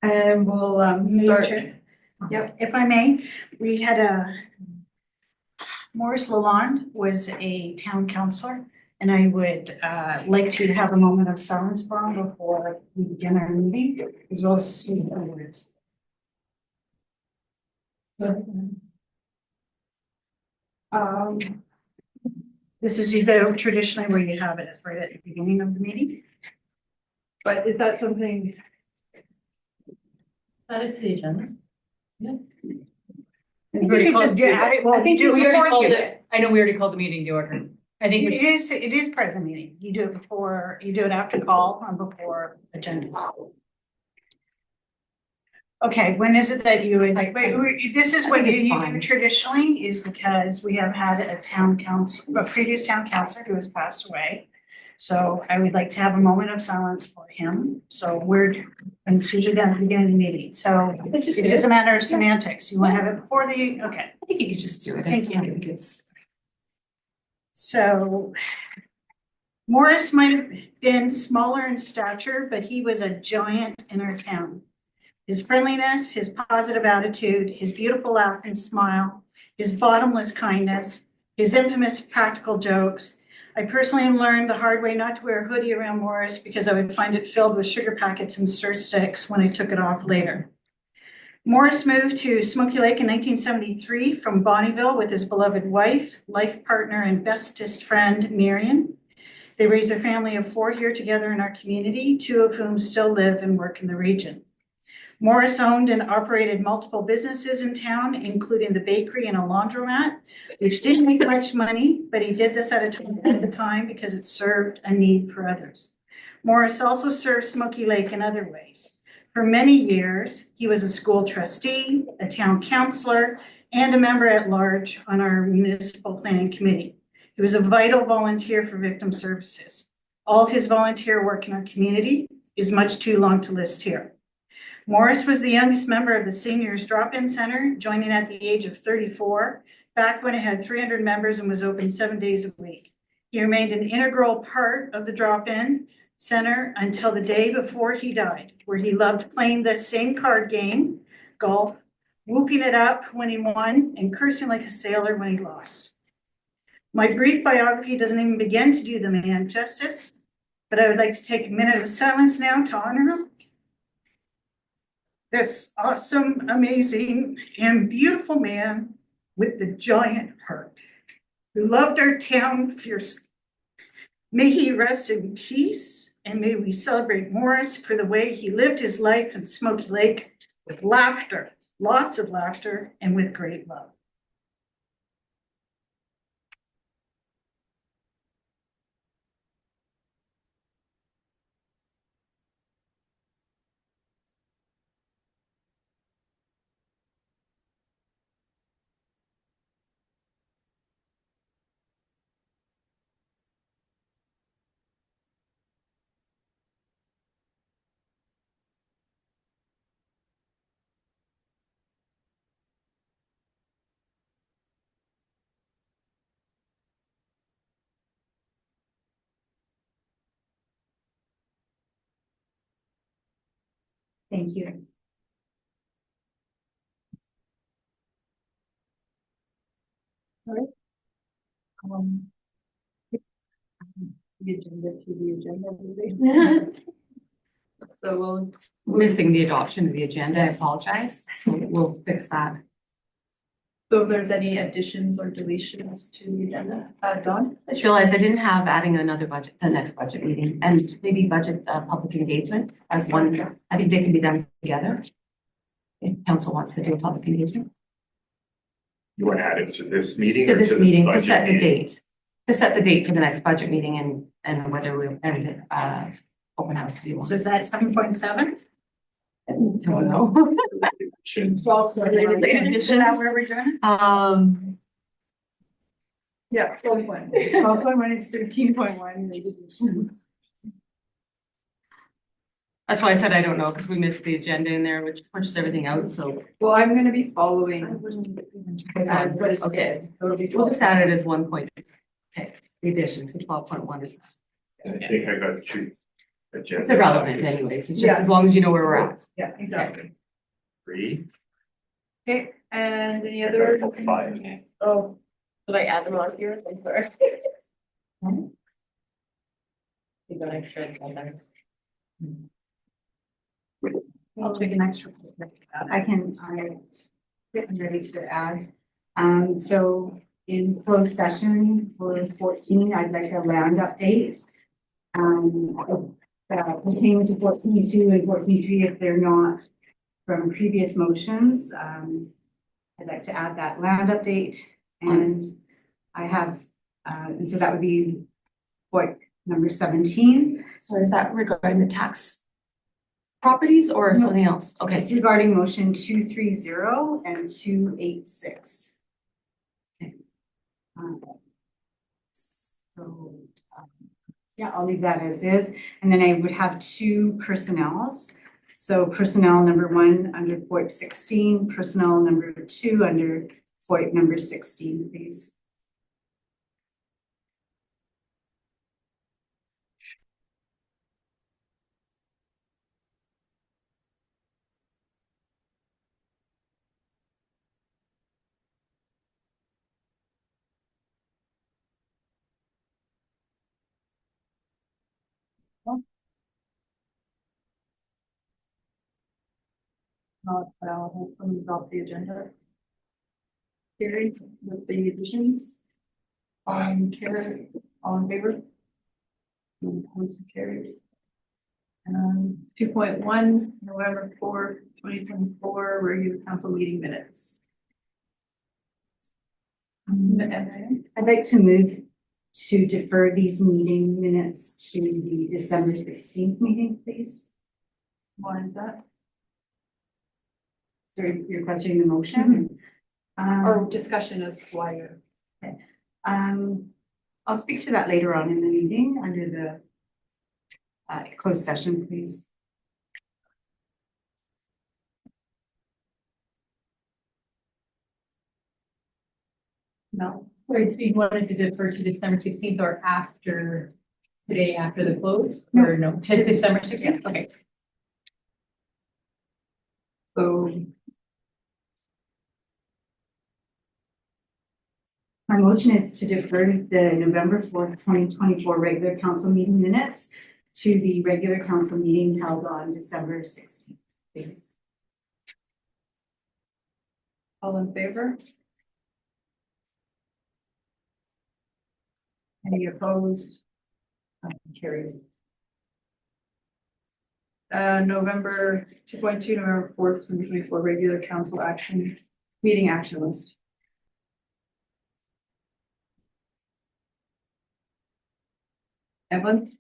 And we'll start. Major. Yep. If I may, we had Maurice Lalonde was a town councillor, and I would like to have a moment of silence for him before we begin our meeting, as well as say the words. This is traditionally where you have it, right at the beginning of the meeting. But is that something? Add it to the agenda. You could just add it, well, I think do we it already before called you. it, I know we already called the meeting to order. I think we It is part of the meeting. You do it before, you do it after call and before agenda. Okay, when is it that you would, this is what I think it's you do fine. traditionally is because we have had a previous town councillor who has passed away. So I would like to have a moment of silence for him. So and it's usually done at the beginning of the meeting. So it's just a matter of semantics. You want to have it before okay. I think you could just do it. Thank you. I think it's. So Morris might have been smaller in stature, but he was a giant in our town. His friendliness, his positive attitude, his beautiful laugh and smile, his bottomless kindness, his infamous practical jokes. I personally learned the hard way not to wear a hoodie around Morris because I would find it filled with sugar packets and stir sticks when I took it off later. Morris moved to Smoky Lake in 1973 from Bonnyville with his beloved wife, life partner, and bestest friend, Marion. They raised a family of 4 here together in our community, 2 of whom still live and work in the region. Morris owned and operated multiple businesses in town, including the bakery and a laundromat, which didn't make much money, but he did this at the time because it served a need for others. Morris also served Smoky Lake in other ways. For many years, he was a school trustee, a town councillor, and a member at large on our municipal planning committee. He was a vital volunteer for victim services. All his volunteer work in our community is much too long to list here. Morris was the youngest member of the Seniors Drop-In Center, joining at the age of 34, back when it had 300 members and was open 7 days a week. He remained an integral part of the Drop-In Center until the day before he died, where he loved playing the same card game, golf, whooping it up when he won, and cursing like a sailor when he lost. My brief biography doesn't even begin to do the man justice, but I would like to take a minute of silence now to honor him. This awesome, amazing, and beautiful man with the giant heart who loved our town fiercely. May he rest in peace, and may we celebrate Morris for the way he lived his life in Smoky Lake with laughter, lots of laughter, and with great love. Thank you. All right. The agenda to the agenda. So missing the adoption of the agenda, I apologize. We'll fix that. So if there's any additions or deletions to the agenda, Dawn? I just realized I didn't have adding another budget, the next budget meeting, and maybe budget public engagement as one. I think they can be done together. If council wants to do a public engagement. You want to add it to this meeting? To or this the meeting, to budget set the meeting? date. To set the date for the next budget meeting and whether we open house to be one. So is that 7.7? Don't know. Is that where we're doing? Yeah, 12.1. 12.1 is 13.1. That's why I said I don't know, because we missed the agenda in there, which pushes everything out, so. Well, I'm gonna be following. Okay. Okay. It'll be We'll just add it as 1 point. Okay, the addition, so 12.1 is. I think I got two. agenda. It's irrelevant anyways, it's just as long as you know where we're at. Yeah, exactly. Three, Okay, and any other? Five. Oh, did I add them on here? I'm sorry. You got extra. I'll take an extra. I'm ready to add. So in closed session for 14, I'd like a land update. Pertaining to 14.2 and 14.3, if they're not from previous motions, I'd like to add that land update. And I have, and so that would be what, number 17. So is that regarding the tax properties or No. something else? Okay, It's regarding motion 230 and 286. Okay. So, yeah, I'll leave that as is. And then I would have two personnels. So personnel number 1 under FOIP 16, personnel number 2 under FOIP number 16, please. Not allowable from adopt the agenda. Carried with the additions. Carried, all in favor? Opposed, carried. 2.1, November 4th, 2024, regular council meeting minutes. I'd like to move to defer these meeting minutes to the December 16th meeting, please. Why is that? So you're questioning the motion? Or discussion is why you're. I'll speak to that later on in the meeting under the closed session, please. No. Wait, so you wanted to defer to December 16th or after, the day after the close? Or no, to December 16th? Okay. So My motion is to defer the November 4th, 2024 regular council meeting minutes to the regular council meeting held on December 16th, please. all in favor? Any opposed? Carried. November 2.2, November 4th, 2024, regular council action, meeting action list. Evelyn?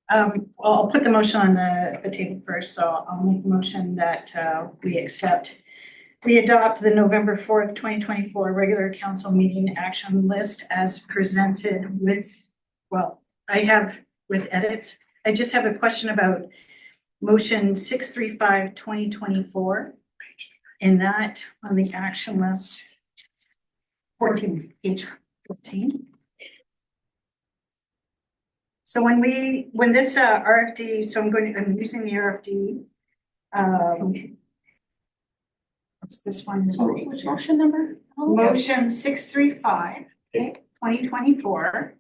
Well, I'll put the motion on the table first, so I'll make the motion that we adopt the November 4th, 2024 regular council meeting action list as presented with, well, I have with edits. I just have a question about motion 635, 2024. In that, on the action list, 14, page 15. So when this RFD, so I'm using the RFD. What's this one? which motion number? Motion 635, 2024.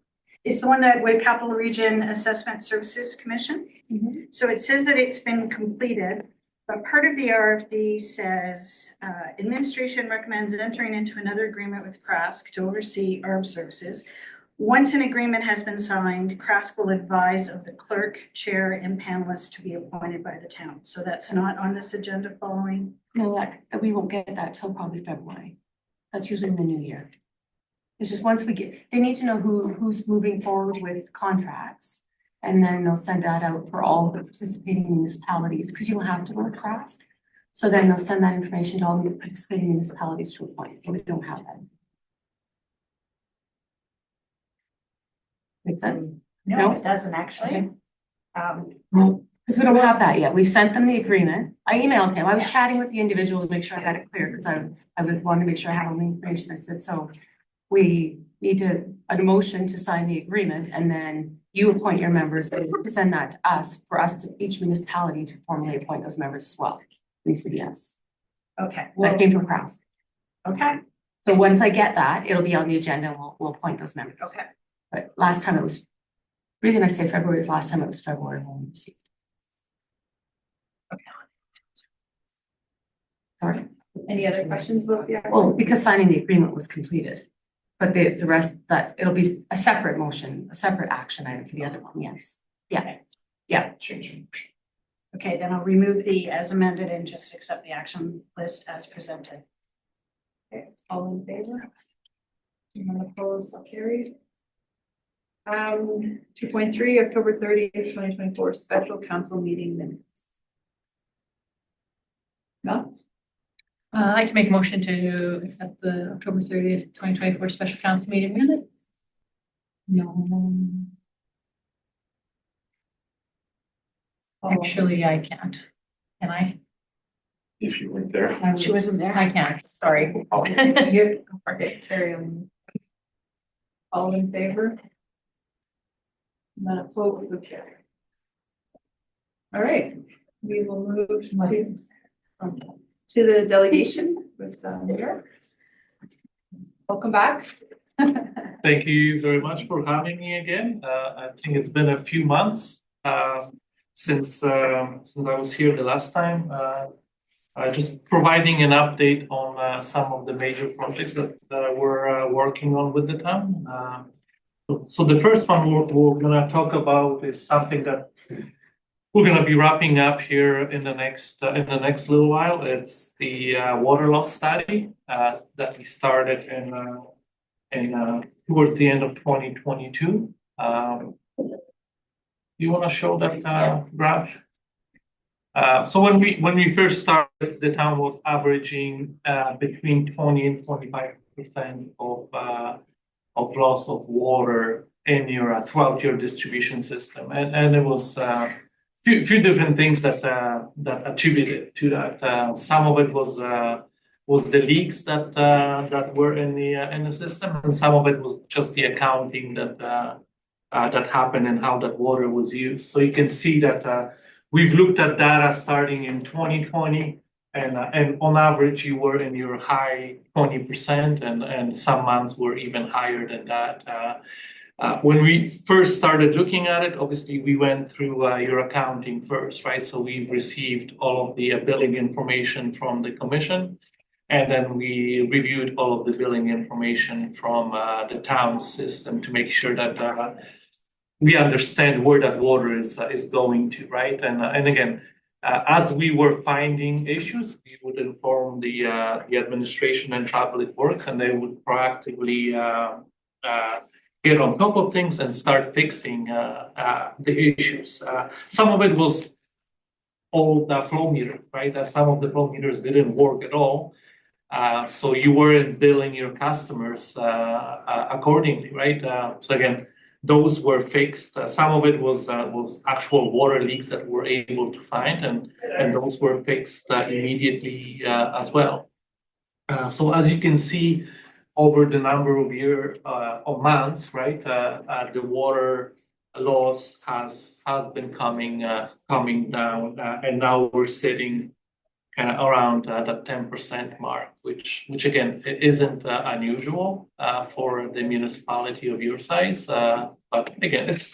It's the one that with Capital Region Assessment Services Commission. So it says that it's been completed, but part of the RFD says, administration recommends entering into another agreement with Krask to oversee ARB services. Once an agreement has been signed, Krask will advise of the clerk, chair, and panelists to be appointed by the town. So that's not on this agenda following. No, that we won't get that till probably February. That's usually in the new year. It's just once we get, they need to know who's moving forward with contracts. And then they'll send that out for all the participating municipalities, because you don't have to go with Krask. So then they'll send that information to all the participating municipalities to appoint, but we don't have that. Make sense? No? It doesn't actually. No, because we don't have that yet. We've sent them the agreement. I emailed him. I was chatting with the individual to make sure I got it clear, because I would want to make sure I have all the information. I said, so we need a motion to sign the agreement, and then you appoint your members and send that to us, for us to, each municipality to formally appoint those members as well. We said yes. Okay, well, That came from Crowns. okay, So once I get that, it'll be on the agenda, and we'll appoint those members. okay. But last time it was, reason I say February is last time it was February when we received. Sorry. Any other questions about the action? Well, because signing the agreement was completed. But the rest, that it'll be a separate motion, a separate action item for the other one, yes. Yeah, Changing. Okay, then I'll remove the as amended and just accept the action list as presented. Okay, all in favor? None opposed, so carried. 2.3, October 30th, 2024, special council meeting minutes. No? I can make a motion to accept the October 30th, 2024 special council meeting minutes. No. Actually, I can't. Can I? If you weren't there. She wasn't there. I can't, sorry. You, okay, carry on. All in favor? None opposed, okay. All right, we will move to the delegation with Mayor. Welcome back. Thank you very much for having me again. I think it's been a few months since I was here the last time. Just providing an update on some of the major projects that we're working on with the town. So the first one we're gonna talk about is something that we're gonna be wrapping up here in the next little while. It's the water loss study that we started in towards the end of 2022. You want to show that graph? So when we first started, the town was averaging between 20 and 25% of loss of water in your throughout your distribution system, and it was few different things that attributed to that. Some of it was the leaks that were in the system, and some of it was just the accounting that happened and how that water was used. So you can see that we've looked at data starting in 2020, and on average you were in your high 20%, and some months were even higher than that. When we first started looking at it, obviously we went through your accounting first, right? So we've received all of the billing information from the commission, and then we reviewed all of the billing information from the town system to make sure that we understand where that water is going to, right? And again, as we were finding issues, we would inform the administration and Public Works, and they would proactively get on top of things and start fixing the issues. Some of it was old flow meter, right? Some of the flow meters didn't work at all. So you weren't billing your customers accordingly, right? So again, those were fixed. Some of it was actual water leaks that we're able to find, and those were fixed immediately as well. So as you can see, over the number of of months, right, the water loss has been coming down, and now we're sitting kind of around that 10% mark, which again isn't unusual for the municipality of your size, but again it's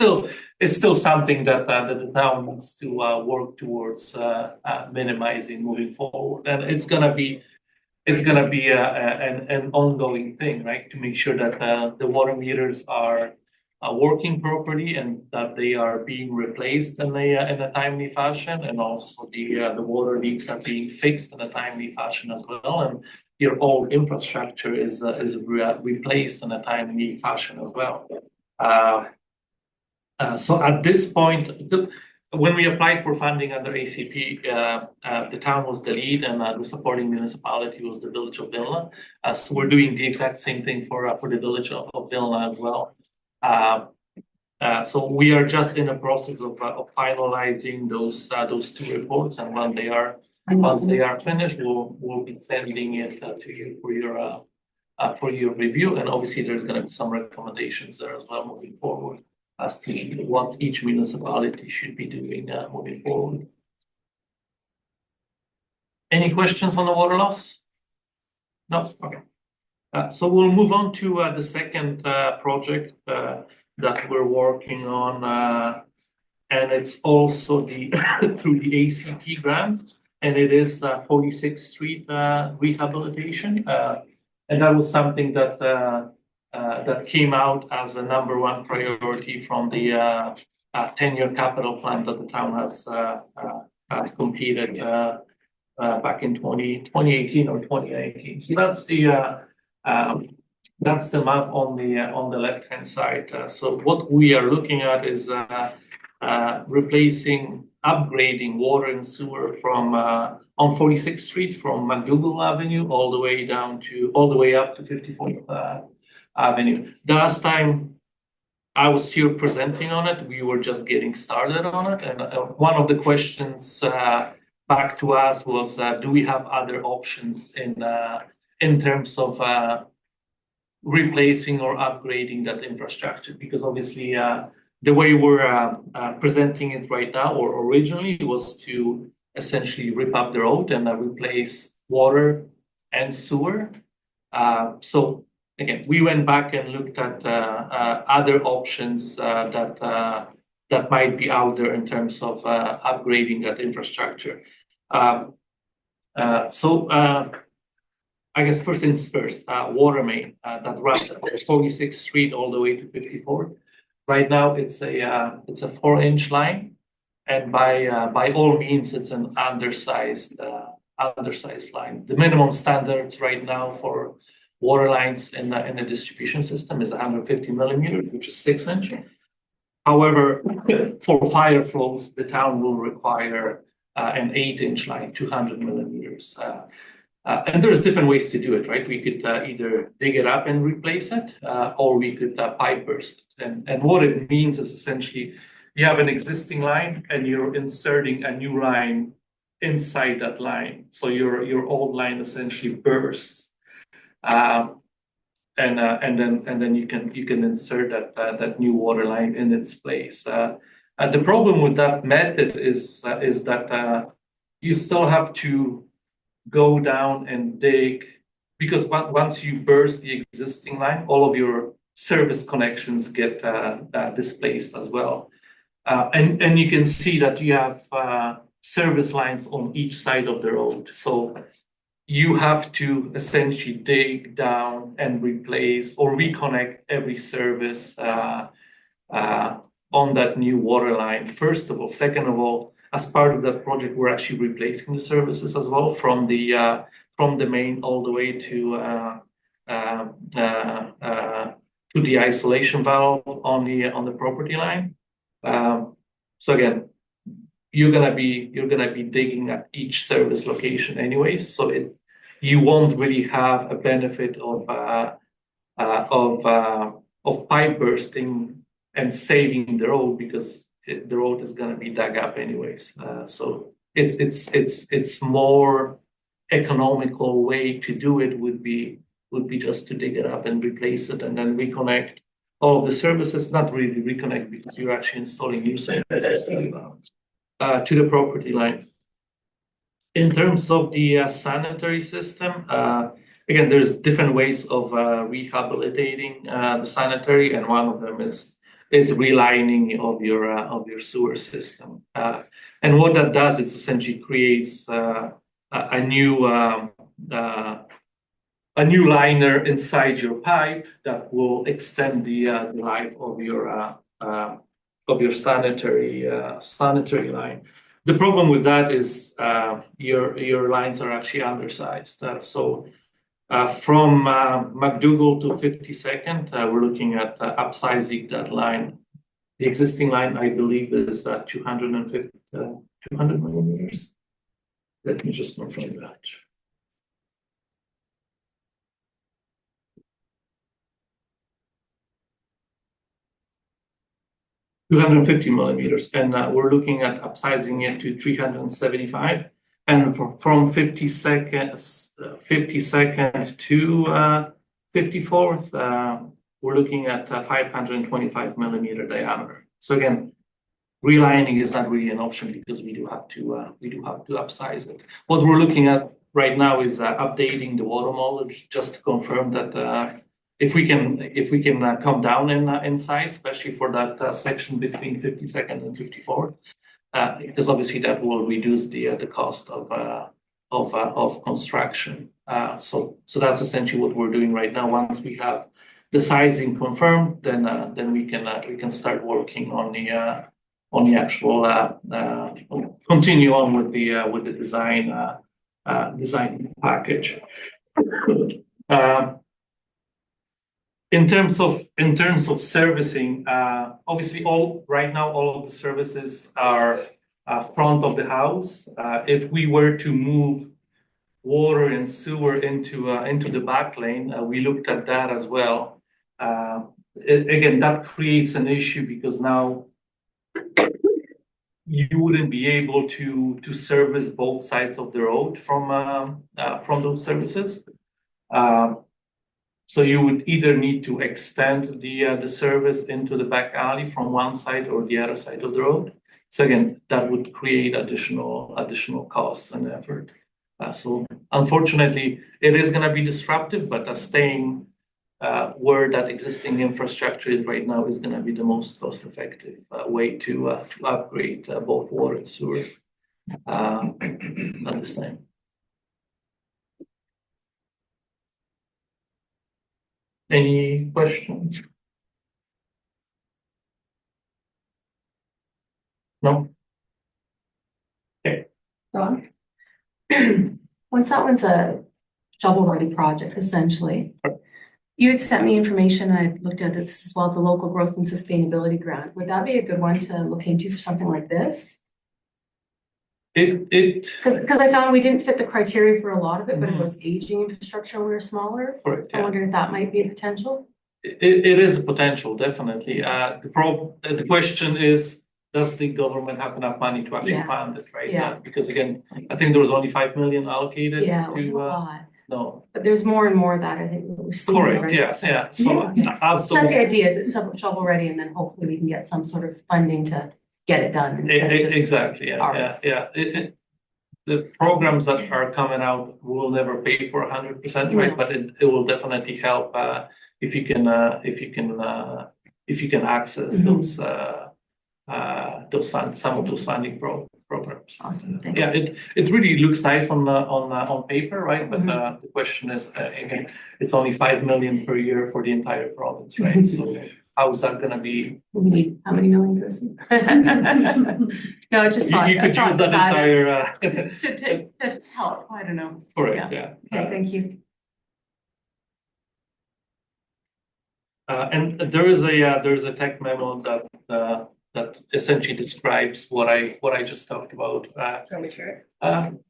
still something that the town needs to work towards minimizing moving forward, and it's gonna be an ongoing thing, right? To make sure that the water meters are working properly and that they are being replaced in a timely fashion, and also the water leaks are being fixed in a timely fashion as well, and your whole infrastructure is replaced in a timely fashion as well. So at this point, when we applied for funding under ACP, the town was the lead, and the supporting municipality was the village of Vilna. So we're doing the exact same thing for the village of Vilna as well. So we are just in the process of finalizing those two reports, and once they are finished, we'll be sending it to you for your review. And obviously, there's going to be some recommendations there as well moving forward. as to what each municipality should be doing moving forward. Any questions on the water loss? No, okay. So we'll move on to the second project that we're working on, and it's also the through the ACP grant, and it is 46th Street rehabilitation, and that was something that that came out as a #1 priority from the 10-year capital plan that the town has completed back in 2018 or 2019. So that's the map on the left-hand side. So what we are looking at is upgrading water and sewer from on 46th Street from McDougall Avenue all the way up to 54th Avenue. The last time I was here presenting on it, we were just getting started on it, and one of the questions back to us was, do we have other options in terms of replacing or upgrading that infrastructure? Because obviously, the way we're presenting it right now, or originally, was to essentially rip up the road and replace water and sewer. So again, we went back and looked at other options that might be out there in terms of upgrading that infrastructure. I guess first things first, water main that runs from 46th Street all the way to 54th. Right now, it's a 4-inch line, and by all means, it's an undersized line. The minimum standards right now for water lines in the distribution system is 150 millimeters, which is 6-inch. However, for fire flows, the town will require an 8-inch line, 200 millimeters. And there's different ways to do it, right? We could either dig it up and replace it, or we could pipe burst it. And what it means is essentially you have an existing line and you're inserting a new line inside that line. So your old line essentially bursts, and then you can insert that new water line in its place. The problem with that method is that you still have to go down and dig, because once you burst the existing line, all of your service connections get displaced as well. And you can see that you have service lines on each side of the road. So you have to essentially dig down and replace or reconnect every service on that new water line, first of all. Second of all, as part of that project, we're actually replacing the services as well from the main all the way to the isolation valve on the property line. So again, you're gonna be digging at each service location anyways, so you won't really have a benefit of pipe bursting and saving the road, because the road is gonna be dug up anyways. So it's more economical way to do it would be just to dig it up and replace it and then reconnect all of the services. Not really reconnect, because you're actually installing new services to the property line. In terms of the sanitary system, again, there's different ways of rehabilitating the sanitary, and one of them is relining of your sewer system. And what that does is essentially creates a new liner inside your pipe that will extend the life of your sanitary line. The problem with that is your lines are actually undersized. So from McDougall to 52nd, we're looking at upsizing that line. The existing line, I believe, is 200 millimeters. Let me just confirm that. $250 millimeters, and we're looking at upsizing it to 375. And from 52nd to 54th, we're looking at 525 millimeter diameter. So again, relining is not really an option because we do have to upsize it. What we're looking at right now is updating the water model just to confirm that if we can come down in size, especially for that section between 52nd and 54th, because obviously that will reduce the cost of construction. So that's essentially what we're doing right now. Once we have the sizing confirmed, then we can start working on the actual continue on with the design package. In terms of servicing, obviously right now all of the services are front of the house. If we were to move water and sewer into the back lane, we looked at that as well. Again, that creates an issue because now you wouldn't be able to service both sides of the road from those services. So you would either need to extend the service into the back alley from one side or the other side of the road. So again, that would create additional cost and effort. So unfortunately, it is going to be disruptive, but staying where that existing infrastructure is right now is going to be the most cost-effective way to upgrade both water and sewer at this time. Any questions? No? Okay. Dawn? Once that one's a shovel-ready project, essentially, you had sent me information, and I looked at this as well, the local growth and sustainability grant. Would that be a good one to look into for something like this? Because I found we didn't fit the criteria for a lot of it, but it was aging infrastructure, we were smaller. Correct, I yeah. wondered if that might be a potential. It is a potential, definitely. The question is, does the government have enough money to actually fund it, right? Yeah. Because again, I think there was only 5 million allocated Yeah, it was a to lot. no. But there's more and more of that I think we're seeing. Correct, right? yeah, So- yeah. So as That's the those idea, is it's shovel ready, and then hopefully we can get some sort of funding to get it done instead of just. exactly, yeah. The programs that are coming out will never pay for 100%, right? No. But it will definitely help if you can access those funds, some of those funding programs. Awesome, thanks. Yeah, it really looks nice on paper, right? But the question is, again, it's only 5 million per year for the entire province, right? So how is that gonna be? We need how many million for this? No, I just thought. You could use that entire. To help, I don't know. Correct, yeah. Okay, thank you. And there is a tech memo that essentially describes what I just talked about. Can we share it?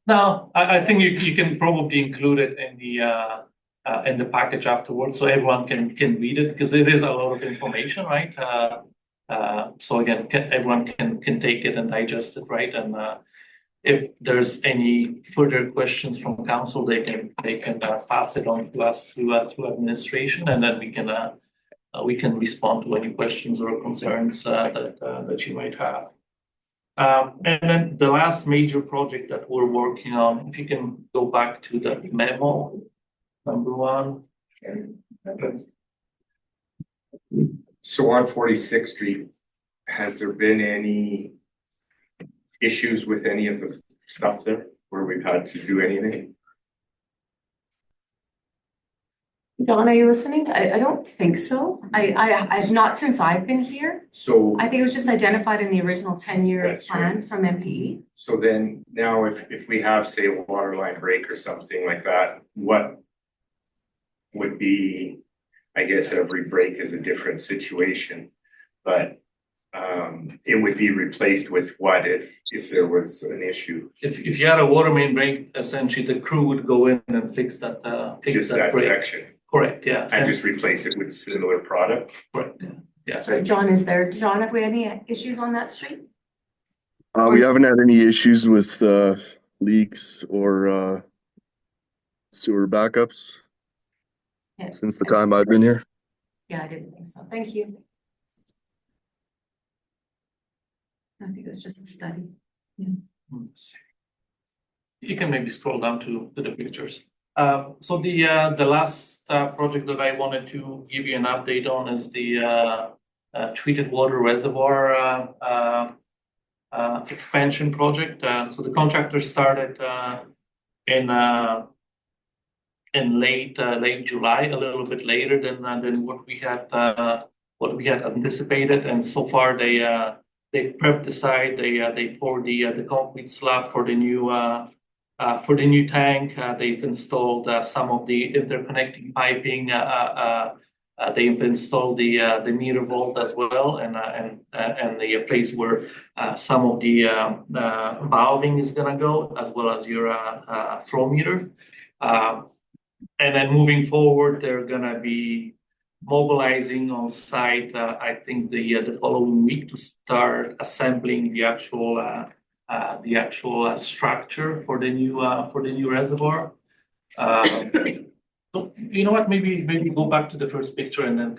No, I think you can probably include it in the package afterwards, so everyone can read it, because it is a lot of information, right? So again, everyone can take it and digest it, right? And if there's any further questions from council, they can pass it on to us through administration, and then we can respond to any questions or concerns that you might have. And then the last major project that we're working on, if you can go back to the memo, number 1. So on 46th Street, has there been any issues with any of the stuff there where we've had to do anything? Dawn, are you listening? I don't think so. I've not since I've been here. So, I think it was just identified in the original 10-year That's plan right. from MPE. so then now if we have, say, a water line break or something like that, what would be, I guess every break is a different situation, but it would be replaced with what if there was an issue? If you had a water main break, essentially the crew would go in and fix that Just that break. direction, Correct, yeah. and just replace it with similar product? Correct, yeah. So John is there. John, have we had any issues on that street? We haven't had any issues with leaks or sewer backups Yeah. since the time I've been here. Yeah, I didn't think so. Thank you. I think it was just a study. You can maybe scroll down to the pictures. So the last project that I wanted to give you an update on is the treated water reservoir expansion project. So the contractor started in late July, a little bit later than what we had anticipated, and so far they prepped the site. They poured the concrete slab for the new tank. They've installed some of the interconnecting piping. They've installed the meter vault as well, and the place where some of the valving is gonna go, as well as your flow meter. And then moving forward, they're gonna be mobilizing on site, I think the following week, to start assembling the actual structure for the new reservoir. So you know what? Maybe go back to the first picture, and then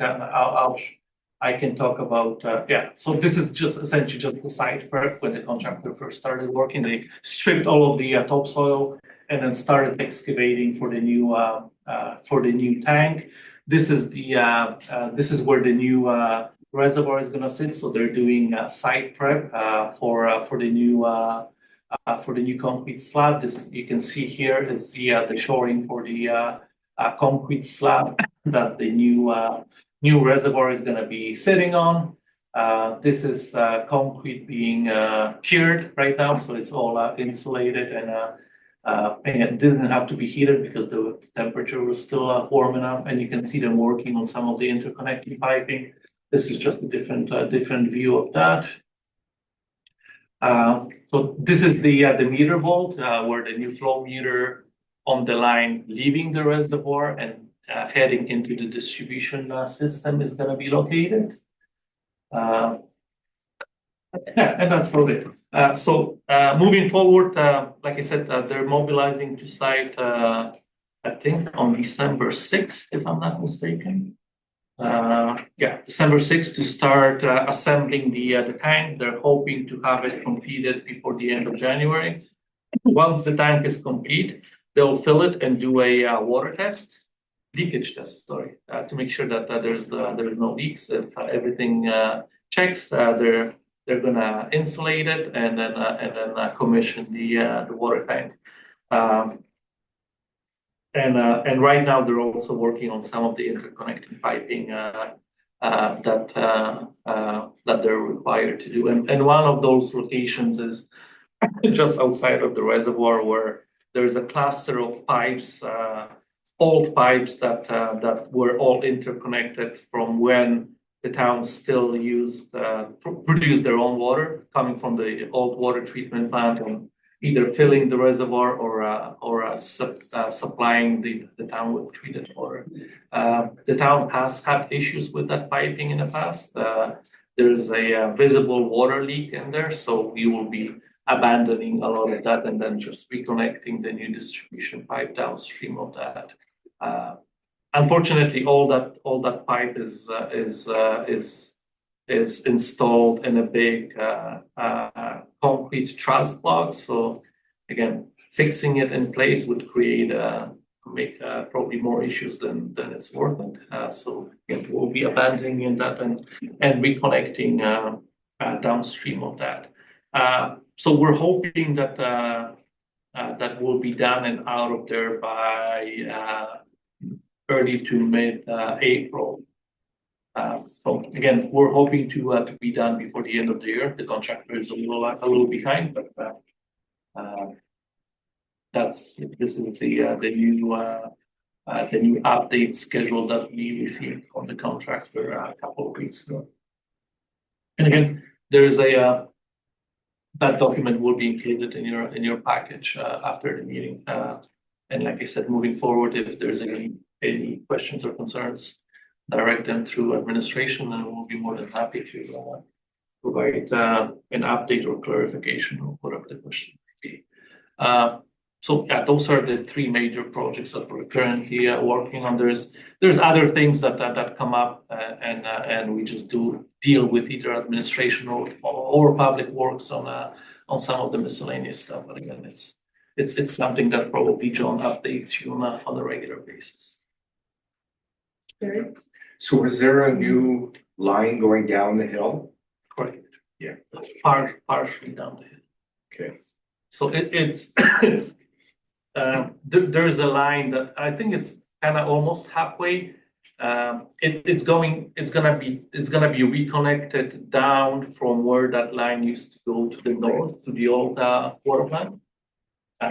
I can talk about yeah. So this is just essentially just the site prep when the contractor first started working. They stripped all of the topsoil and then started excavating for the new tank. This is where the new reservoir is gonna sit. So they're doing site prep for the new concrete slab. This you can see here is the shoring for the concrete slab that the new reservoir is gonna be sitting on. This is concrete being cured right now, so it's all insulated and it didn't have to be heated because the temperature was still warm enough, and you can see them working on some of the interconnecting piping. This is just a different view of that. So this is the meter vault where the new flow meter on the line leaving the reservoir and heading into the distribution system is going to be located. Yeah, and that's about it. So moving forward, like I said, they're mobilizing to site, I think on December 6th, if I'm not mistaken. Yeah, December 6th to start assembling the tank. They're hoping to have it completed before the end of January. Once the tank is complete, they'll fill it and do a water test, leakage test, sorry, to make sure that there's no leaks. If everything checks, they're gonna insulate it and then commission the water tank. And right now they're also working on some of the interconnecting piping that they're required to do. And one of those locations is just outside of the reservoir, where there is a cluster of pipes, old pipes that were all interconnected from when the town still used produce their own water coming from the old water treatment plant, and either filling the reservoir or supplying the town with treated water. The town has had issues with that piping in the past. There is a visible water leak in there, so we will be abandoning a lot of that and then just reconnecting the new distribution pipe downstream of that. Unfortunately, all that pipe is installed in a big concrete truss block. So again, fixing it in place would make probably more issues than it's worth it. So again, we'll be abandoning that and reconnecting downstream of that. So we're hoping that that will be done and out of there by early to mid April. So again, we're hoping to be done before the end of the year. The contractor is a little behind, but this is the new update schedule that we received from the contractor a couple of weeks ago. And again, there is that document will be included in your package after the meeting. And like I said, moving forward, if there's any questions or concerns, direct them through administration, and we'll be more than happy to provide an update or clarification of whatever the question may be. So yeah, those are the three major projects that we're currently working on. There's other things that come up and we just do deal with either administration or public works on some of the miscellaneous stuff. But again, it's something that probably John updates you on a regular basis. So is there a new line going down the hill? Correct. Yeah. Partially down the hill. Okay. So it's there's a line that I think it's kind of almost halfway. It's gonna be reconnected down from where that line used to go to the north to the old water plant.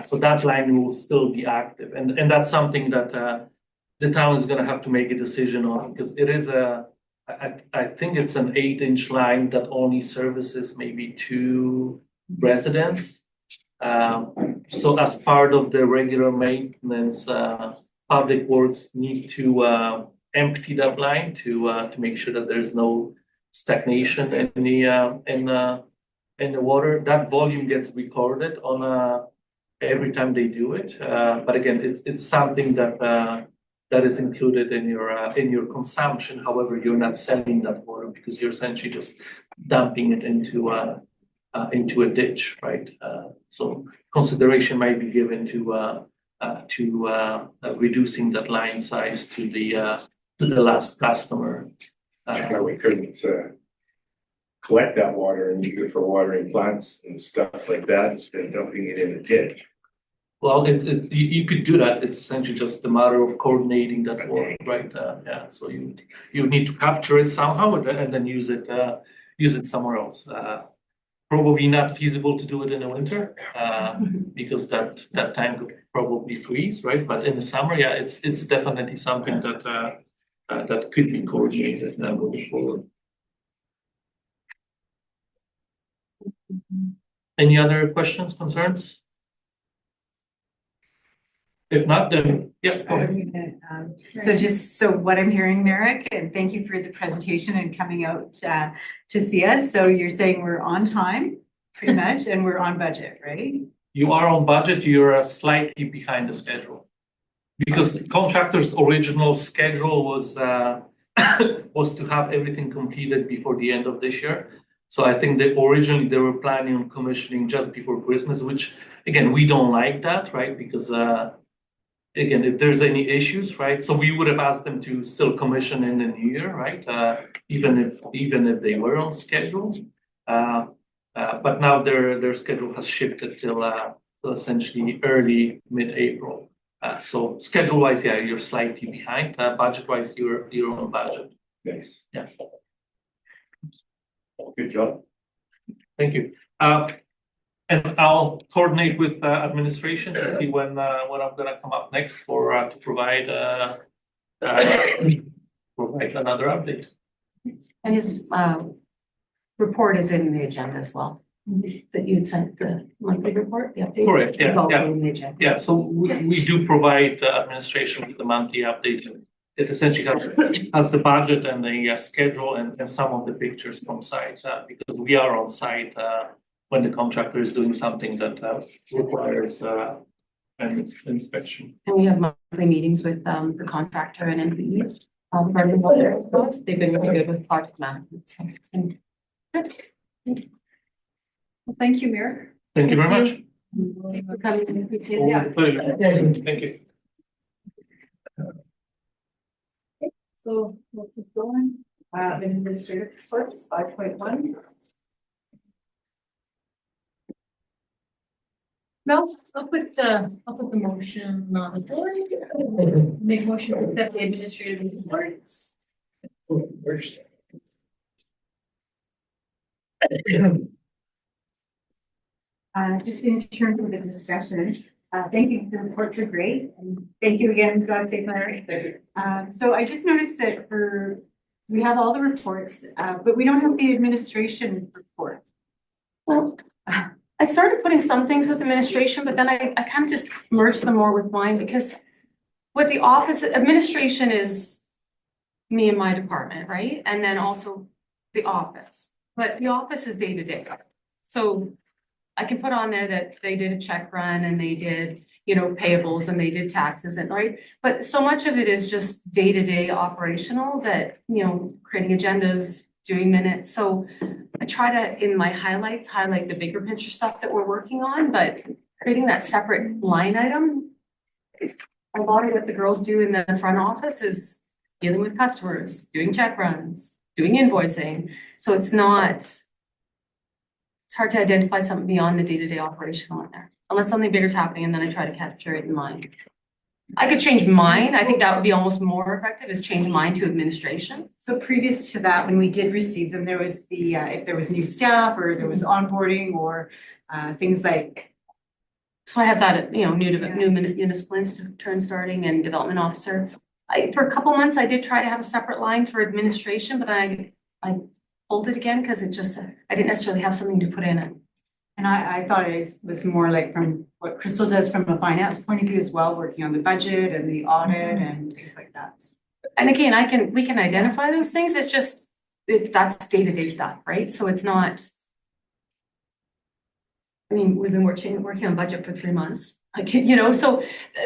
So that line will still be active, and that's something that the town is gonna have to make a decision on, because it is I think it's an 8-inch line that only services maybe 2 residents. So as part of the regular maintenance, Public Works need to empty that line to make sure that there's no stagnation in the water. That volume gets recorded on every time they do it. But again, it's something that is included in your consumption. However, you're not selling that water because you're essentially just dumping it into a ditch, right? So consideration might be given to reducing that line size to the last customer. We couldn't collect that water and use it for watering plants and stuff like that instead of dumping it in a ditch. Well, you could do that. It's essentially just a matter of coordinating that work, right? Yeah. So you need to capture it somehow and then use it somewhere else. Probably not feasible to do it in the winter, because that time could probably freeze, right? But in the summer, yeah, it's definitely something that could be coordinated moving forward. Any other questions, concerns? If not, then yeah. Go ahead. So what I'm hearing, Merrick, and thank you for the presentation and coming out to see us. So you're saying we're on time, pretty much, and we're on budget, right? You are on budget. You're slightly behind the schedule because the contractor's original schedule was to have everything completed before the end of this year. So I think that originally they were planning on commissioning just before Christmas, which again, we don't like that, right? Because again, if there's any issues, right? So we would have asked them to still commission in the new year, right? Even if they were on schedule. But now their schedule has shifted till essentially early mid-April. So schedule-wise, yeah, you're slightly behind. Budget-wise, you're on budget. Nice. Yeah. Good job. Thank you. And I'll coordinate with administration to see when I'm gonna come up next to provide another update. And his report is in the agenda as well, that you had sent the monthly report, the update. Correct, yeah, It's also yeah. in the agenda. Yeah, so we do provide administration with the monthly update. It essentially has the budget and the schedule and some of the pictures from site, because we are on site when the contractor is doing something that requires an inspection. And we have monthly meetings with the contractor and MPE. They've been really good with project management. So it's been good. Well, thank you, Merrick. Thank you very much. Thanks for coming. Appreciate it. Always a pleasure. Thank you. So we'll keep going. Administrative reports, 5.1. No, I'll put the motion on the board. Make motion to accept the administrative reports. Just in terms of the discussion, thank you, the reports are great, and thank you again, God save Larry. So I just noticed that we have all the reports, but we don't have the administration report. Well, I started putting some things with administration, but then I kind of just merged them more with mine because with the office, administration is me and my department, right? And then also the office, but the office is day to day. So I can put on there that they did a check run and they did, payables and they did taxes and right. But so much of it is just day-to-day operational that, creating agendas, doing minutes. So I try to, in my highlights, highlight the bigger picture stuff that we're working on, but creating that separate line item. A lot of what the girls do in the front office is dealing with customers, doing check runs, doing invoicing. So it's hard to identify something beyond the day-to-day operational in there, unless something bigger is happening, and then I try to capture it in mine. I could change mine. I think that would be almost more effective, is change mine to administration. So previous to that, when we did receive them, there was the, if there was new staff or there was onboarding or things like. So I have that, new municipal intern starting and development officer. For a couple months, I did try to have a separate line for administration, but I pulled it again because I didn't necessarily have something to put in it. And I thought it was more like from what Crystal does from a finance point of view as well, working on the budget and the audit and things like that. And again, we can identify those things. It's just, that's day-to-day stuff, right? So it's not. I mean, we've been working on budget for 3 months. So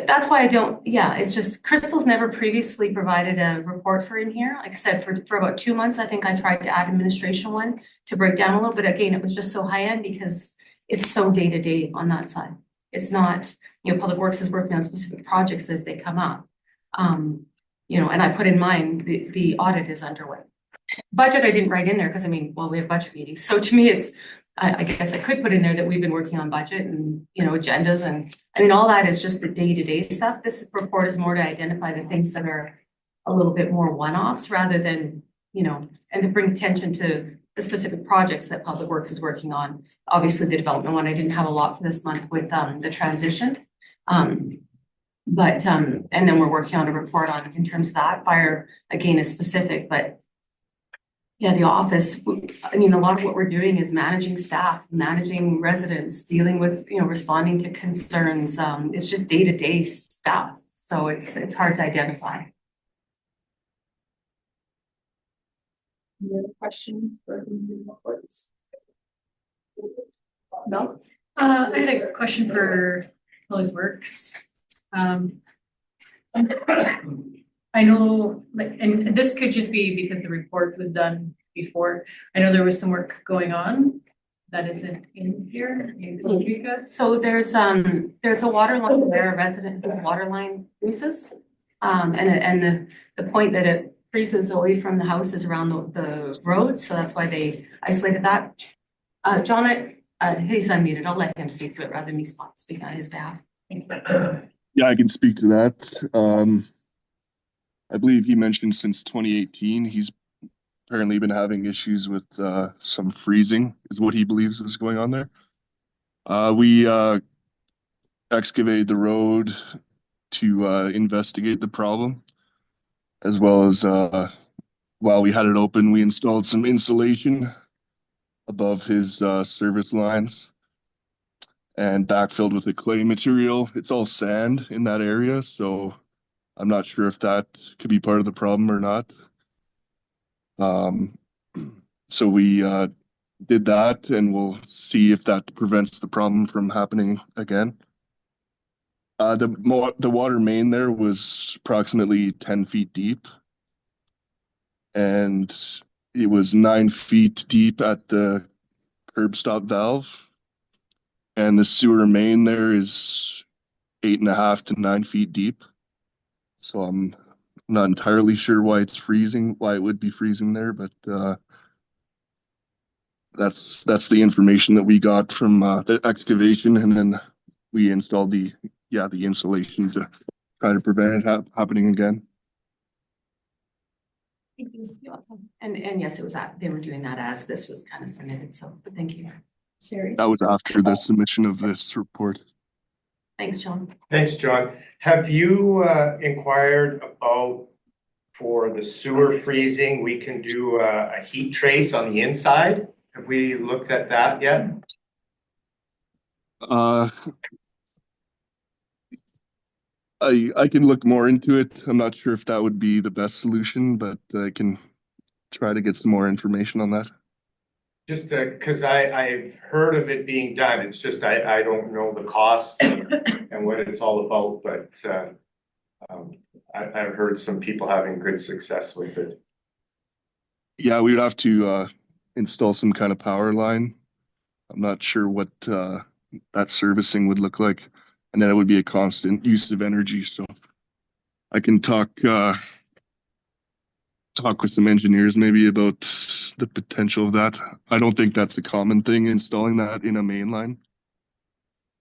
that's why it's just Crystal's never previously provided a report for in here. Like I said, for about 2 months, I think I tried to add administration one to break down a little bit. Again, it was just so high end because it's so day-to-day on that side. It's not, Public Works is working on specific projects as they come up. And I put in mind, the audit is underway. Budget, I didn't write in there because we have budget meetings. So to me, it's, I guess I could put in there that we've been working on budget and, agendas and, all that is just the day-to-day stuff. This report is more to identify the things that are a little bit more one-offs rather than, and to bring attention to the specific projects that Public Works is working on. Obviously, the development one, I didn't have a lot for this month with the transition. And then we're working on a report on, in terms of that, fire, again, is specific, but yeah, the office, a lot of what we're doing is managing staff, managing residents, dealing with, responding to concerns. It's just day-to-day stuff. So it's hard to identify. Any other questions for the reports? No? I had a question for Public Works. I know, and this could just be because the report was done before. I know there was some work going on that isn't in here. So there's a water line where a resident water line freezes. And the point that it freezes away from the house is around the road. So that's why they isolated that. John, he's unmuted. I'll let him speak to it rather than me speaking on his behalf. Yeah, I can speak to that. I believe he mentioned since 2018, he's apparently been having issues with some freezing is what he believes is going on there. We excavated the road to investigate the problem, as well as while we had it open, we installed some insulation above his service lines and backfilled with a clay material. It's all sand in that area, so I'm not sure if that could be part of the problem or not. So we did that, and we'll see if that prevents the problem from happening again. The water main there was approximately 10 feet deep, and it was 9 feet deep at the curb stop valve, and the sewer main there is 8.5 to 9 feet deep. So I'm not entirely sure why it would be freezing there, but that's the information that we got from the excavation, and then we installed the insulation to try to prevent it happening again. Thank you. And yes, it was they were doing that as this was kind of submitted. So, but thank you. Sherry? That was after the submission of this report. Thanks, John. Thanks, John. Have you inquired about, for the sewer freezing, we can do a heat trace on the inside? Have we looked at that yet? I can look more into it. I'm not sure if that would be the best solution, but I can try to get some more information on that. Just cause I've heard of it being done, it's just I don't know the cost and what it's all about, but I've heard some people having good success with it. Yeah, we would have to install some kind of power line. I'm not sure what that servicing would look like. And then it would be a constant use of energy. So I can talk with some engineers maybe about the potential of that. I don't think that's a common thing, installing that in a main line.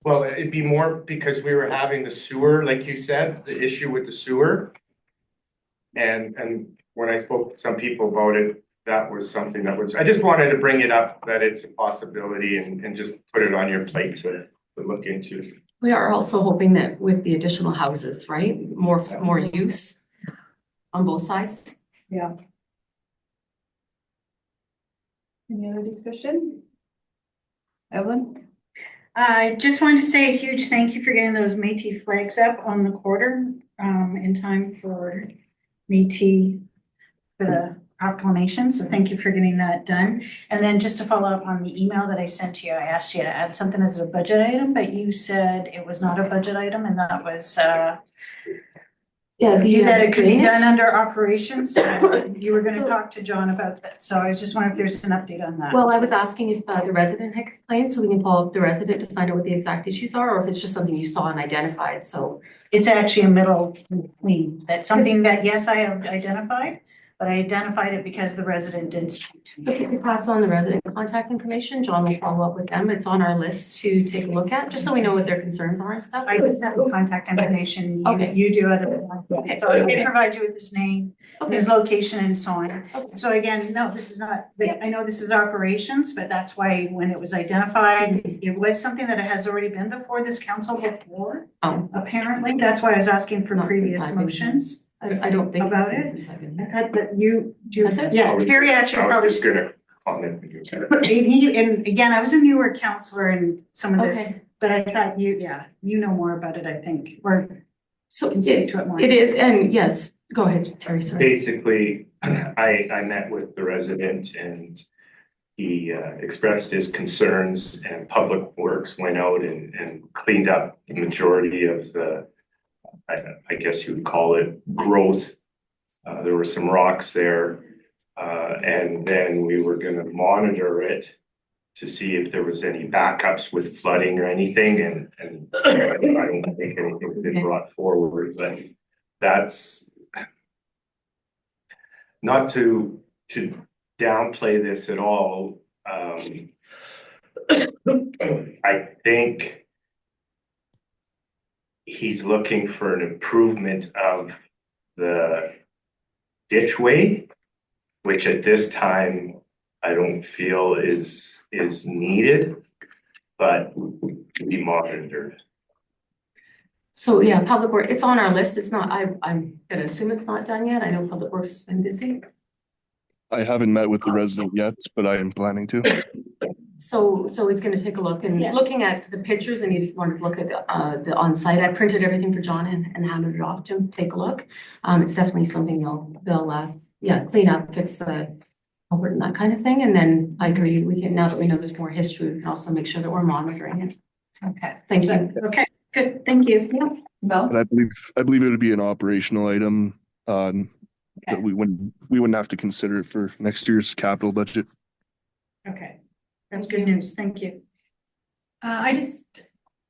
Well, it'd be more because we were having the sewer, like you said, the issue with the sewer. And when I spoke to some people about it, that was something that was, I just wanted to bring it up, that it's a possibility and just put it on your plate to look into. We are also hoping that with the additional houses, right, more use on both sides. Yeah. Any other discussion? Evelyn? I just wanted to say a huge thank you for getting those Métis flags up on the quarter, in time for Métis for the proclamation, so thank you for getting that done. And then just to follow up on the email that I sent to you, I asked you to add something as a budget item, but you said it was not a budget item, and that was, Yeah, that it could be drainage? done under operations. So you were gonna So- talk to John about that, so I was just wondering if there's an update on that. Well, I was asking if the resident had complained, so we can follow up the resident to find out what the exact issues are, or if it's just something you saw and identified, so. It's actually a middle clean. That's something that, yes, I have identified, but I identified it because the resident didn't speak to So if me. you could pass on the resident contact information, John will follow up with them. It's on our list to take a look at, just so we know what their concerns are and stuff. I didn't have the contact information, Okay. you do other. Okay. So I can provide you with his name, Okay. his location and so on. Okay. So again, no, this is not, I know this is operations, but that's why when it was identified, it was something that has already been before this council before. Oh, Apparently, that's why I was asking for Not since previous I've been here. motions. I don't think. it's About been it? since I've been I here. thought that you do, Has it? yeah, Terry actually I probably. was just gonna comment when you said it. And and again, I was a newer counselor in some of this, Okay. but I thought you know more about it, I think, or So can speak it to it more. is, and yes, go ahead, Terry, sorry. Basically, I met with the resident and he expressed his concerns, and Public Works went out and cleaned up the majority of the, I guess you would call it growth. There were some rocks there, and then we were gonna monitor it to see if there was any backups with flooding or anything, and I don't think anything's been brought forward, but that's not to downplay this at all. I think he's looking for an improvement of the ditchway, which at this time I don't feel is needed, but to be monitored. So yeah, Public Works, it's on our list. It's not, I'm gonna assume it's not done yet. I know Public Works has been busy. I haven't met with the resident yet, but I am planning to. So he's gonna take a look and Yeah. looking at the pictures and he just wanted to look at the on-site. I printed everything for John and handed it off to him, to take a look. It's definitely something they'll clean up, fix the culvert and that kind of thing. And then I agree, we can, now that we know there's more history, we can also make sure that we're monitoring it. Okay. Thank you. Okay, good, thank you. Yeah. Mel? And I believe it would be an operational item, that we wouldn't have to consider it for next year's capital budget. Okay, that's good news, thank you. I just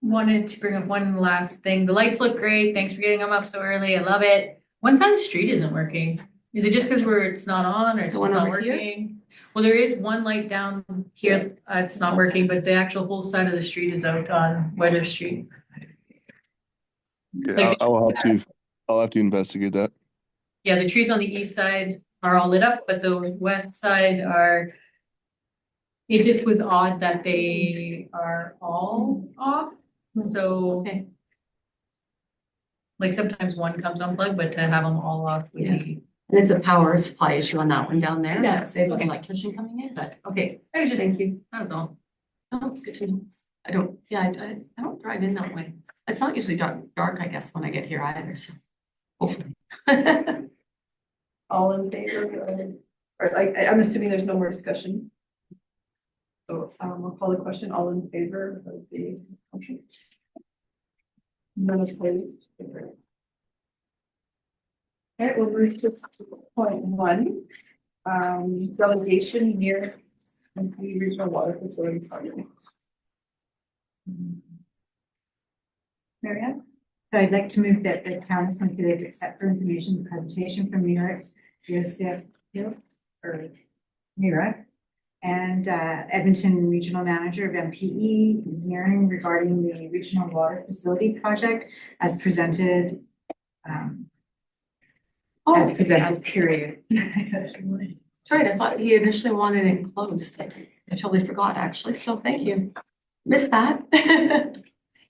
wanted to bring up one last thing. The lights look great. Thanks for getting them up so early. I love it. One side of the street isn't working. Is it just because it's not on or it's The just one not over here? working? Well, there is one light down here. It's not working, but the actual whole side of the street is out on Wedder Street. Okay, Like- I'll have to investigate that. Yeah, the trees on the east side are all lit up, but the west side are. It just was odd that they are all off, so. Okay. Like sometimes one comes unplugged, but to have them all off would be. And it's a power supply issue on that one down there. Yeah, That's it with okay. electrician coming in, but okay, I was just, thank you. that was all. Oh, it's good to know. I don't drive in that way. It's not usually dark, I guess, when I get here either, so hopefully. All in favor, or I'm assuming there's no more discussion. So I'll call the question, all in favor of the motion? None opposed? Okay, we'll move to 6.1, delegation near the regional water facility project. Marianne? So I'd like to move that the town is considered accept for information presentation from New York, USF, or New York, and Edmonton Regional Manager of MPE Engineering regarding the regional water facility project as presented. As presented, period. Right, I thought he initially wanted it closed. I totally forgot, actually, so thank you. Missed that.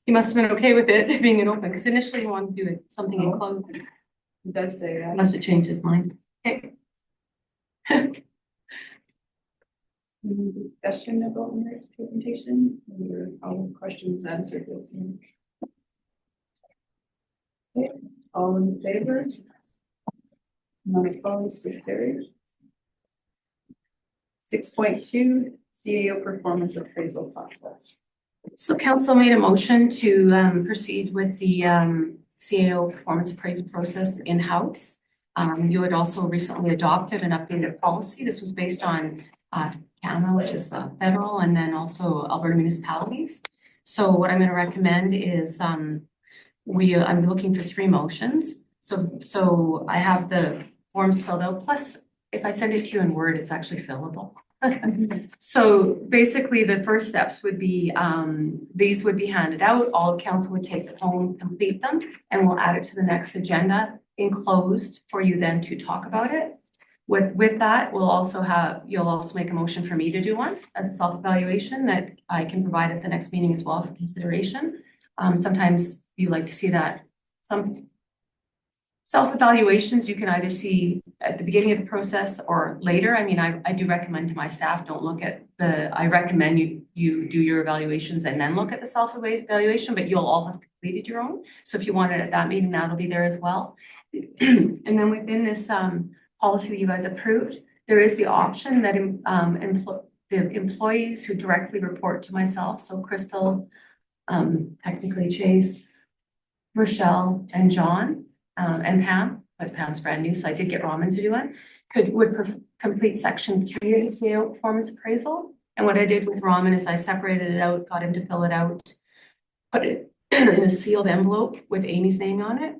He must have been okay with it being an open, because initially he wanted to do it something in closed. It does say that. Must have changed his mind. Okay. Any discussion about Merritt's presentation? Or all the questions answered this? Okay, all in favor? None opposed, so carried. 6.2, CAO performance appraisal process. So council made a motion to proceed with the CAO performance appraisal process in-house. You had also recently adopted an updated policy. This was based on CAMA, which is federal, and then also Alberta municipalities. So what I'm going to recommend is I'm looking for 3 motions. So I have the forms filled out, plus if I send it to you in Word, it's actually fillable. So basically the first steps would be, these would be handed out, all of council would take them home, complete them, and we'll add it to the next agenda enclosed for you then to talk about it. With that, you'll also make a motion for me to do one as a self-evaluation that I can provide at the next meeting as well for consideration. Sometimes you like to see that. Some self-evaluations you can either see at the beginning of the process or later. I mean, I do recommend to my staff, don't look at I recommend you do your evaluations and then look at the self-evaluation, but you'll all have completed your own. So if you want it at that meeting, that'll be there as well. And then within this policy that you guys approved, there is the option that the employees who directly report to myself, so Crystal, technically Chase, Rochelle, and John, and Pam, but Pam's brand new, so I did get Raman to do it, would complete section 3 of the CAO performance appraisal. And what I did with Raman is I separated it out, got him to fill it out, put it in a sealed envelope with Amy's name on it.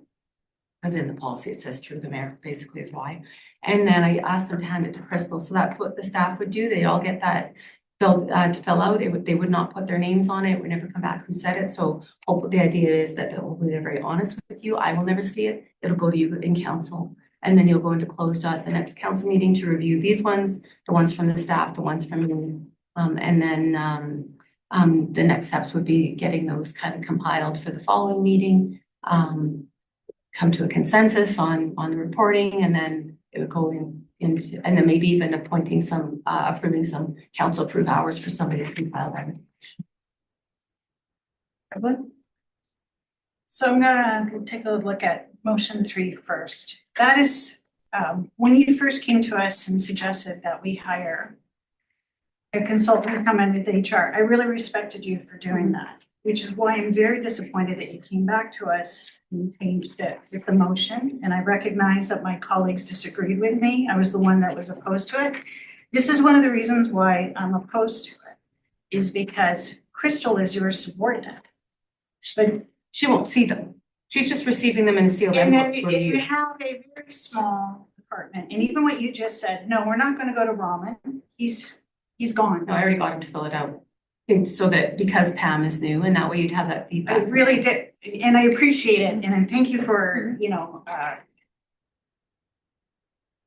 Because in the policy it says through the mayor, basically is why. And then I asked them to hand it to Crystal. So that's what the staff would do. They'd all get that filled to fill out. They would not put their names on it. It would never come back who said it. So hopefully the idea is that hopefully they're very honest with you. I will never see it. It'll go to you in council. And then you'll go into closed at the next council meeting to review these ones, the ones from the staff, the ones from you. And then the next steps would be getting those kind of compiled for the following meeting. Come to a consensus on the reporting, and then it would go into, and then maybe even appointing some, approving some council approved hours for somebody to compile that. So I'm gonna take a look at motion 3 first. That is, when you first came to us and suggested that we hire a consultant to come in with HR, I really respected you for doing that, which is why I'm very disappointed that you came back to us and changed it with the motion. And I recognize that my colleagues disagreed with me. I was the one that was opposed to it. This is one of the reasons why I'm opposed to it, is because Crystal is your subordinate. But She won't see them. She's just receiving them in a sealed and envelope if for you you. have a very small department, and even what you just said, no, we're not gonna go to Raman. He's gone. No, I already got him to fill it out. And so that because Pam is new, and that way you'd have that I feedback. really did, and I appreciate it, and I thank you for,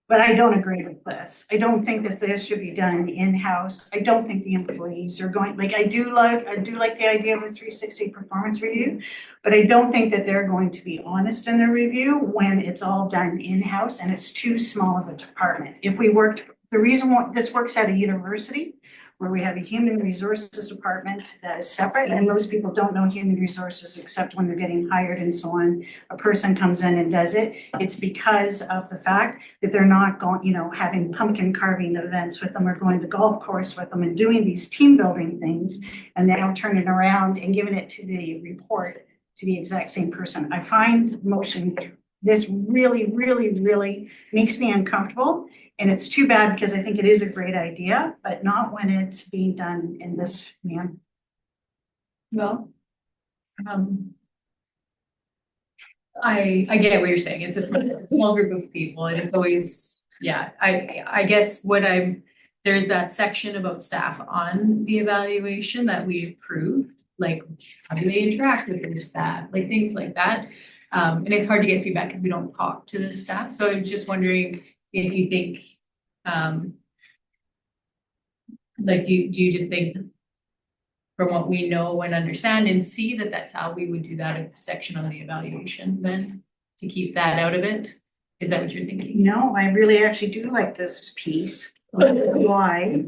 but I don't agree with this. I don't think this should be done in-house. I don't think the employees are going, like, I do like the idea of a 360 performance review, but I don't think that they're going to be honest in their review when it's all done in-house and it's too small of a department. If we worked, the reason why this works at a university where we have a human resources department that is separate, and most people don't know human resources except when they're getting hired and so on. A person comes in and does it. It's because of the fact that they're not going, having pumpkin carving events with them or going to golf course with them and doing these team building things, and now turning around and giving it to the report to the exact same person. I find this really, really, really makes me uncomfortable. And it's too bad because I think it is a great idea, but not when it's being done in this manner. Well, I get what you're saying. It's a small group of people. And it's always, yeah, I guess there's that section about staff on the evaluation that we approved, like how do they interact with their staff, like things like that. And it's hard to get feedback because we don't talk to the staff. So I was just wondering if you think, like, do you just think from what we know and understand and see that that's how we would do that section on the evaluation then to keep that out of it? Is that what you're thinking? No, I really actually do like this piece. Why?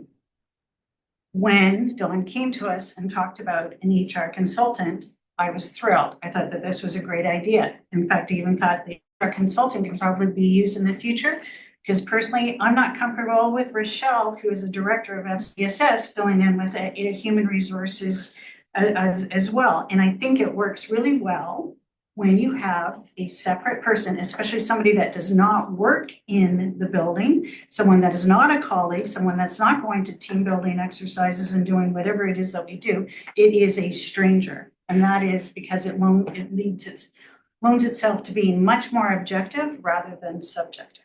When Dawn came to us and talked about an HR consultant, I was thrilled. I thought that this was a great idea. In fact, I even thought the HR consultant could probably be used in the future. Because personally, I'm not comfortable with Rochelle, who is the director of FCSS, filling in with a human resources as well. And I think it works really well when you have a separate person, especially somebody that does not work in the building, someone that is not a colleague, someone that's not going to team building exercises and doing whatever it is that we do. It is a stranger. And that is because it loans itself to being much more objective rather than subjective.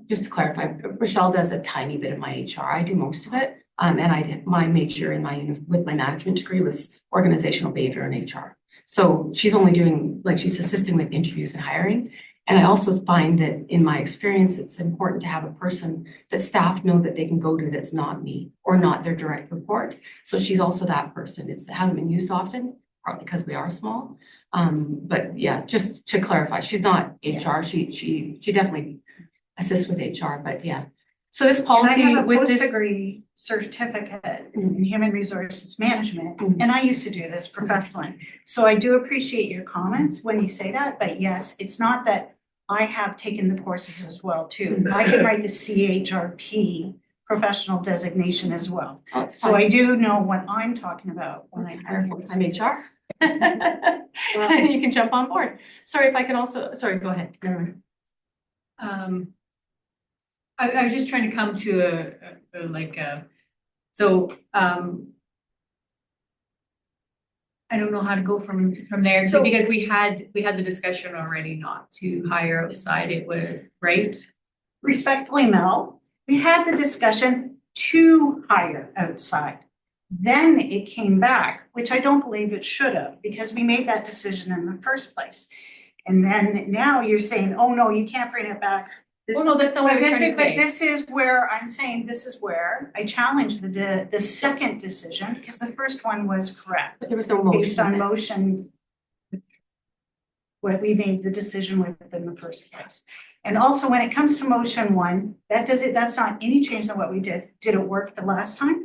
Just to clarify, Rochelle does a tiny bit of my HR. I do most of it. And I did my major with my management degree was organizational behavior and HR. So she's only doing, she's assisting with interviews and hiring. And I also find that in my experience, it's important to have a person that staff know that they can go to that's not me or not their direct report. So she's also that person. It hasn't been used often, partly because we are small. But yeah, just to clarify, she's not HR. She definitely assist with HR, but yeah. So this policy and I have a with this post-degree certificate in human resources management, and I used to do this professionally. So I do appreciate your comments when you say that, but yes, it's not that I have taken the courses as well too. I can write the CHRP professional designation as well. Oh, it's So fine. I do know what I'm talking about when I hire full-time HR. You can jump on board. Sorry, if I can also, sorry, go ahead. Never mind. I was just trying to come to I don't know how to go from there. So because we had the discussion already not to hire outside, it was right. Respectfully, Mel, we had the discussion to hire outside. Then it came back, which I don't believe it should have, because we made that decision in the first place. And then now you're saying, oh no, you can't bring it back. Oh no, that's not what I was trying to say. But this is where I'm saying, this is where I challenged the second decision, because the first one was correct. But there was no motion. Based on motion, what we made the decision with in the first place. And also when it comes to motion one, that's not any change than what we did. Did it work the last time?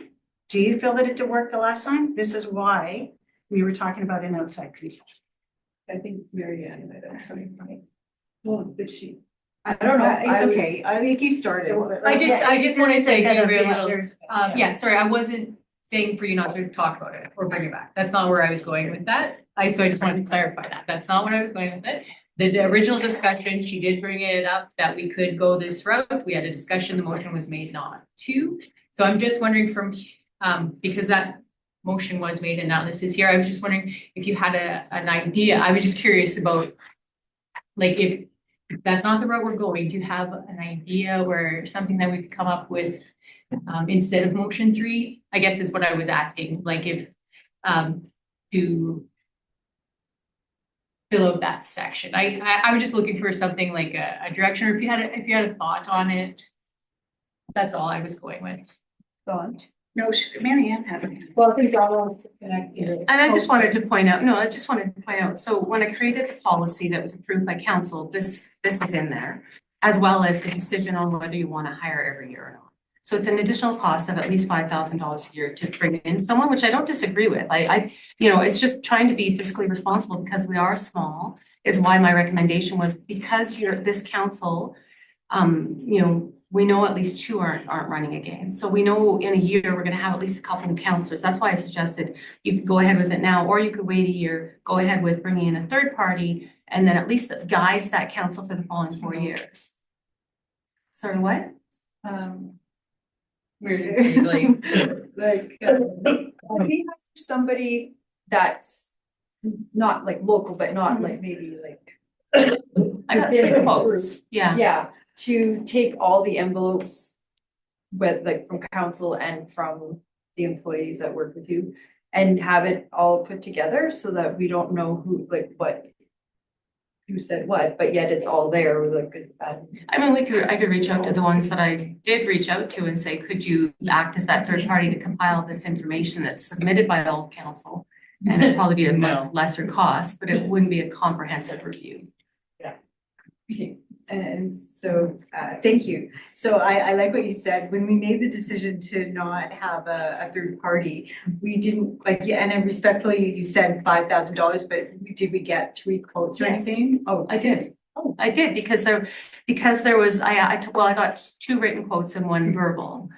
Do you feel that it did work the last time? This is why we were talking about an outside consultant. I think Mary Ann, sorry. Well, but I don't know, it's okay, I think you started. I just want to say, give you a little, Yeah. yeah, sorry, I wasn't saying for you not to talk about it or bring it back. That's not where I was going with that. So I just wanted to clarify that. That's not where I was going with it. The original discussion, she did bring it up that we could go this route. We had a discussion, the motion was made not to. So I'm just wondering because that motion was made and now this is here, I was just wondering if you had an idea. I was just curious about, if that's not the route we're going, do you have an idea or something that we could come up with instead of motion 3? I guess is what I was asking, if to fill out that section. I was just looking for something like a direction, or if you had a thought on it. That's all I was going with. Dawn. No, Mary Ann had it. Well, I think Dawn wants to connect you. And I just wanted to point out, so when I created the policy that was approved by council, this is in there, as well as the decision on whether you want to hire every year or not. So it's an additional cost of at least $5,000 a year to bring in someone, which I don't disagree with. It's just trying to be fiscally responsible because we are small, is why my recommendation was, because this council, we know at least two aren't running again. So we know in a year, we're gonna have at least a couple of counselors. That's why I suggested you could go ahead with it now, or you could wait a year, go ahead with bringing in a third party, and then at least it guides that council for the following 4 years. Sorry, what? We're just like, we have somebody that's not like local, but not like maybe like. I got within 3 a quotes, group. yeah. Yeah, to take all the envelopes with like from council and from the employees that work with you and have it all put together so that we don't know who, like what, who said what, but yet it's all there, like. I mean, I could reach out to the ones that I did reach out to and say, could you act as that third party to compile this information that's submitted by all of council? And it'd probably be a much lesser cost, but it wouldn't be a comprehensive review. Okay, and so, thank you. So I like what you said, when we made the decision to not have a third party, we didn't, like, yeah, and then respectfully, you said $5,000, but did we get 3 quotes or Yes. anything? Oh, I did. I did because there was, I got 2 written quotes and 1 verbal.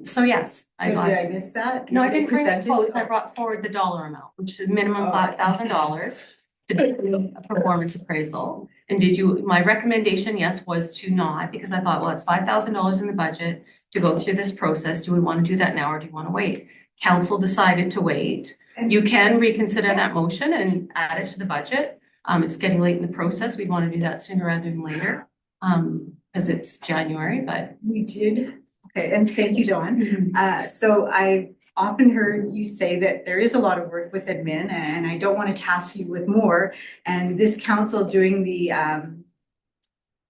So yes, I so got. did I miss that? No, I didn't bring the Percentage? quotes, I brought forward the dollar amount, which is minimum Oh. $5,000 to do a performance appraisal. And my recommendation, yes, was to not, because I thought, well, it's $5,000 in the budget to go through this process. Do we want to do that now or do you want to wait? Council decided to wait. You can reconsider that motion and add it to the budget. It's getting late in the process. We'd want to do that sooner rather than later, because it's January, but. We did, okay, and thank you, Dawn. So I often heard you say that there is a lot of work with admin and I don't want to task you with more. And this council doing the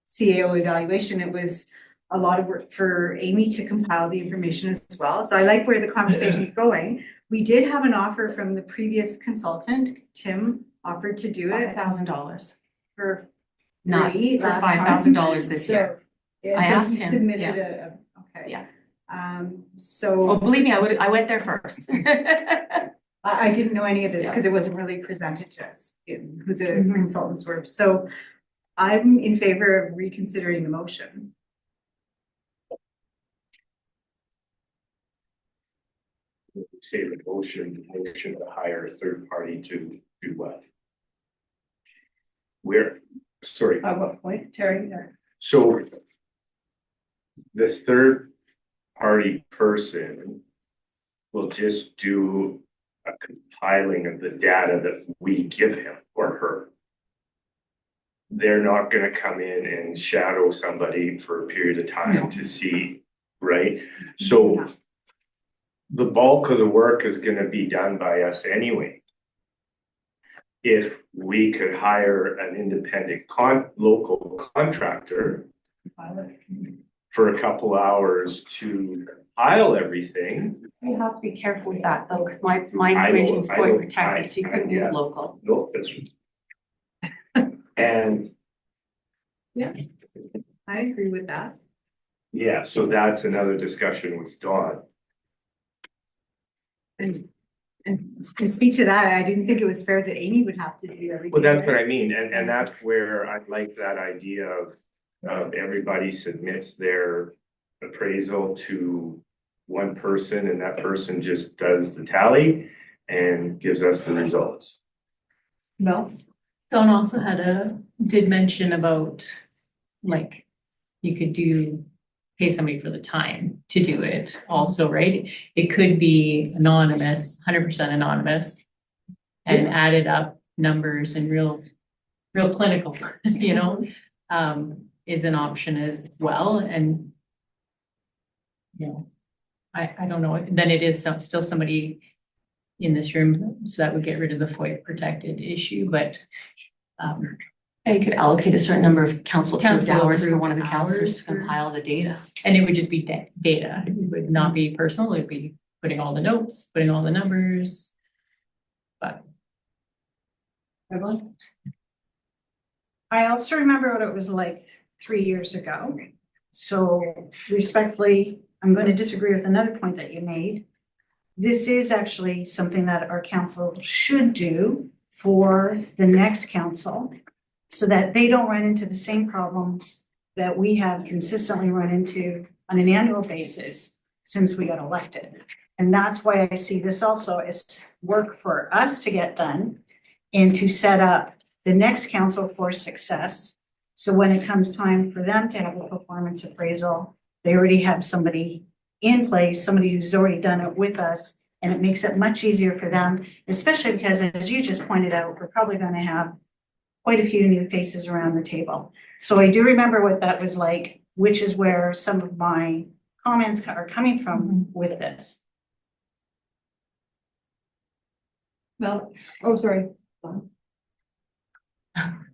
CAO evaluation, it was a lot of work for Amy to compile the information as well. So I like where the conversation is going. We did have an offer from the previous consultant, Tim offered to do it $5,000, for not free for last time. $5,000 this year. Yeah, I so asked he him, submitted yeah. okay. Yeah. So. Well, believe me, I went there first. I didn't know any of this Yeah. because it wasn't really presented to us, who the Mhm. consultants were. So I'm in favor of reconsidering the motion. Say the motion to hire a third party to do what? Sorry, At what point, Terry? so this third party person will just do a compiling of the data that we give him or her. They're not gonna come in and shadow somebody for a period of time to see, right? So the bulk of the work is gonna be done by us anyway. If we could hire an independent local contractor for a couple hours to compile everything. You have to be careful with that though, because my I know, information's I going know, protected, so you couldn't use yeah. local. No, that's. And I agree with that. yeah, so that's another discussion with Dawn. And to speak to that, I didn't think it was fair that Amy would have to do everything. Well, that's what right? I mean, and that's where I like that idea of everybody submits their appraisal to one person and that person just does the tally and gives us the results. No. Dawn also did mention about, like, you could pay somebody for the time to do it also, right? It could be anonymous, 100% anonymous. And added up numbers and real clinical, is an option as well, and I don't know, then it is still somebody in this room, so that would get rid of the FOIA protected issue, but And you could allocate a certain number of council Council hours for approved one of the councilors hours to for- compile the data. and it would just be data. It would not be personal, it'd be putting all the notes, putting all the numbers. But I also remember what it was like 3 years ago. So respectfully, I'm going to disagree with another point that you made. This is actually something that our council should do for the next council so that they don't run into the same problems that we have consistently run into on an annual basis since we got elected. And that's why I see this also as work for us to get done and to set up the next council for success. So when it comes time for them to have a performance appraisal, they already have somebody in place, somebody who's already done it with us, and it makes it much easier for them, especially because, as you just pointed out, we're probably going to have quite a few new faces around the table. So I do remember what that was like, which is where some of my comments are coming from with this. Well, oh, sorry.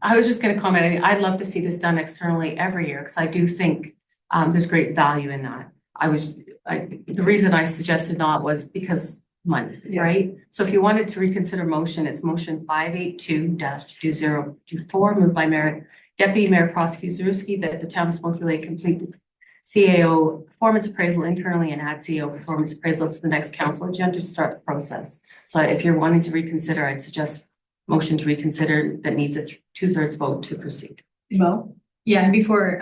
I was just gonna comment, I mean, I'd love to see this done externally every year, because I do think there's great value in that. The reason I suggested not was because money, Yeah. right? So if you wanted to reconsider motion, it's motion 582-2024, moved by Deputy Mayor Prosecutor Zaruski, that the town of Smoky Lake complete the CAO performance appraisal internally and add CAO performance appraisal to the next council agenda to start the process. So if you're wanting to reconsider, I'd suggest motion to reconsider that needs a 2/3 vote to proceed. Well, Yeah, and before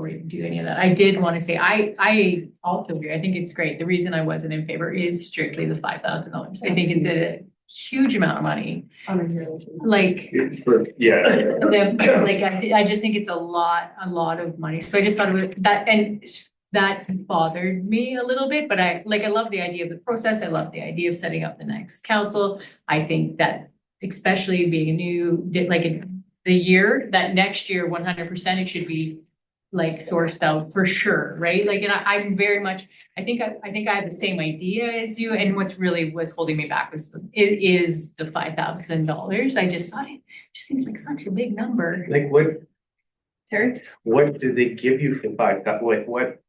we do any of that, I did want to say, I also agree, I think it's great. The reason I wasn't in favor is strictly the $5,000. I think it's a huge amount of money, on a yearly basis. like, Yeah, I just think it's a lot of money. So I just thought it was that, and that bothered me a little bit, but I love the idea of the process. I love the idea of setting up the next council. I think that especially being a new, the year, that next year, 100%, it should be like sourced out for sure, right? Like, and I'm very much, I think I have the same idea as you, and what's really was holding me back was is the $5,000. I just thought it just seems like such a big number. like Terry? what do they give you for 5,000? Like what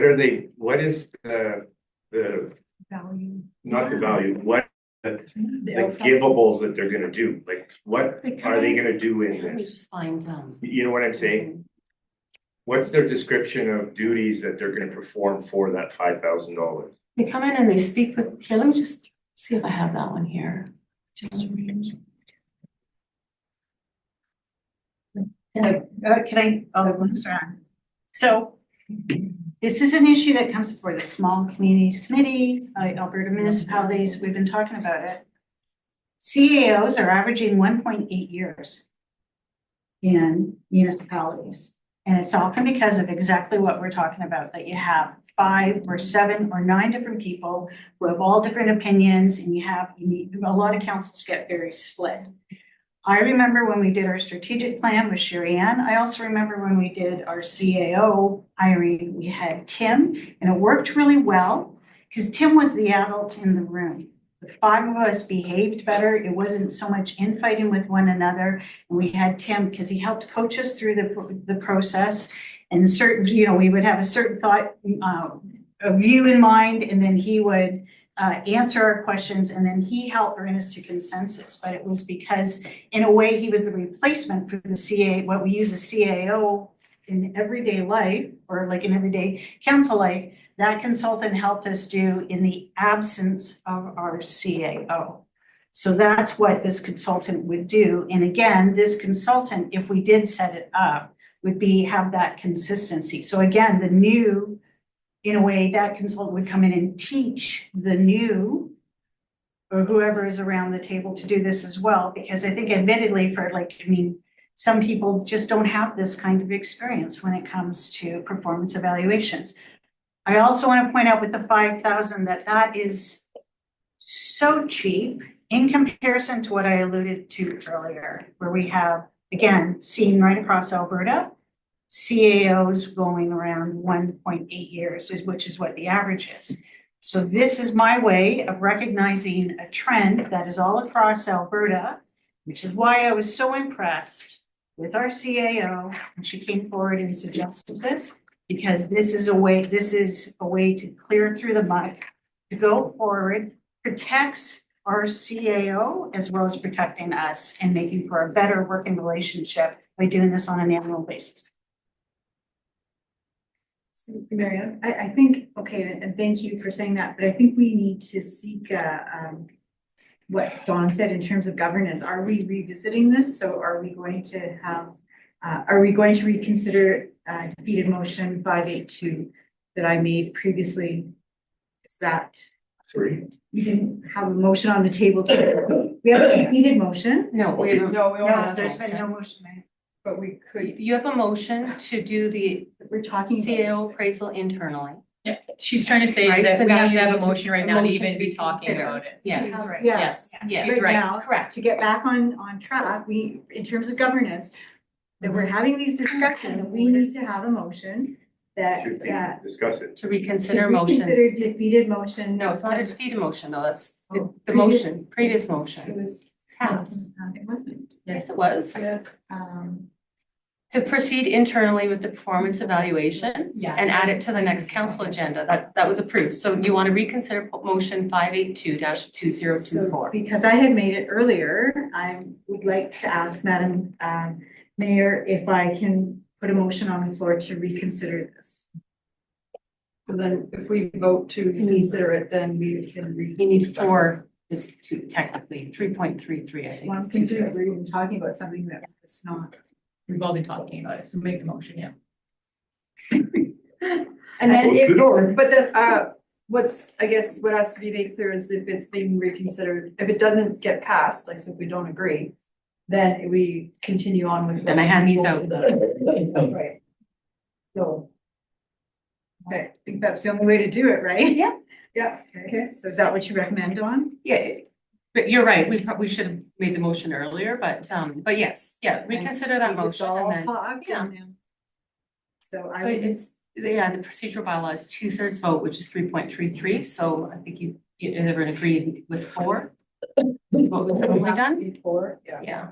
are they, what is the, Value. not the value, what the The givables that they're gonna do? Like, what They come are they in- gonna do in Let me this? just find, You know what I'm saying? What's their description of duties that they're gonna perform for that $5,000? they come in and they speak with, here, let me just see if I have that one here. So this is an issue that comes before the Small Communities Committee, Alberta municipalities, we've been talking about it. CAOs are averaging 1.8 years in municipalities. And it's often because of exactly what we're talking about, that you have 5 or 7 or 9 different people who have all different opinions, and a lot of councils get very split. I remember when we did our strategic plan with Sherry Ann. I also remember when we did our CAO hiring, we had Tim, and it worked really well because Tim was the adult in the room. The 5 of us behaved better. It wasn't so much infighting with one another. And we had Tim because he helped coach us through the process. And certain, we would have a certain thought, a view in mind, and then he would answer our questions, and then he helped bring us to consensus. But it was because, in a way, he was the replacement for the what we use a CAO in everyday life, or like in everyday council life. That consultant helped us do in the absence of our CAO. So that's what this consultant would do. And again, this consultant, if we did set it up, would have that consistency. So again, in a way, that consultant would come in and teach the new, or whoever is around the table, to do this as well. Because I think admittedly some people just don't have this kind of experience when it comes to performance evaluations. I also want to point out with the 5,000 that is so cheap in comparison to what I alluded to earlier, where we have, again, seen right across Alberta, CAOs going around 1.8 years, which is what the average is. So this is my way of recognizing a trend that is all across Alberta, which is why I was so impressed with our CAO when she came forward and suggested this, because this is a way to clear through the mud, to go forward, protects our CAO as well as protecting us and making for a better working relationship by doing this on an annual basis. Marianne? I think, okay, and thank you for saying that, but I think we need to seek, what Dawn said in terms of governance. Are we revisiting this? So are we going to have, are we going to reconsider, defeated motion 582 that I made previously? Is that, Sorry. we didn't have a motion on the table to, we have a defeated motion? No, we have, No, we don't No, have there's that, been no motion, right? but we could. you have a motion to do the We're talking about. CAO appraisal internally. Yeah, she's trying to say Right, that so we now have to you have need a to- motion right a now to motion even to be be talking considered. about it. Yeah. Yeah. Yes, Yeah. she's Right right. now, Correct. to get back on track, we, in terms of governance, that we're having these discussions, we need to have a motion that, Should we to discuss it? reconsider motion. reconsider defeated motion. No, it's not a defeated motion though, that's Oh, the previous- motion, previous It motion was passed. It wasn't. Yes, it was. Yes. To proceed internally with the performance evaluation Yeah. and add it to the next council agenda. That was approved. So you want to reconsider motion 582-2024. So because I had made it earlier, I would like to ask Madam Mayor if I can put a motion on the floor to reconsider this. So then if we vote to consider it, then we can. You need four, is to technically 3.33, I think. Well, I'm is considering two-thirds. we're even talking about something that is not. We've all been talking about it, so make the motion, yeah. And then Close the door. but then, what's, I guess, what has to be made clear is if it's being reconsidered, if it doesn't get passed, like, so if we don't agree, then we continue on with. Then I hand these out. Right. So. Okay, I think that's the only way to do it, right? Yeah. Yeah, Okay, so is that what you recommend, Dawn? Yeah, but you're right. We should have made the motion earlier, but yes, yeah, reconsider that motion and then. Yeah. So I So would, it's, yeah, the procedural bylaw is 2/3 vote, which is 3.33, so I think you everyone agreed with 4. That's what we've normally done, Before, yeah. yeah.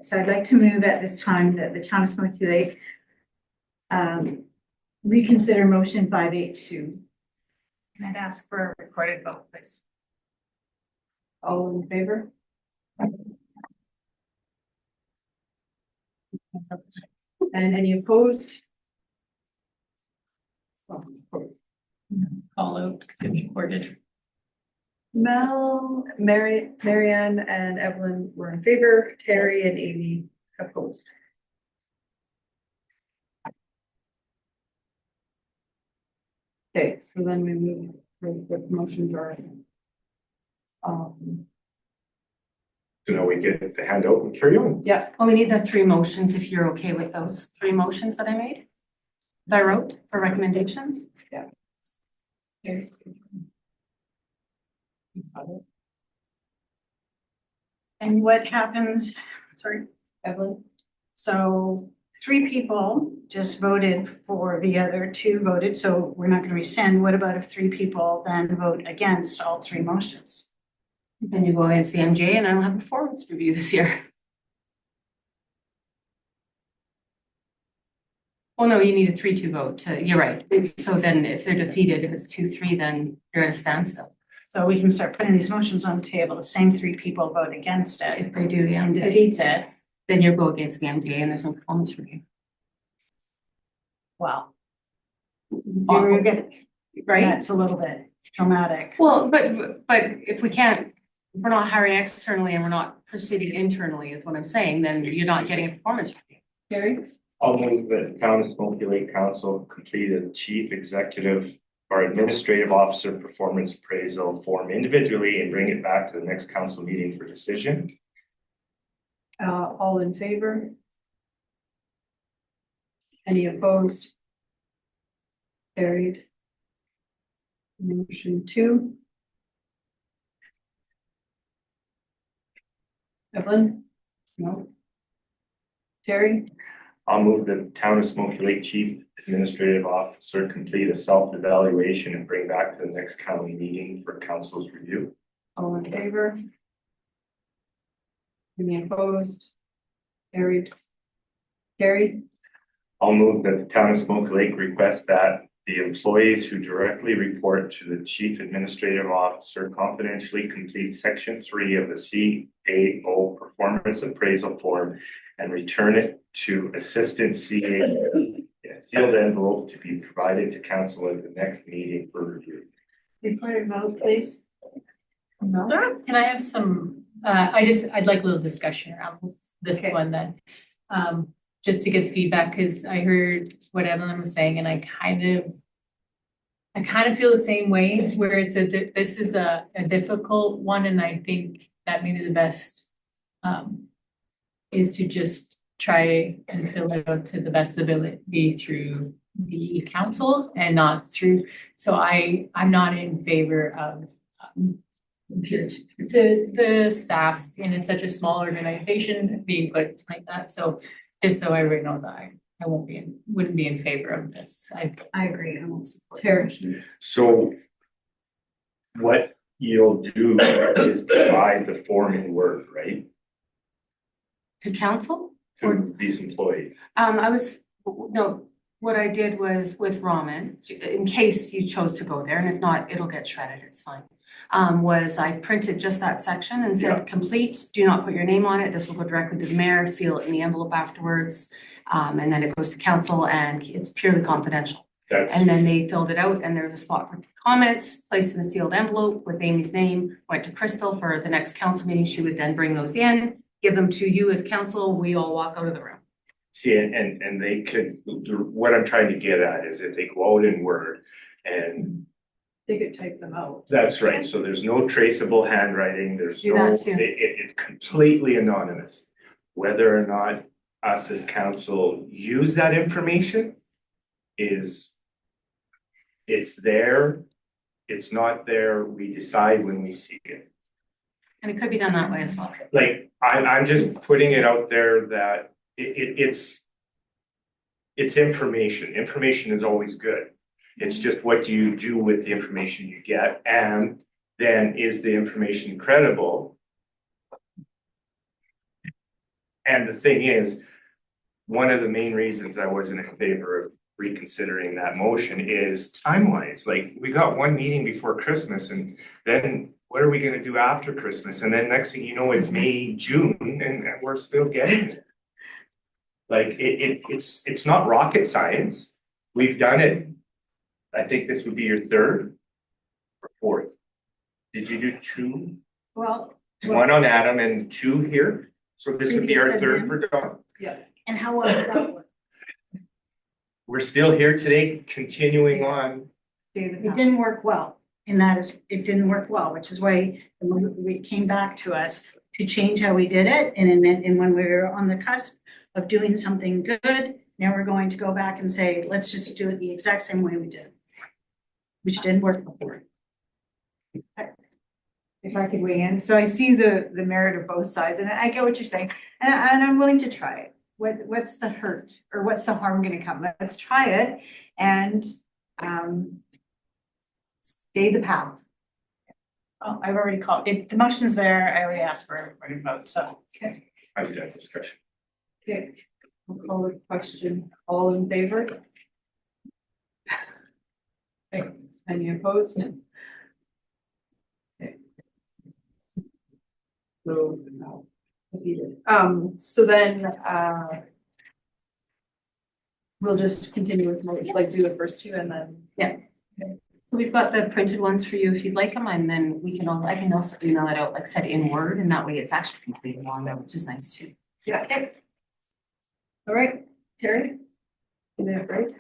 so I'd like to move at this time that the town of Smoky Lake reconsider motion 582. And I'd ask for a recorded vote, please. All in favor? And any opposed? So it's opposed. Call out, because it's recorded. Marianne and Evelyn were in favor, Terry and Amy opposed. Okay, so then we move, the motions are. So now we get the handout and carry on. Yeah, Well, we need the 3 motions, if you're okay with those 3 motions that I made. That I wrote for recommendations. okay. And what happens, sorry, Evelyn, so 3 people just voted for the other 2 voted, so we're not gonna rescind. What about if 3 people then vote against all 3 motions? Then you go against the MJ and I don't have a performance review this year. Well, no, you need a 3-2 vote to, you're right. So then if they're defeated, if it's 2-3, then you're at a standstill. So we can start putting these motions on the table, the same 3 people vote against it If they do, yeah, and defeats it, then you go against the MJ and there's no performance review. well. You're gonna, Right? that's a little bit traumatic. Well, but if we can't, if we're not hiring externally and we're not proceeding internally is what I'm saying, then you're not getting a performance review. Carrie, I'll move that Town of Smoky Lake Council complete a chief executive or administrative officer performance appraisal form individually and bring it back to the next council meeting for decision. all in favor? Any opposed? Carried. Motion 2. Evelyn? No. Terry? I'll move the Town of Smoky Lake Chief Administrative Officer complete a self-evaluation and bring back to the next county meeting for council's review. All in favor? Any opposed? Carried. Carried. I'll move that the Town of Smoky Lake request that the employees who directly report to the Chief Administrative Officer confidentially complete section 3 of the CAO performance appraisal form and return it to Assistant CAO. Yes, sealed envelope to be provided to council at the next meeting for review. Reported vote, please. Can I have some, I'd like a little discussion around this Okay. one then. Just to get the feedback, because I heard what Evelyn was saying and I kind of feel the same way, where this is a difficult one, and I think that maybe the best is to just try and fill it out to the best ability through the council and not through, so I'm not in favor of the staff, and it's such a small organization being put like that, so just so everyone knows that I wouldn't be in favor of this. I agree, I won't support. Terry. So what you'll do is provide the form in Word, right? To council? To these employees. What I did was with Ramen, in case you chose to go there, and if not, it'll get shredded, it's fine. Was I printed just that section and said, complete, do not put your name on it, this will go directly to the mayor, seal it in the envelope afterwards. And then it goes to council and it's purely confidential. And then they filled it out and there's a spot for comments, placed in a sealed envelope with Amy's name, went to Crystal for the next council meeting, she would then bring those in, give them to you as council, we all walk out of the room. See, and they could, what I'm trying to get at is if they go out in Word and They could type them out. that's right, so there's no traceable handwriting, there's Do no, that too. it's completely anonymous. Whether or not us as council use that information is, it's there, it's not there, we decide when we see it. And it could be done that way as well. Like, I'm just putting it out there that it's information. Information is always good. It's just what do you do with the information you get? And then is the information credible? And the thing is, one of the main reasons I wasn't in favor of reconsidering that motion is timelines. Like, we got one meeting before Christmas and then what are we gonna do after Christmas? And then next thing you know, it's May, June, and we're still getting it. Like, it's not rocket science. We've done it. I think this would be your third or fourth. Did you do two? Well, One on Adam and two here? So this would be our Previous third and for Don. and how well did that work? We're still here today, continuing on. It didn't work well, and that is, it didn't work well, which is why we came back to us to change how we did it, and when we were on the cusp of doing something good, now we're going to go back and say, let's just do it the exact same way we did. Which didn't work before. If I could weigh in, so I see the merit of both sides, and I get what you're saying, and I'm willing to try it. What's the hurt, or what's the harm gonna come? Let's try it, and stay the path. Oh, I've already called, if the motion's there, I already asked for everybody to vote, so. I did that discussion. Okay, we'll call the question, all in favor? Okay, any opposed? No. Okay. So, no. So then, we'll just continue with, like, do the first two and then. So we've got the printed ones for you if you'd like them, and then I can also email it out, like said in Word, and that way it's actually completed on there, which is nice too. Yeah, okay. All right, Terry? You did it right?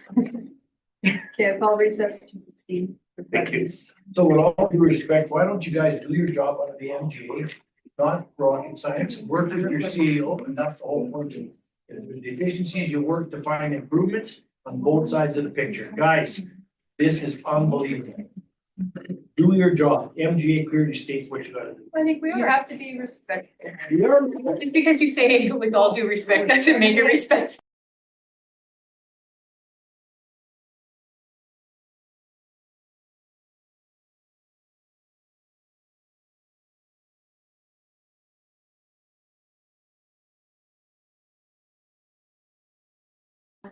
Okay, I'll call recess 2:16. Thank you. So with all due respect, why don't you guys do your job under the MGA, not rocket science, work with your CEO, and that's the whole point. The deficiencies, you work to find improvements on both sides of the picture. Guys, this is unbelievable. Do your job. MGA clearly states what you gotta do. I think we all have to be respectful. You are- Just because you say with all due respect doesn't make it respectful. All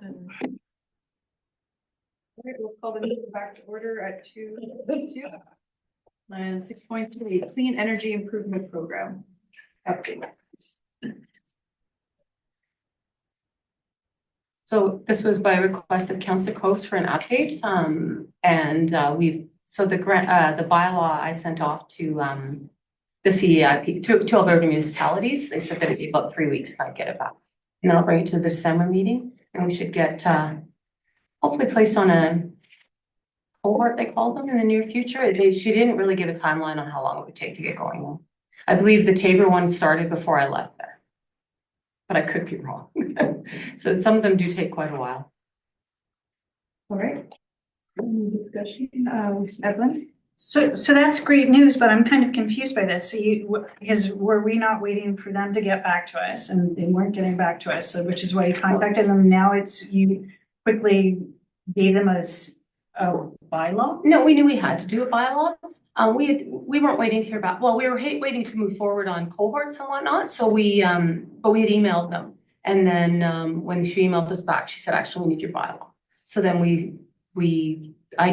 right, we'll call the meeting back to order at 2:02. And 6.3, Clean Energy Improvement Program. Update. So this was by request of Councillor Coates for an update, so the grant, the bylaw I sent off to, the CEIP, to Alberta municipalities, they said that it'd be about 3 weeks if I get it back. And then I'll bring it to the December meeting, and we should get, hopefully placed on a cohort, they call them, in the near future. She didn't really give a timeline on how long it would take to get going. I believe the Tabor one started before I left there, but I could be wrong. So some of them do take quite a while. All right. Any discussion, Evelyn? So that's great news, but I'm kind of confused by this. So because were we not waiting for them to get back to us, and they weren't getting back to us, so which is why you contacted them. Now you quickly gave them a bylaw? No, we knew we had to do a bylaw. We weren't waiting to hear back. Well, we were waiting to move forward on cohorts and whatnot. So but we had emailed them. And then when she emailed us back, she said, actually, we need your bylaw. So then I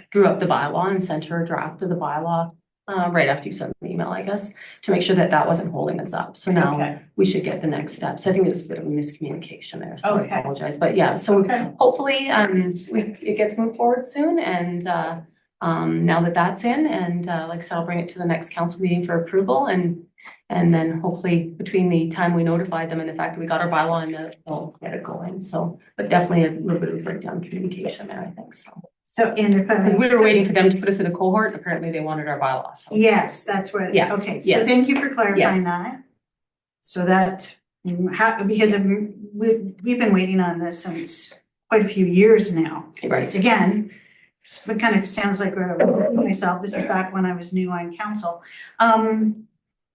drew up the bylaw and sent her a draft of the bylaw right after you sent the email, I guess, to make sure that that wasn't holding us up. So now we should get the next steps. I think it was a bit of a miscommunication there, so I apologize. But yeah, so hopefully it gets moved forward soon. And now that that's in, and like I said, I'll bring it to the next council meeting for approval. And then hopefully between the time we notified them and the fact that we got our bylaw and they'll get it going. So, but definitely a little bit of breakdown communication there, I think so. So Because we were waiting for them to put us in a cohort, apparently they wanted our bylaws. So. Yes, that's what, Yeah. okay, so Yes. thank you for clarifying Yes. that. So that, because we've been waiting on this since quite a few years now. Right. Again, it kind of sounds like myself, this is back when I was new on council.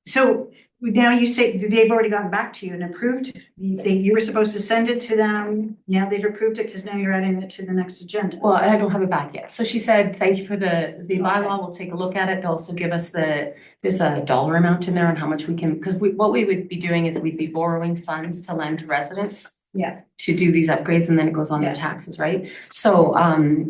So now you say they've already gotten back to you and approved, you were supposed to send it to them, now they've approved it because now you're adding it to the next agenda. Well, I don't have it back yet. So she said, thank you for the bylaw. We'll take a look at it. They'll also give us there's a dollar amount in there on how much we can, because what we would be doing is we'd be borrowing funds to lend to residents. Yeah. To do these upgrades, and then it goes on their taxes, right? So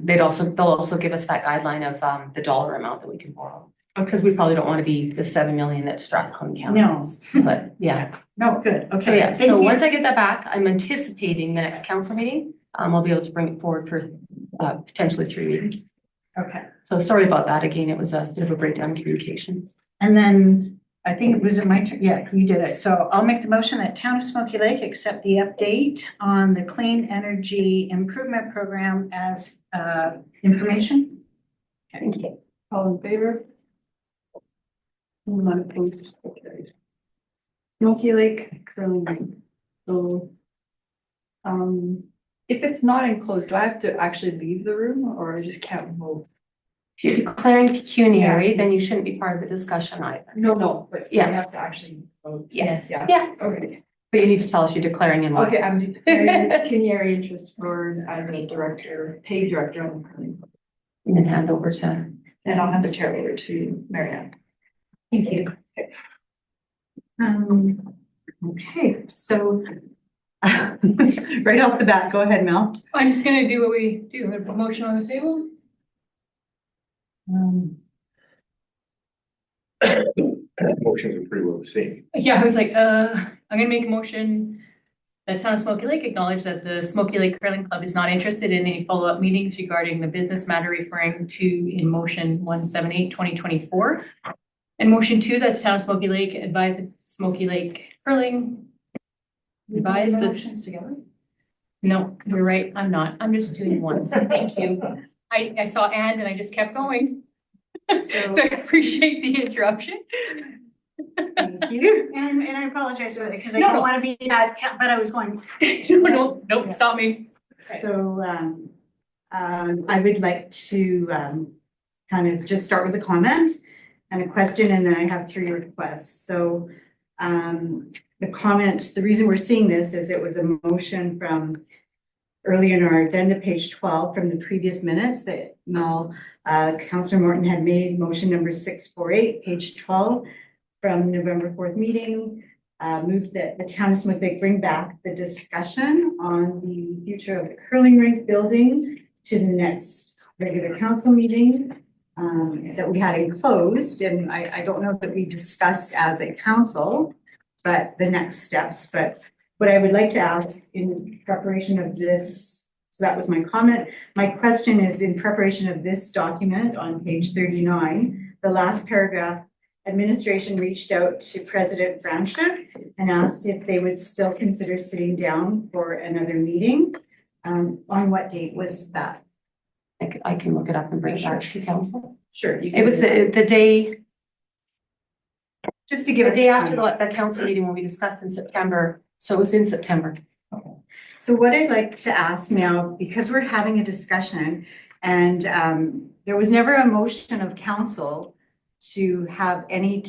they'll also give us that guideline of the dollar amount that we can borrow. Because we probably don't want to be the 7 million that Strathcona County has. But yeah. No, good, okay. So yeah, Thank so you. once I get that back, I'm anticipating the next council meeting, I'll be able to bring it forward for potentially 3 meetings. Okay, So sorry about that. Again, it was a bit of a breakdown in communication. and then I think it was my turn, yeah, you did it. So I'll make the motion that Town of Smoky Lake accept the update on the Clean Energy Improvement Program as information. Thank you. All in favor? None opposed. Carried. Smoky Lake curling rink. So, if it's not enclosed, do I have to actually leave the room or I just can't move? If you're declaring pecuniary, then you shouldn't be part of the discussion either. No, but Yeah. I have to actually vote. Yes. Yeah. Yeah, Okay. but you need to tell us you're declaring in what. Okay, I'm declaring pecuniary interest for as a director, paid director on the curling club. And then hand over to. And I'll hand the chair over to Marianne. Thank you. Okay, so right off the bat, go ahead, Mel. I'm just gonna do what we do, a motion on the table. Motions are pretty well the same. Yeah, I was like, I'm gonna make a motion that Town of Smoky Lake acknowledge that the Smoky Lake Curling Club is not interested in any follow-up meetings regarding the business matter referring to in motion 178/2024. And motion 2, that Town of Smoky Lake advise the Smoky Lake Curling. Advise the motions together. No, you're right, I'm not. I'm just doing one. Thank you. I saw and I just kept going. So I appreciate the interruption. Thank you. And I apologize for that because I No, don't no. want to be that, but I was going. Nope, stop me. So I would like to kind of just start with a comment and a question, and then I have 3 requests. So the comment, the reason we're seeing this is it was a motion from earlier in our agenda, page 12, from the previous minutes that Councillor Morton had made, motion number 648, page 12, from November 4th meeting, moved that the Town of Smoky Lake bring back the discussion on the future of the curling rink building to the next regular council meeting that we had enclosed. And I don't know that we discussed as a council, but the next steps, but what I would like to ask in preparation of this, so that was my comment. My question is in preparation of this document on page 39, the last paragraph, administration reached out to President Franchuk and asked if they would still consider sitting down for another meeting. On what date was that? I can look it up and bring it back to council. Sure. It was the day, Just to give the us day after time. the council meeting when we discussed in September. So it was in September. So what I'd like to ask now, because we're having a discussion and there was never a motion of council to have any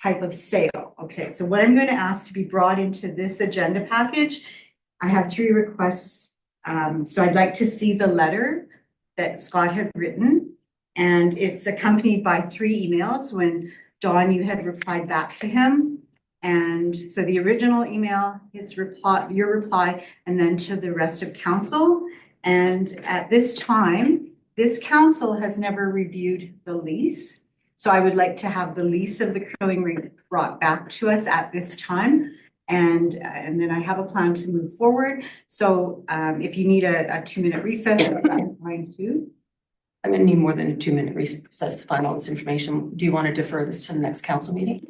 type of sale. Okay, so what I'm going to ask to be brought into this agenda package, I have 3 requests. So I'd like to see the letter that Scott had written, and it's accompanied by 3 emails when Dawn, you had replied back to him. And so the original email, his reply, your reply, and then to the rest of council. And at this time, this council has never reviewed the lease. So I would like to have the lease of the curling rink brought back to us at this time. And then I have a plan to move forward. So if you need a 2-minute recess, I'm fine too. I'm gonna need more than a 2-minute recess to find all this information. Do you want to defer this to the next council meeting?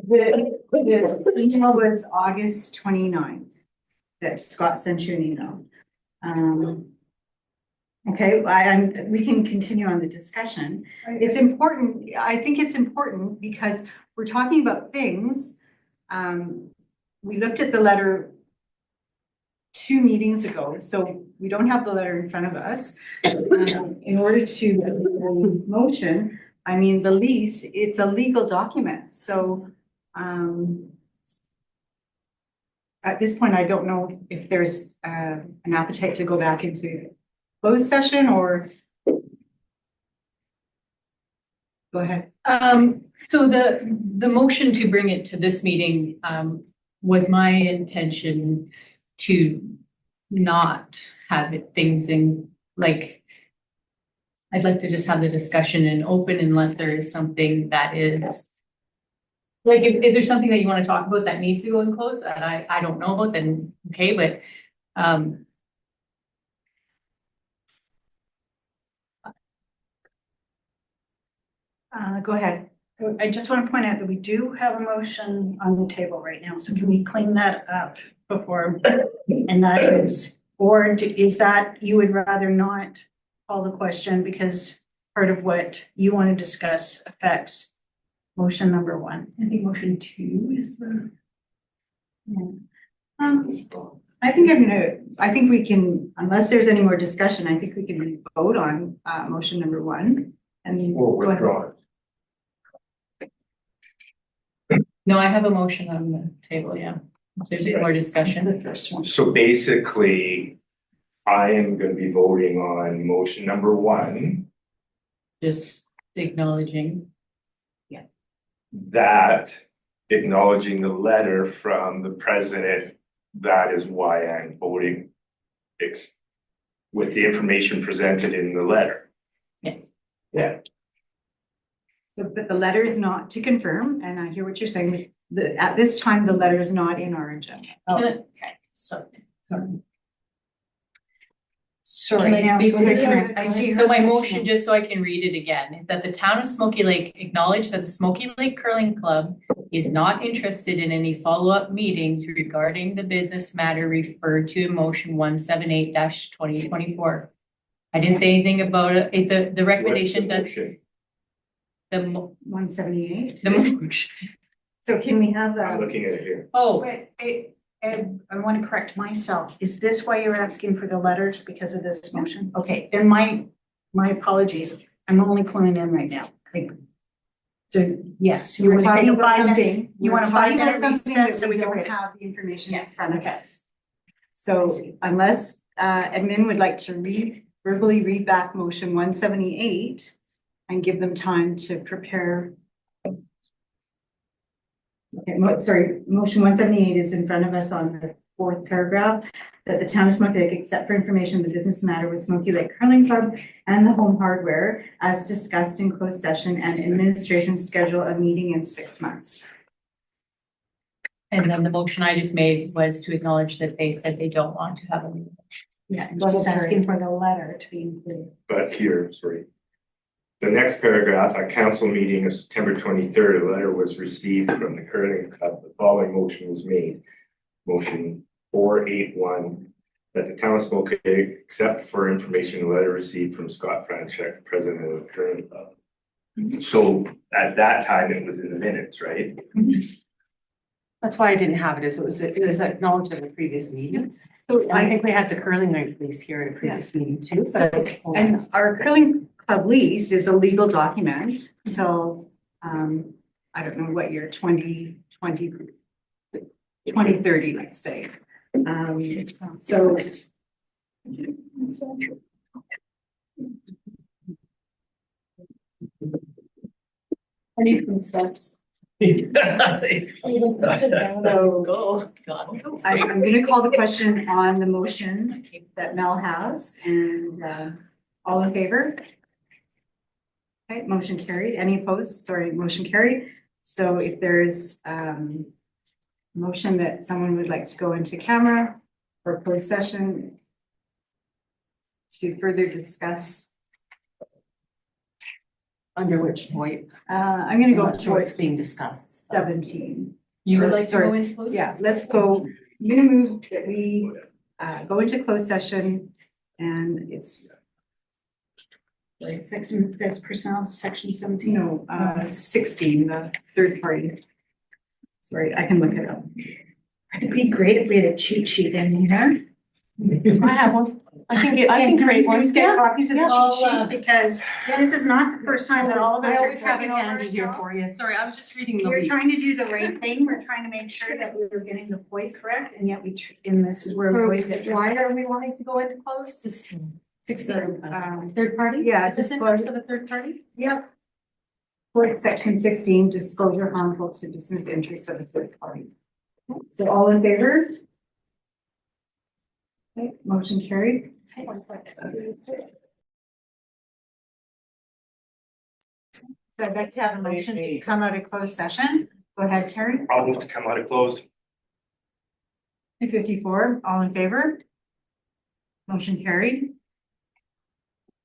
The email was August 29th that Scott sent you an email. Okay, we can continue on the discussion. It's important, I think it's important because we're talking about things. We looked at the letter 2 meetings ago, so we don't have the letter in front of us. In order to motion, I mean, the lease, it's a legal document, so at this point, I don't know if there's an appetite to go back into closed session or go ahead. So the motion to bring it to this meeting, was my intention to not have things in, like, I'd like to just have the discussion in open unless there is something that is, like, if there's something that you want to talk about that needs to go in closed, and I don't know about, then okay, but, Go ahead. I just want to point out that we do have a motion on the table right now, so can we clean that up before? And that is, or is that you would rather not call the question because part of what you want to discuss affects motion number 1? I think motion 2 is the. I think we can, unless there's any more discussion, I think we can vote on motion number 1. And Or withdraw it. No, I have a motion on the table, yeah. If there's any more discussion. the first one. So basically, I am gonna be voting on motion number 1, Just acknowledging. that acknowledging the letter from the president, that is why I'm voting with the information presented in the letter. Yes. Yeah. So, but the letter is not to confirm, and I hear what you're saying. At this time, the letter is not in our agenda. Okay, So, sorry. sorry. Can I now, speak go ahead, to Karen. I see So her my question. motion, just so I can read it again, is that the town of Smoky Lake acknowledge that the Smoky Lake Curling Club is not interested in any follow-up meetings regarding the business matter referred to in motion 178-2024. I didn't say anything about it. The recommendation does the 178. motion. So can we have I'm looking at it here. Oh, Wait, Ed, I want to correct myself. Is this why you're asking for the letters because of this motion? Okay, then my apologies. I'm only pulling in right now. Like, so yes, you we're want to take talking a about 5-minute. something. You want a we're talking about 5-minute something that recess so we can don't read it. have the information in Yeah. front of us. So unless admin would like to verbally read back motion 178 and give them time to prepare. Okay, motion 178 is in front of us on the 4th paragraph, that the town of Smoky Lake, except for information, the business matter with Smoky Lake Curling Club and the Home Hardware as discussed in closed session, and administration schedule a meeting in 6 months. And then the motion I just made was to acknowledge that they said they don't want to have a meeting. Yeah, and she's asking for the letter to be included. But here, sorry. The next paragraph, at council meeting of September 23rd, a letter was received from the curling club. The following motion was made. Motion 481, that the town of Smoky accept for information a letter received from Scott Franchek, president of the curling club. So at that time, it was in the minutes, right? That's why I didn't have it, it was acknowledged at a previous meeting. So I think we had the curling release here at a previous meeting too, but. And our curling club lease is a legal document till, I don't know what year, 2030, let's say. So. I need food steps. So I'm gonna call the question on the motion that Mel has, and all in favor? Okay, motion carried. Any opposed? Sorry, motion carried. So if there's motion that someone would like to go into camera or closed session to further discuss, Under which point? I'm gonna go Not sure what's towards being discussed. 17. You would like to go Sorry. into closed? Yeah, let's go. I'm gonna move that we go into closed session, and it's Section, that's personnel, section 17. 16, the third party. Sorry, I can look it up. It'd be great if we had a cheat sheet in here. I have one. I can create one. Just get copies of the I'll, cheat sheet, because this is not the first time that all of us I are always have it tripping over handy here ourselves. for you. Sorry, I was just reading the We're lead. trying to do the right thing. We're trying to make sure that we were getting the voice correct, and yet and this is where we always get. Why are we wanting to go into close? 16, third party? Yeah, Is this interest of a third party? Yep. For section 16, disclosure harmful to business interests of a third party. So all in favor? Okay, motion carried. So I'd like to have a motion to come out of closed session. Go ahead, Terry. I'll move to come out of closed. 54, all in favor? Motion carried.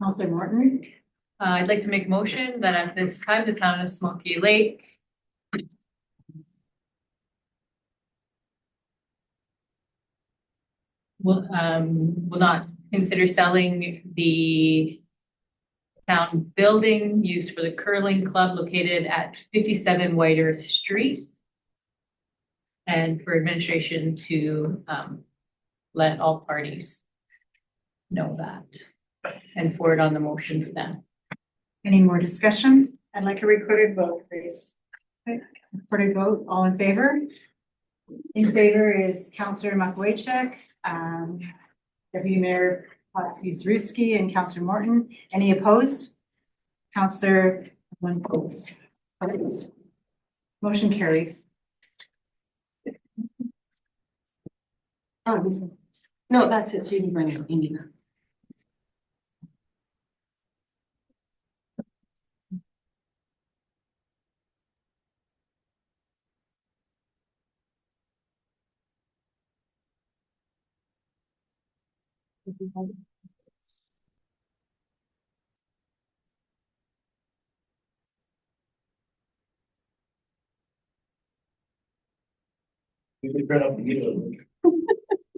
Counselor Morton. I'd like to make a motion that at this time, the town of Smoky Lake will not consider selling the town building used for the curling club located at 57 Whiter Street. And for administration to let all parties know that and forward on the motion to them. Any more discussion? I'd like a recorded vote, please. Recorded vote, all in favor? In favor is Counselor Makwaychuk, Deputy Mayor Potsky-Zruski, and Counselor Morton. Any opposed? Counselor, one opposed. Opposed. Motion carried. Oh, no, that's it. So you can bring it. You need that.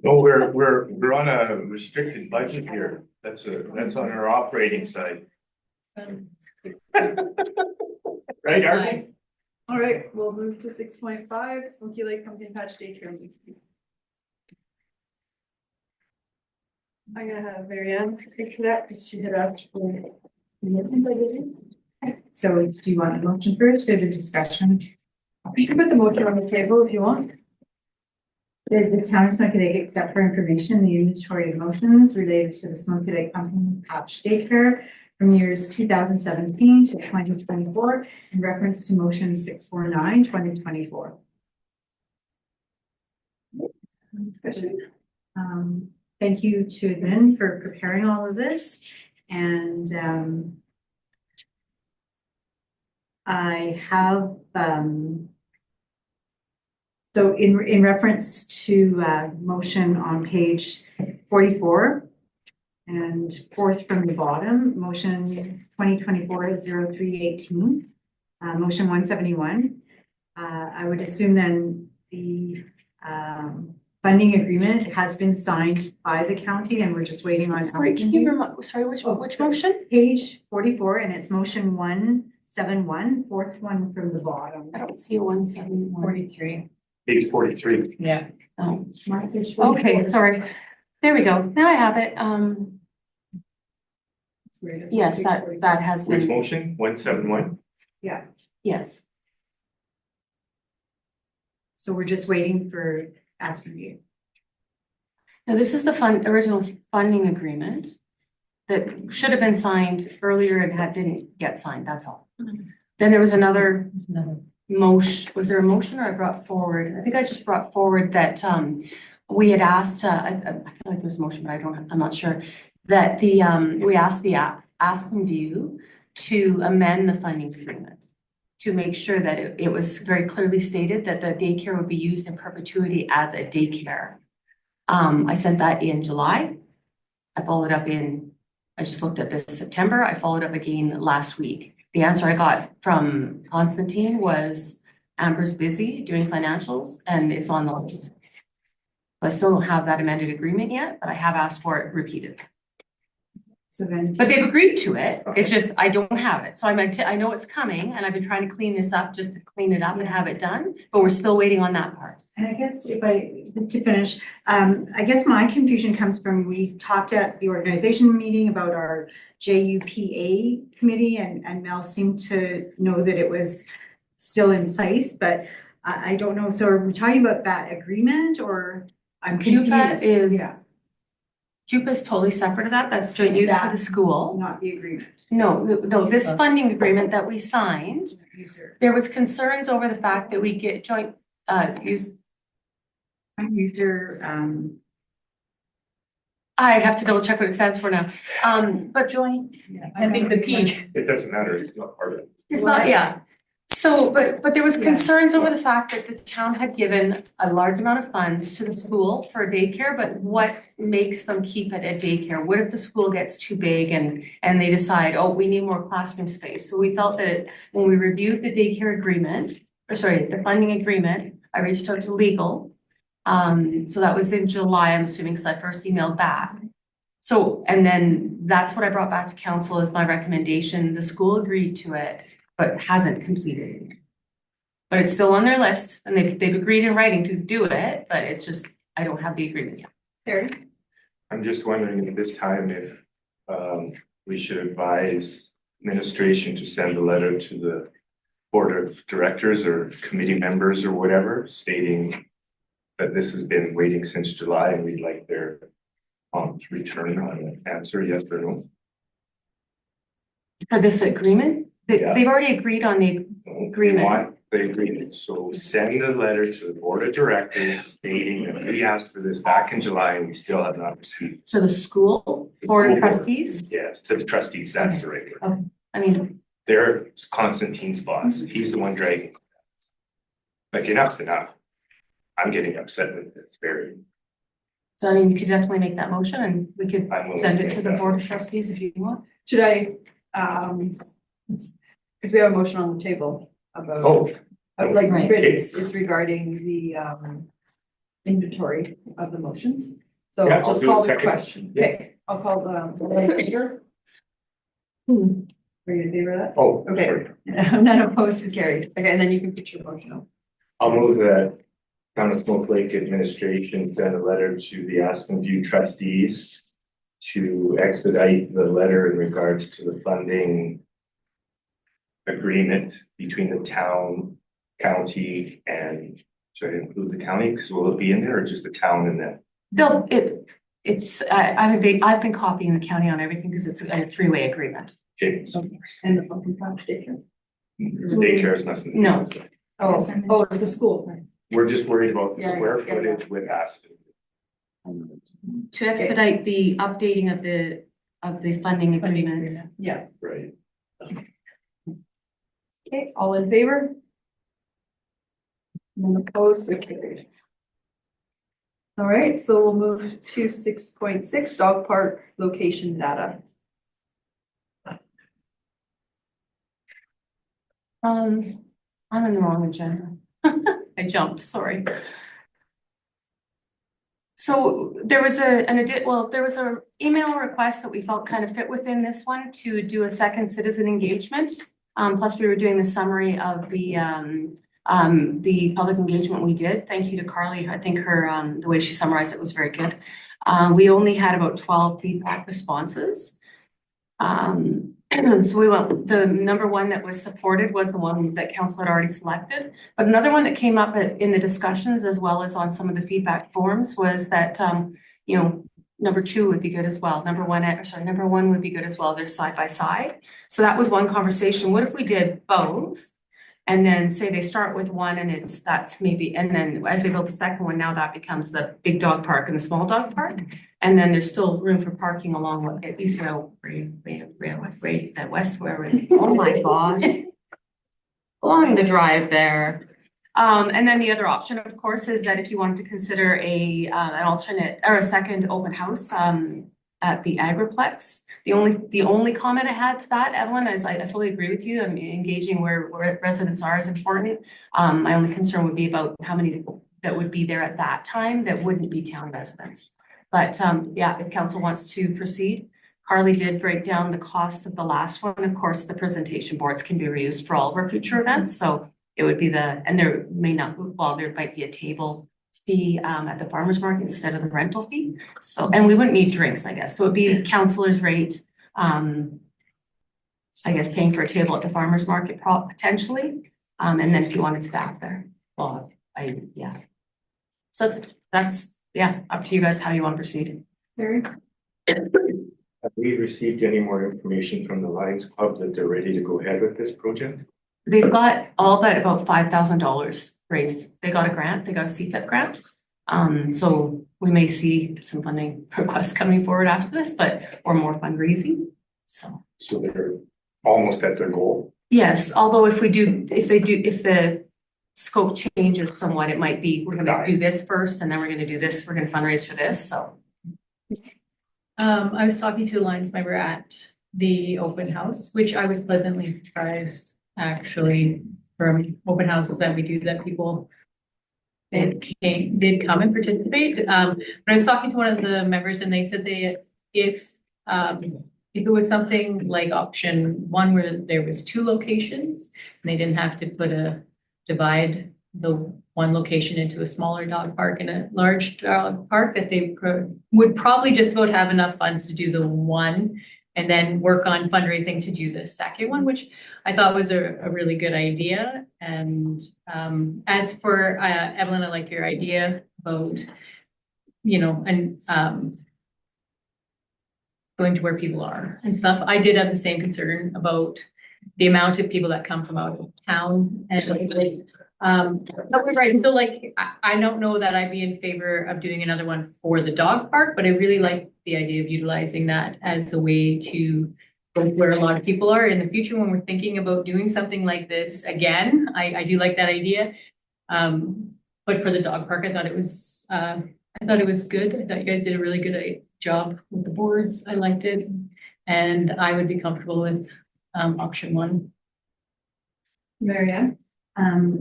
No, we're on a restricted budget here. That's on our operating side. Right, Artie? All right, we'll move to 6.5, Smoky Lake Pumpkin Patch Daycare. I'm gonna have Marianne picture that because she had asked for. So do you want a motion first or the discussion? You can put the motion on the table if you want. Did the town of Smoky Lake accept for information the inventory of motions related to the Smoky Lake Pumpkin Patch Daycare from years 2017 to 2024 in reference to motion 649, 2024? Discussion. Thank you to Admin for preparing all of this, and I have So in reference to motion on page 44 and fourth from the bottom, motion 2024-0318, motion 171. I would assume then the funding agreement has been signed by the county and we're just waiting on. Sorry, can you sorry, which motion? Page 44 and it's motion 171, fourth one from the bottom. I don't see a 171. 43. Page 43. Yeah. Oh, Mark, page okay, 44. sorry. There we go. Now I have it. Yes, that has Which been, motion? 171? yes. So we're just waiting for asking you. Now, this is the original funding agreement that should have been signed earlier and didn't get signed, that's all. Then there was another motion, was there a motion or I brought forward? I think I just brought forward that we had asked, I feel like there's a motion, but I'm not sure, that we asked the Aspen View to amend the funding agreement to make sure that it was very clearly stated that the daycare would be used in perpetuity as a daycare. I sent that in July. I followed up I just looked at this September. I followed up again last week. The answer I got from Constantine was Amber's busy doing financials and it's on the list. I still don't have that amended agreement yet, but I have asked for it repeated. So then. But they've agreed to it. It's just, I don't have it. So I know it's coming and I've been trying to clean this up just to clean it up and have it done, but we're still waiting on that part. And I guess just to finish, I guess my confusion comes from, we talked at the organization meeting about our JUPA committee and Mel seemed to know that it was still in place, but I don't know. So are we talking about that agreement or I'm confused? JUPA is totally separate of that. That's joint use for the school. Not the agreement. No, this funding agreement that we signed, there was concerns over the fact that we get joint use. User, I have to double check what it stands for now. But joint, I think the P. It doesn't matter, it's not part of it. it's not, yeah. So, but there was concerns over the fact that the town had given a large amount of funds to the school for daycare, but what makes them keep it at daycare? What if the school gets too big and they decide, oh, we need more classroom space? So we felt that when we reviewed the daycare agreement, the funding agreement, I reached out to legal. So that was in July, I'm assuming, because I first emailed back. So, and then that's what I brought back to council as my recommendation. The school agreed to it, but hasn't completed it. But it's still on their list and they've agreed in writing to do it, but it's just, I don't have the agreement yet. Terry? I'm just wondering at this time if we should advise administration to send a letter to the board of directors or committee members or whatever stating that this has been waiting since July and we'd like their return on an answer, yes or no. For this agreement, they've already agreed on the agreement. We want the agreement, so send a letter to the board of directors stating that we asked for this back in July and we still have not received. So the school board of trustees, Yes, to the trustees, that's the right word. I mean, They're Constantine's boss, he's the one dragging. Like enough's enough. I'm getting upset with this very. so I mean, you could definitely make that motion and we could I'm willing send to it to make the that board of motion. trustees if you want. Should I, because we have a motion on the table about. Oh, Like, Right. it's regarding the inventory of the motions. So Yeah, I'll I'll just do a call the second. question. Yeah. Okay, I'll call the favor. Are you in favor of that? oh, Okay. sorry. None opposed to carried. Okay, and then you can put your motion on. I'll move that Town of Smoke Lake administration send a letter to the Aspen View trustees to expedite the letter in regards to the funding agreement between the town, county, and should I include the county? Because will it be in there or just the town and then? I've been copying the county on everything because it's a three-way agreement. Okay, so And the fucking foundation. daycare is nothing. No. Oh, it's a school. We're just worried about the Yeah, square yeah. footage with Aspen. To expedite the updating of the funding agreement. Yeah, Right. okay, all in favor? None opposed, so carried. All right, so we'll move to 6.6 dog park location data. I'm in the wrong agenda. I jumped, sorry. So there was there was a email request that we felt kind of fit within this one to do a second citizen engagement. Plus we were doing the summary of the public engagement we did. Thank you to Carly. I think her, the way she summarized it was very good. We only had about 12 feedback responses. So we went, the number one that was supported was the one that council had already selected. But another one that came up in the discussions as well as on some of the feedback forms was that, you know, number two would be good as well. Number one would be good as well. They're side by side. So that was one conversation. What if we did both? And then say they start with one and that's maybe, and then as they build the second one, now that becomes the big dog park and the small dog park. And then there's still room for parking along East Railway, that West Railway. Oh my gosh. Along the drive there. And then the other option, of course, is that if you wanted to consider an alternate or a second open house, at the Agriplex. The only comment I had to that, Evelyn, is I fully agree with you. I mean, engaging where residents are is important. My only concern would be about how many that would be there at that time that wouldn't be town residents. But yeah, if council wants to proceed, Carly did break down the costs of the last one. Of course, the presentation boards can be reused for all of our future events. So it would be and there might be a table fee at the farmer's market instead of the rental fee. So, and we wouldn't need drinks, I guess. So it'd be councillor's rate, I guess paying for a table at the farmer's market potentially. And then if you wanted staff there, well, yeah. So that's up to you guys how you want to proceed. Very. Have we received any more information from the Lions Club that they're ready to go ahead with this project? They've got all but about $5,000 raised. They got a grant, they got a CFIP grant. So we may see some funding requests coming forward after this, or more fundraising. So they're almost at their goal. Yes, although if the scope changes somewhat, it might be, we're gonna do this first and then we're gonna do this, we're gonna fundraise for this, so. I was talking to a Lions member at the open house, which I was pleasantly surprised actually from open houses that we do, that people did come and participate. But I was talking to one of the members and they said if it was something like option one where there was two locations and they didn't have to divide the one location into a smaller dog park and a large dog park, that they would probably just about have enough funds to do the one and then work on fundraising to do the second one, which I thought was a really good idea. And as for Evelyn, I like your idea about, going to where people are and stuff. I did have the same concern about the amount of people that come from out of town and but we're right. So I don't know that I'd be in favor of doing another one for the dog park, but I really like the idea of utilizing that as a way to go where a lot of people are in the future when we're thinking about doing something like this again. I do like that idea. But for the dog park, I thought it was good. I thought you guys did a really good job with the boards. I liked it. And I would be comfortable with option one. Marianne?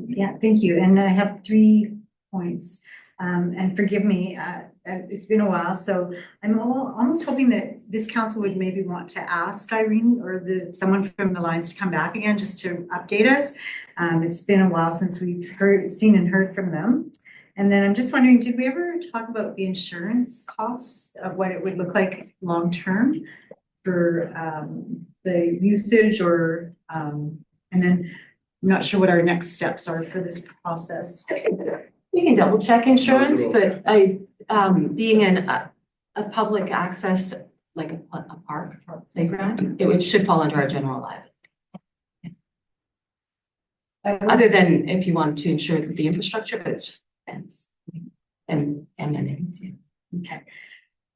Yeah, thank you. And I have 3 points. And forgive me, it's been a while, so I'm almost hoping that this council would maybe want to ask Irene or someone from the Lions to come back again just to update us. It's been a while since we've seen and heard from them. And then I'm just wondering, did we ever talk about the insurance costs of what it would look like long-term for the usage and then I'm not sure what our next steps are for this process. We can double check insurance, but being in a public access, like a park or playground, it should fall under our general liability. Other than if you want to insure the infrastructure, but it's just fence and amenities. Okay.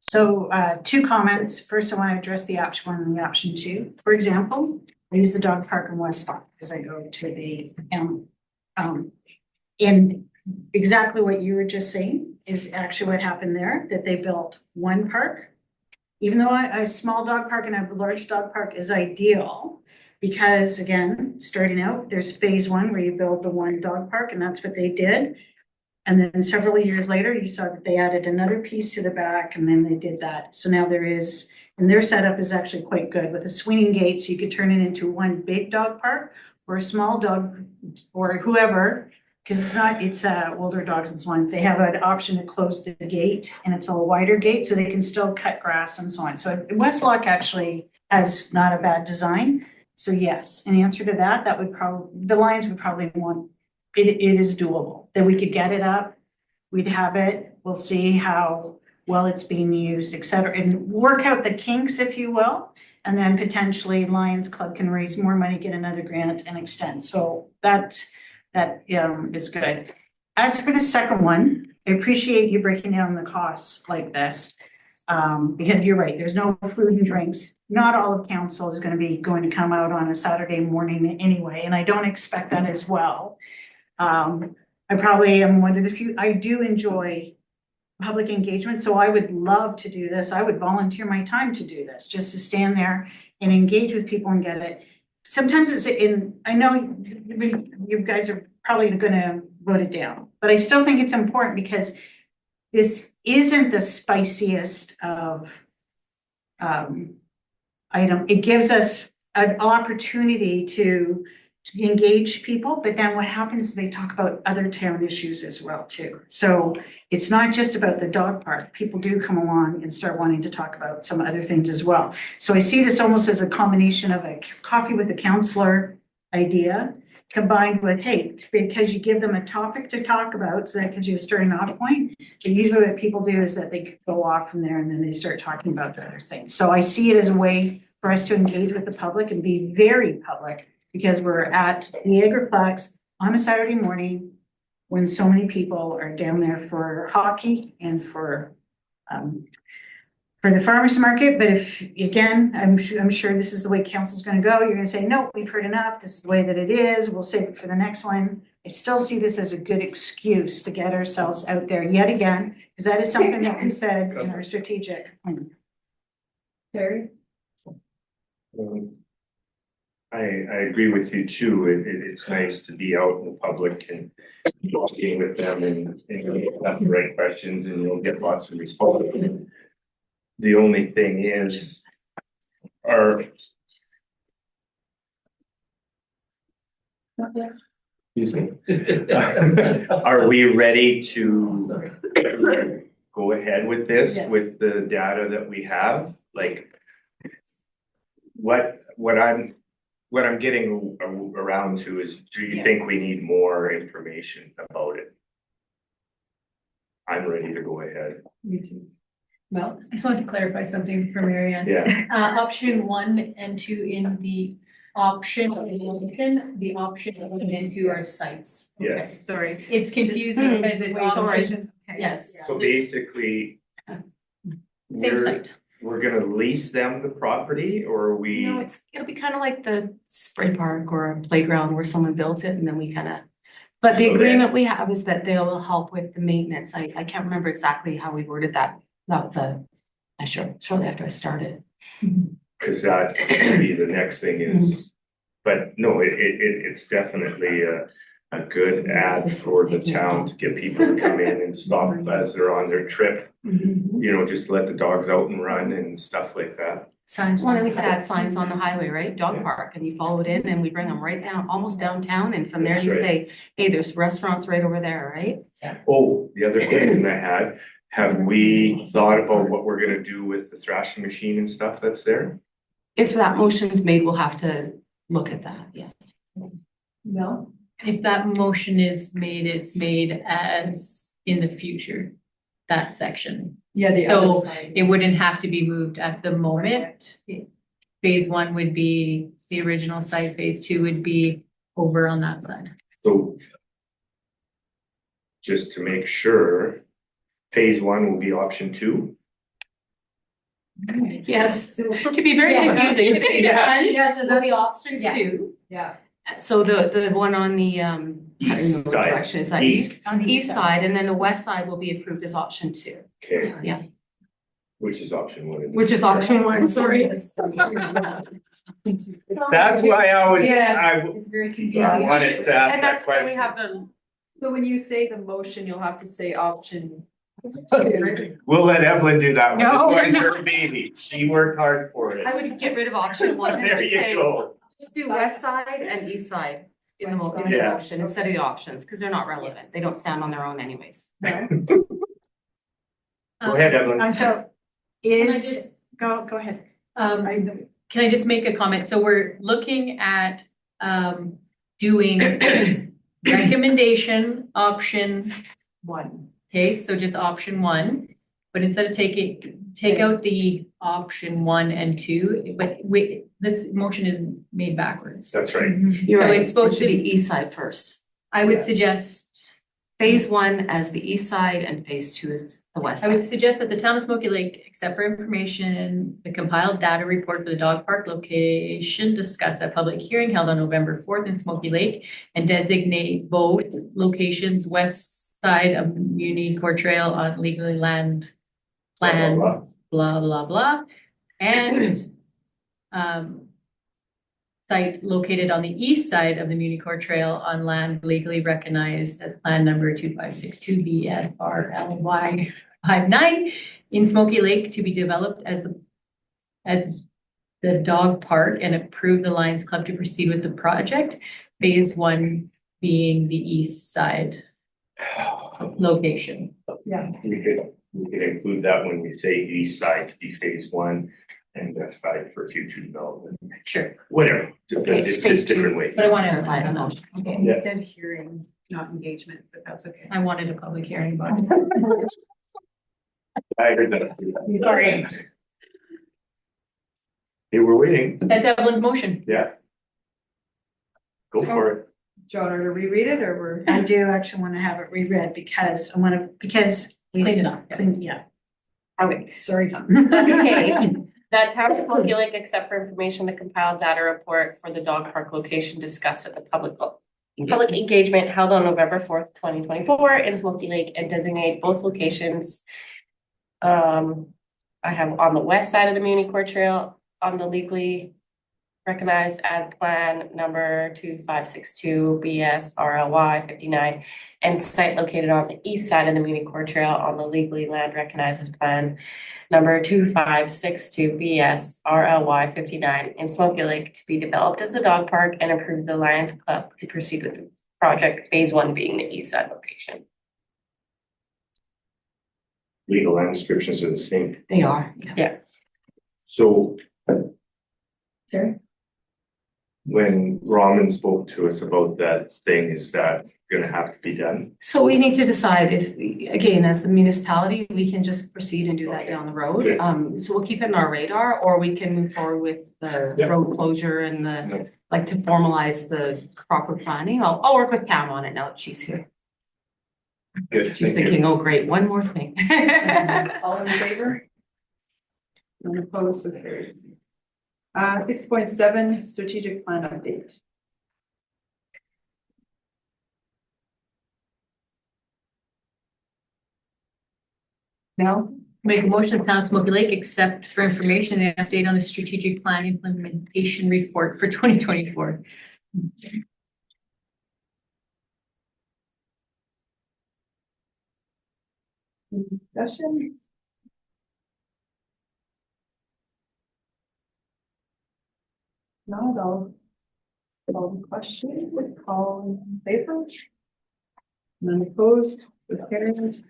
So 2 comments. First, I want to address the option 1 and the option 2. For example, I use the dog park in West Farm because I go to the exactly what you were just saying is actually what happened there, that they built one park. Even though a small dog park and a large dog park is ideal, because again, starting out, there's phase one where you build the one dog park, and that's what they did. And then several years later, you saw that they added another piece to the back, and then they did that. So now there is, and their setup is actually quite good with a swinging gate, so you could turn it into one big dog park or a small dog or whoever, because it's older dogs and so on. They have an option to close the gate, and it's a wider gate, so they can still cut grass and so on. So Westlock actually has not a bad design. So yes, in answer to that, that would probably, the Lions would probably want, it is doable, that we could get it up. We'd have it, we'll see how well it's being used, et cetera, and work out the kinks, if you will. And then potentially Lions Club can raise more money, get another grant and extend. So that is good. As for the second one, I appreciate you breaking down the costs like this. Because you're right, there's no food and drinks. Not all of council is going to come out on a Saturday morning anyway, and I don't expect that as well. I probably am one of the few, I do enjoy public engagement, so I would love to do this. I would volunteer my time to do this, just to stand there and engage with people and get it. Sometimes it's I know you guys are probably gonna vote it down, but I still think it's important because this isn't the spiciest of item. It gives us an opportunity to engage people, but then what happens is they talk about other town issues as well too. So it's not just about the dog park. People do come along and start wanting to talk about some other things as well. So I see this almost as a combination of a coffee with a counselor idea combined with, hey, because you give them a topic to talk about, so that gives you a starting off point. But usually what people do is that they go off from there and then they start talking about the other things. So I see it as a way for us to engage with the public and be very public, because we're at the Agriplex on a Saturday morning when so many people are down there for hockey and for the farmers market. But if, again, I'm sure this is the way council's gonna go, you're gonna say, no, we've heard enough, this is the way that it is, we'll save it for the next one. I still see this as a good excuse to get ourselves out there yet again, because that is something that we said in our strategic plan. Terry? I agree with you too. It's nice to be out in the public and talking with them and ask the right questions, and you'll get lots of responses. The only thing is, excuse me, are we ready to go ahead with this, with the data that we have? Like, what I'm getting around to is, do you think we need more information about it? I'm ready to go ahead. You too. Well, I just wanted to clarify something for Marianne. Yeah. Option 1 and 2 in the option, the option looking into our sites. Yes. Okay, sorry, it's confusing because it's operations. Yes. So basically, Same site. we're gonna lease them the property, or are we? No, it'll be kind of like the spray park or a playground where someone builds it and then we kind of. But the So agreement we have is that they'll help with the maintenance. I can't remember exactly how we worded that. That was shortly after I started. Cause that could be the next thing is, but no, it's definitely a good ad for the town to get people to come in and stop as they're on their trip. You know, just let the dogs out and run and stuff like that. Signs. Well, then we could add signs on the highway, right? Dog park, and you follow it in and we bring them right down, almost downtown, and from there you That's say, hey, there's restaurants right over there, right? Oh, the other question I had, have we thought about what we're gonna do with the thrashing machine and stuff that's there? If that motion's made, we'll have to look at that, yeah. No? If that motion is made, it's made as in the future, that section. Yeah, the So other side. it wouldn't have to be moved at the moment. Phase 1 would be the original site, phase 2 would be over on that side. So just to make sure, phase 1 will be option 2? Yes, to be very Yeah. confusing. Yeah. Yes, and then the option Yeah. 2. Yeah. So the one on the, I don't know East what side. direction is that East. On the east side, and then the west side will be approved as option 2, Okay. Yeah. Which is option 1. which is option 1, sorry. That's why I was, Yes. It's very I confusing. wanted to ask And that that's why we question. have the, So when you say the motion, you'll have to say option. We'll let Evelyn do that one. No, This one's we're her baby. She worked hard for it. I would get rid of option 1 and There just you say, go. just do west side and east side in the Yeah. motion instead of the options, because they're not relevant. They don't stand on their own anyways. Go ahead, Evelyn. And so is, go ahead. Can I just make a comment? So we're looking at doing recommendation option 1. Okay, so just option 1, but instead of take out the option 1 and 2, but this motion is made backwards. That's right. You're So right. it's supposed It should to be east side first. I would suggest, Phase 1 as the east side and phase 2 is the west I would side. suggest that the town of Smoky Lake, except for information, the compiled data report for the dog park location, discuss a public hearing held on November 4th in Smoky Lake and designate both locations west side of Muni Core Trail on legally land plan, Blah, blah, blah, blah. And site located on the east side of the Muni Core Trail on land legally recognized as plan number 2562 BSRLY 59 in Smoky Lake to be developed as the dog park, and approve the Lions Club to proceed with the project. Phase 1 being the east side location. We could include that when we say east side to be phase 1 and west side for future development. Sure, Whatever. It's phase just 2. different way. but I want to Provide a clarify. motion. Okay, Yeah. you said hearing, not engagement, but that's okay. I wanted a public hearing, but I heard that. Sorry. Hey, we're waiting. that's Evelyn's motion. Yeah. Go for it. Do you want her to reread it or we're? I do actually want to have it reread because we Clean it up. yeah. Okay, sorry. Okay, that town of Smoky Lake, except for information, the compiled data report for the dog park location discussed at the public engagement held on November 4th, 2024 in Smoky Lake, and designate both locations. I have on the west side of the Muni Core Trail on the legally recognized as plan number 2562 BSRLY 59, and site located on the east side of the Muni Core Trail on the legally land recognized as plan number 2562 BSRLY 59 in Smoky Lake to be developed as the dog park, and approve the Lions Club to proceed with the project, phase 1 being the east side location. Legal land descriptions are the same. They are, yeah. So Sure. when Raman spoke to us about that thing, is that gonna have to be done? So we need to decide if, again, as the municipality, we can just proceed and do that Okay. down the road. Okay. So we'll keep it on our radar, or we can move forward with the Yeah. road closure and the, like, to formalize the proper planning. I'll work with Pam on it now that she's here. Good, She's thank you. thinking, oh, great, one more thing. All in favor? None opposed, so carried. 6.7, strategic plan update. Mel? Make a motion, the town of Smoky Lake, except for information and update on the strategic plan implementation report for 2024. Discussion? Not all the questions, all in favor? None opposed, so carried.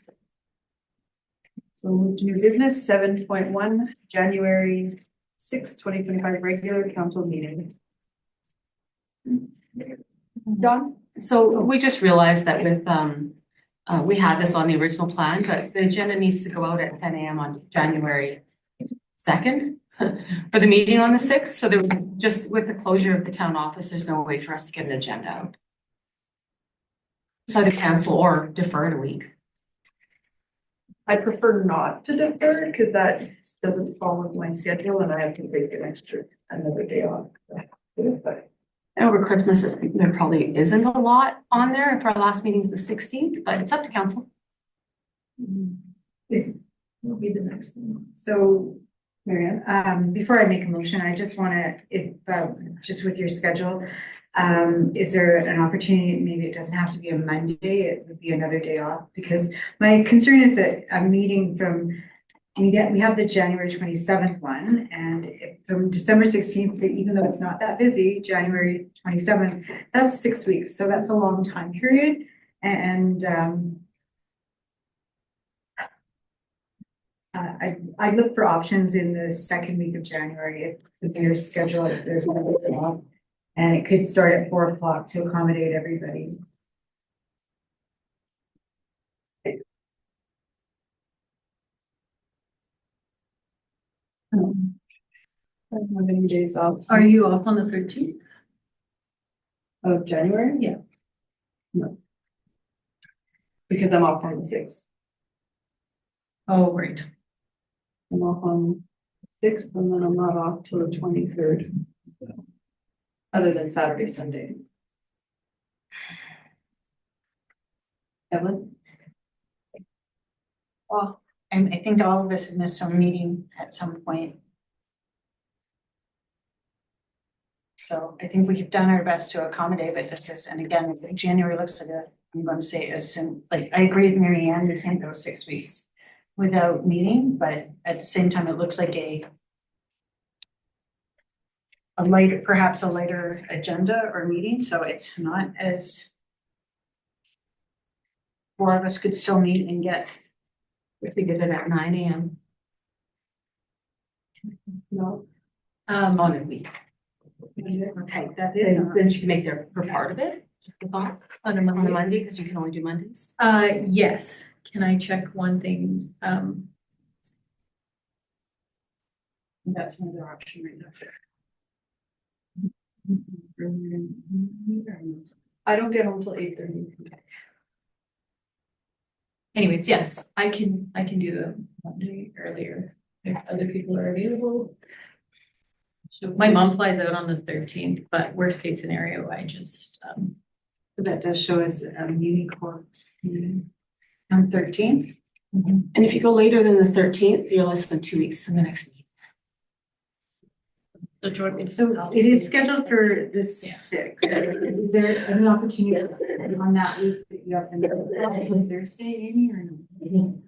So move to new business, 7.1, January 6th, 2025, regular council meeting. Don? So we just realized that with, we had this on the original plan, but the agenda needs to go out at 10 a.m. on January 2nd for the meeting on the 6th. So there was just, with the closure of the town office, there's no way for us to get an agenda out. So either cancel or defer it a week. I prefer not to defer because that doesn't fall with my schedule and I have to take another day off. But Over Christmas, there probably isn't a lot on there. If our last meeting's the 16th, but it's up to council. Is, Will be the next one. so, Marianne, before I make a motion, I just wanna, if, just with your schedule, is there an opportunity, maybe it doesn't have to be a Monday, it would be another day off? Because my concern is that a meeting from, we have the January 27th one, and from December 16th, even though it's not that busy, January 27th, that's 6 weeks, so that's a long time period. And I look for options in the second week of January, if the mayor's schedule, if there's another job. And it could start at 4 o'clock to accommodate everybody. I don't have any days off Are you off on the 13th? of January, yeah. No. Because I'm off on the 6th. Oh, right. I'm off on 6th and then I'm not off till the 23rd. Other than Saturday, Sunday. Evelyn? Well, and I think all of us have missed some meeting at some point. So I think we've done our best to accommodate, but this is, and again, if January looks like I'm going to say as soon, like, I agree with Mary Ann, we can't go 6 weeks without meeting, but at the same time, it looks like a lighter, perhaps a lighter agenda or meeting, so it's not as 4 of us could still meet and get. If we did it at 9 a.m. No. On a week. Okay, that is. Then she can make their her part of it, just the thought, on a Monday, because you can only do Mondays. Yes. Can I check one thing? That's another option right now. I don't get home till 8:30. Anyways, yes, I can do the Monday earlier if other people are available. My mom flies out on the 13th, but worst case scenario, I just, But that does show us a unicorn on 13th. And if you go later than the 13th, you're less than 2 weeks to the next meeting. the joint meeting. So it is scheduled for the 6th. Is there an opportunity on that week that you have on Thursday, Amy, or no?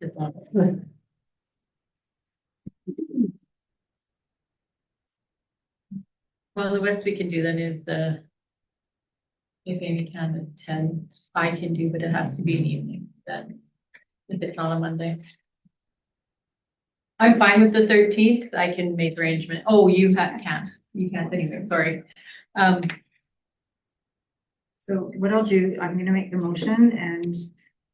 It's not- Well, the best we can do then is if Amy can attend, I can do, but it has to be an evening then, if it's not a Monday. I'm fine with the 13th, I can make arrangement. Oh, you can't anyway, sorry. So what I'll do, I'm gonna make the motion and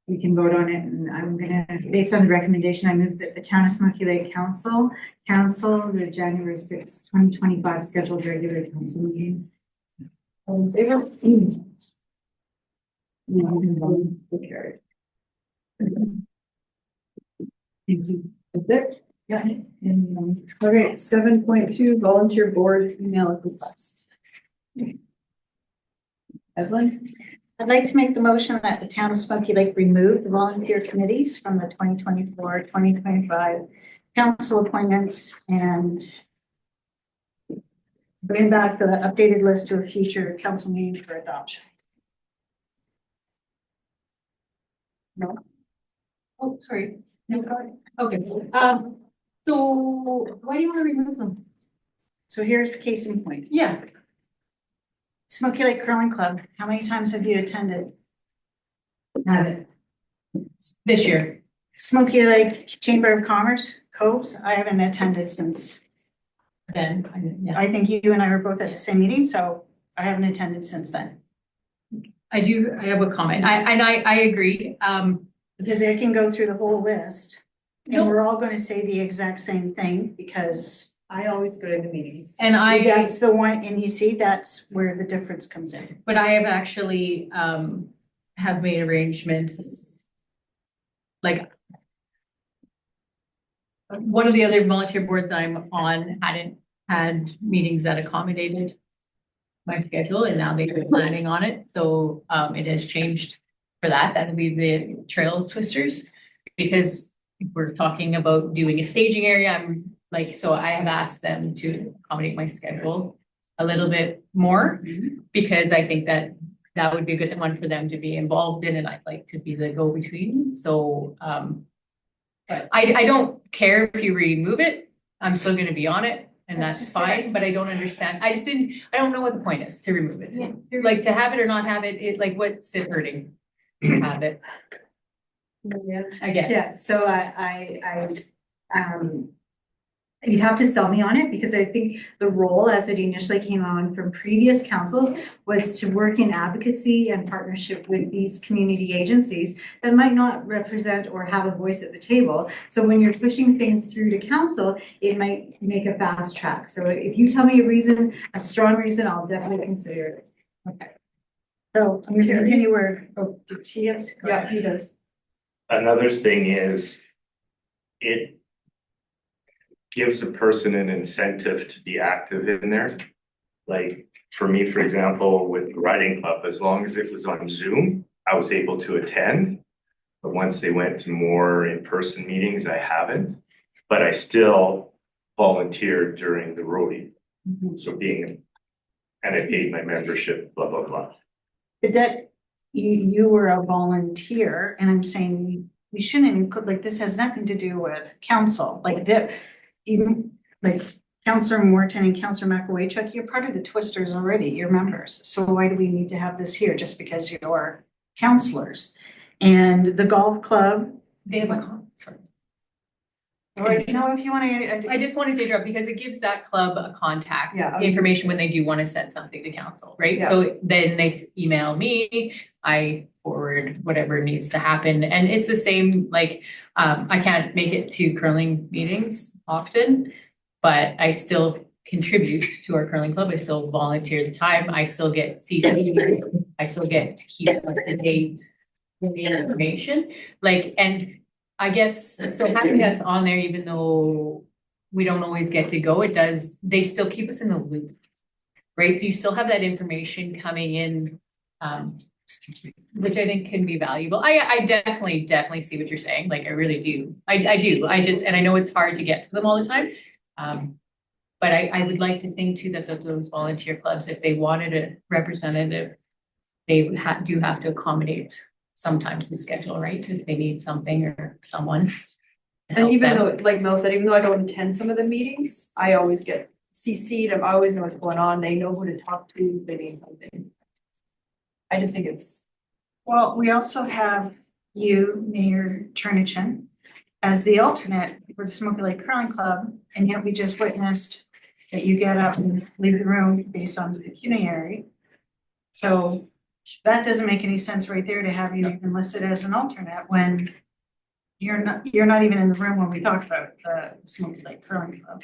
we can vote on it, and I'm gonna, based on the recommendation, I move that the Town of Smoky Lake Council cancel the January 6th, 2025 scheduled regular council meeting. All in favor? Carried. Thank you. That's it? Yeah. Okay, 7.2 volunteer boards email request. Evelyn? I'd like to make the motion that the Town of Smoky Lake remove the volunteer committees from the 2024-2025 council appointments and bring back the updated list to a future council meeting for adoption. No? Oh, sorry. No, go ahead. Okay, so why do you want to remove them? So here's the case in point. Yeah. Smoky Lake Curling Club, how many times have you attended? This year. Smoky Lake Chamber of Commerce, Coves, I haven't attended since, Then, yeah. I think you and I were both at the same meeting, so I haven't attended since then. I have a comment. I agree. Because they can go through the whole list, No. and we're all gonna say the exact same thing, because I always go to the meetings. And that's the one, and you see, that's where the difference comes in. but I have actually, have made arrangements. Like. One of the other volunteer boards I'm on hadn't had meetings that accommodated my schedule and now they've been planning on it. So it has changed for that. That'll be the trail twisters. Because if we're talking about doing a staging area, I'm like, so I have asked them to accommodate my schedule a little bit more because I think that that would be a good one for them to be involved in and I'd like to be the go-between. So but I don't care if you remove it. I'm still gonna be on it and That's that's just it. fine, but I don't understand. I don't know what the point is to remove it. Yeah, Like to have it or not have it, like what's it hurting? to Have it, I guess. Yeah, so you'd have to sell me on it because I think the role as it initially came on from previous councils was to work in advocacy and partnership with these community agencies that might not represent or have a voice at the table. So when you're pushing things through to council, it might make a fast track. So if you tell me a reason, a strong reason, I'll definitely consider it. Okay. So I'm gonna continue where, oh, did she have? Yeah, he does. Another thing is, it gives a person an incentive to be active in there. Like, for me, for example, with the riding club, as long as it was on Zoom, I was able to attend. But once they went to more in-person meetings, I haven't, but I still volunteered during the roadie. So and I paid my membership, blah, blah, blah. But that, you were a volunteer, and I'm saying we shouldn't include, like, this has nothing to do with council, like that. Even like Councillor Morton and Councillor McAwaychuk, you're part of the Twisters already, you're members. So why do we need to have this here just because you're councillors? And the golf club. They have sorry. Or no, if you want to. I just wanted to interrupt because it gives that club a contact Yeah. information when they do want to send something to council, right? Yeah. So then they email me, I forward whatever needs to happen. And it's the same, like, I can't make it to curling meetings often, but I still contribute to our curling club. I still volunteer the time. I still get CC. I still get to keep up to date with the information. Like, and I guess, so having that's on there, even though we don't always get to go, they still keep us in the loop. Right, so you still have that information coming in, which I think can be valuable. I definitely see what you're saying, like, I really do. I do, and I know it's hard to get to them all the time. But I would like to think too that those volunteer clubs, if they wanted a representative, they do have to accommodate sometimes the schedule, right? If they need something or someone. to And help even them. though, like Mel said, even though I don't attend some of the meetings, I always get CC'd, I always know what's going on, they know who to talk to, if they need something. I just think it's, Well, we also have you, Mayor Chernichin, as the alternate for the Smoky Lake Curling Club, and yet we just witnessed that you get up and leave the room based on the pecuniary. So that doesn't make any sense right there to have you even listed as an alternate when you're not even in the room when we talk about the Smoky Lake Curling Club.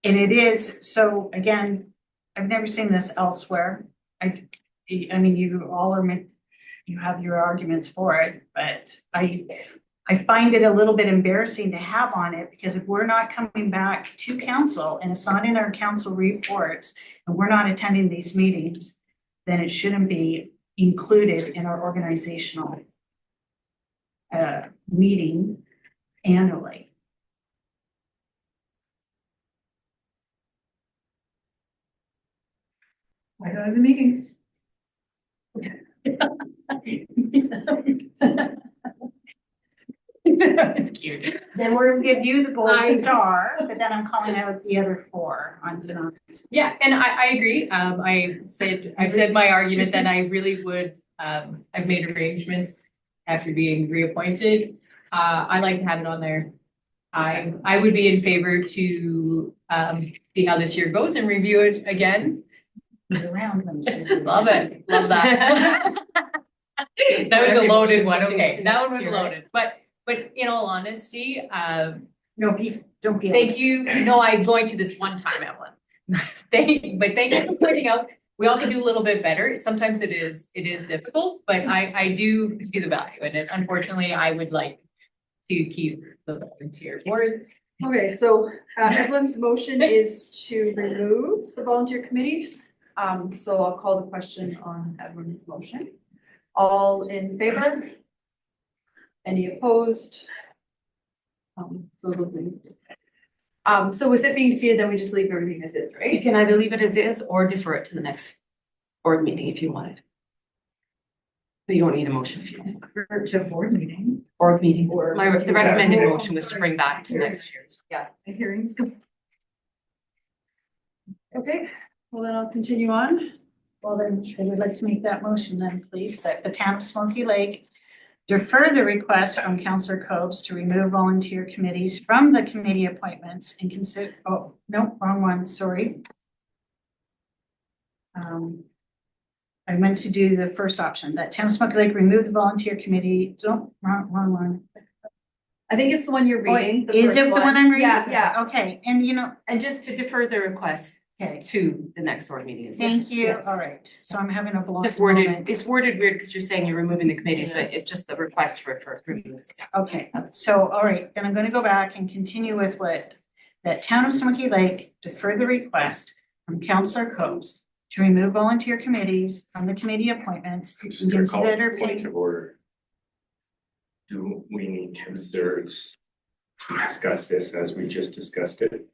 And it is, so again, I've never seen this elsewhere. I mean, you all you have your arguments for it, but I find it a little bit embarrassing to have on it because if we're not coming back to council and it's not in our council reports and we're not attending these meetings, then it shouldn't be included in our organizational meeting annually. I go to the meetings. It's cute. Then we're gonna give you the gold I- star, but then I'm calling out the other four on tonight. Yeah, and I agree. I've said my argument that I really would, I've made arrangements after being reappointed. I like to have it on there. I would be in favor to, see how this year goes and review it again. Around them. Love it, love that. That was a loaded one, okay, that one was loaded, but in all honesty, No, don't be. thank you, no, I'm going to this one time, Evelyn. Thank you for pointing out, we all can do a little bit better, sometimes it is difficult, but I do see the value in it, unfortunately, I would like to keep the volunteer boards. Okay, so Evelyn's motion is to remove the volunteer committees. So I'll call the question on Edwin's motion. All in favor? Any opposed? So it'll be. So with it being defeated, then we just leave everything as is, You right? can either leave it as is or defer it to the next board meeting if you wanted. But you don't need a motion if you want. Or to a board meeting. Board meeting. Or- The recommended motion was to bring back to next year. Yeah, the hearings go. Okay, well then I'll continue on. Well, then I would like to make that motion then, please, that the town of Smoky Lake defer the request from Councillor Copes to remove volunteer committees from the committee appointments and consider, oh, no, wrong one, sorry. I meant to do the first option, that town of Smoky Lake remove the volunteer committee, wrong one. I think it's the one you're reading. the Is first it the one I'm reading? Yeah, yeah. Okay, and you know, And just to defer the request okay, to the next board meeting. is thank you, yes. all right, so I'm having a block Just worded, moment. it's worded weird because you're saying you're removing the committees, but it's just the request for approval. Okay, so, all right, then I'm gonna go back and continue with what, that town of Smoky Lake defer the request from Councillor Copes to remove volunteer committees from the committee appointments I'm just and gonna call consider it point paying. of order. Do we need 2/3 to discuss this as we just discussed it?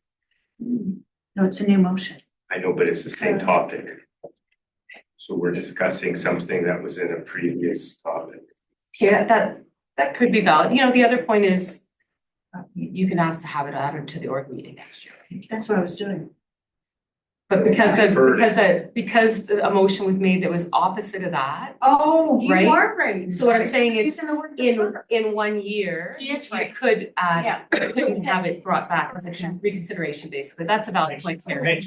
No, it's a new motion. I know, but it's the same topic. So we're discussing something that was in a previous topic. Yeah, that could be valid. You know, the other point is you can ask to have it added to the org meeting next year. That's what I was doing. But because I've heard because a motion was made that was opposite of that. Oh, Right? are right. So what I'm saying is Using the word defer. in 1 year, He is you right. could add, Yeah. you can have it brought back as a reconsideration, basically. That's a valid point, Terry.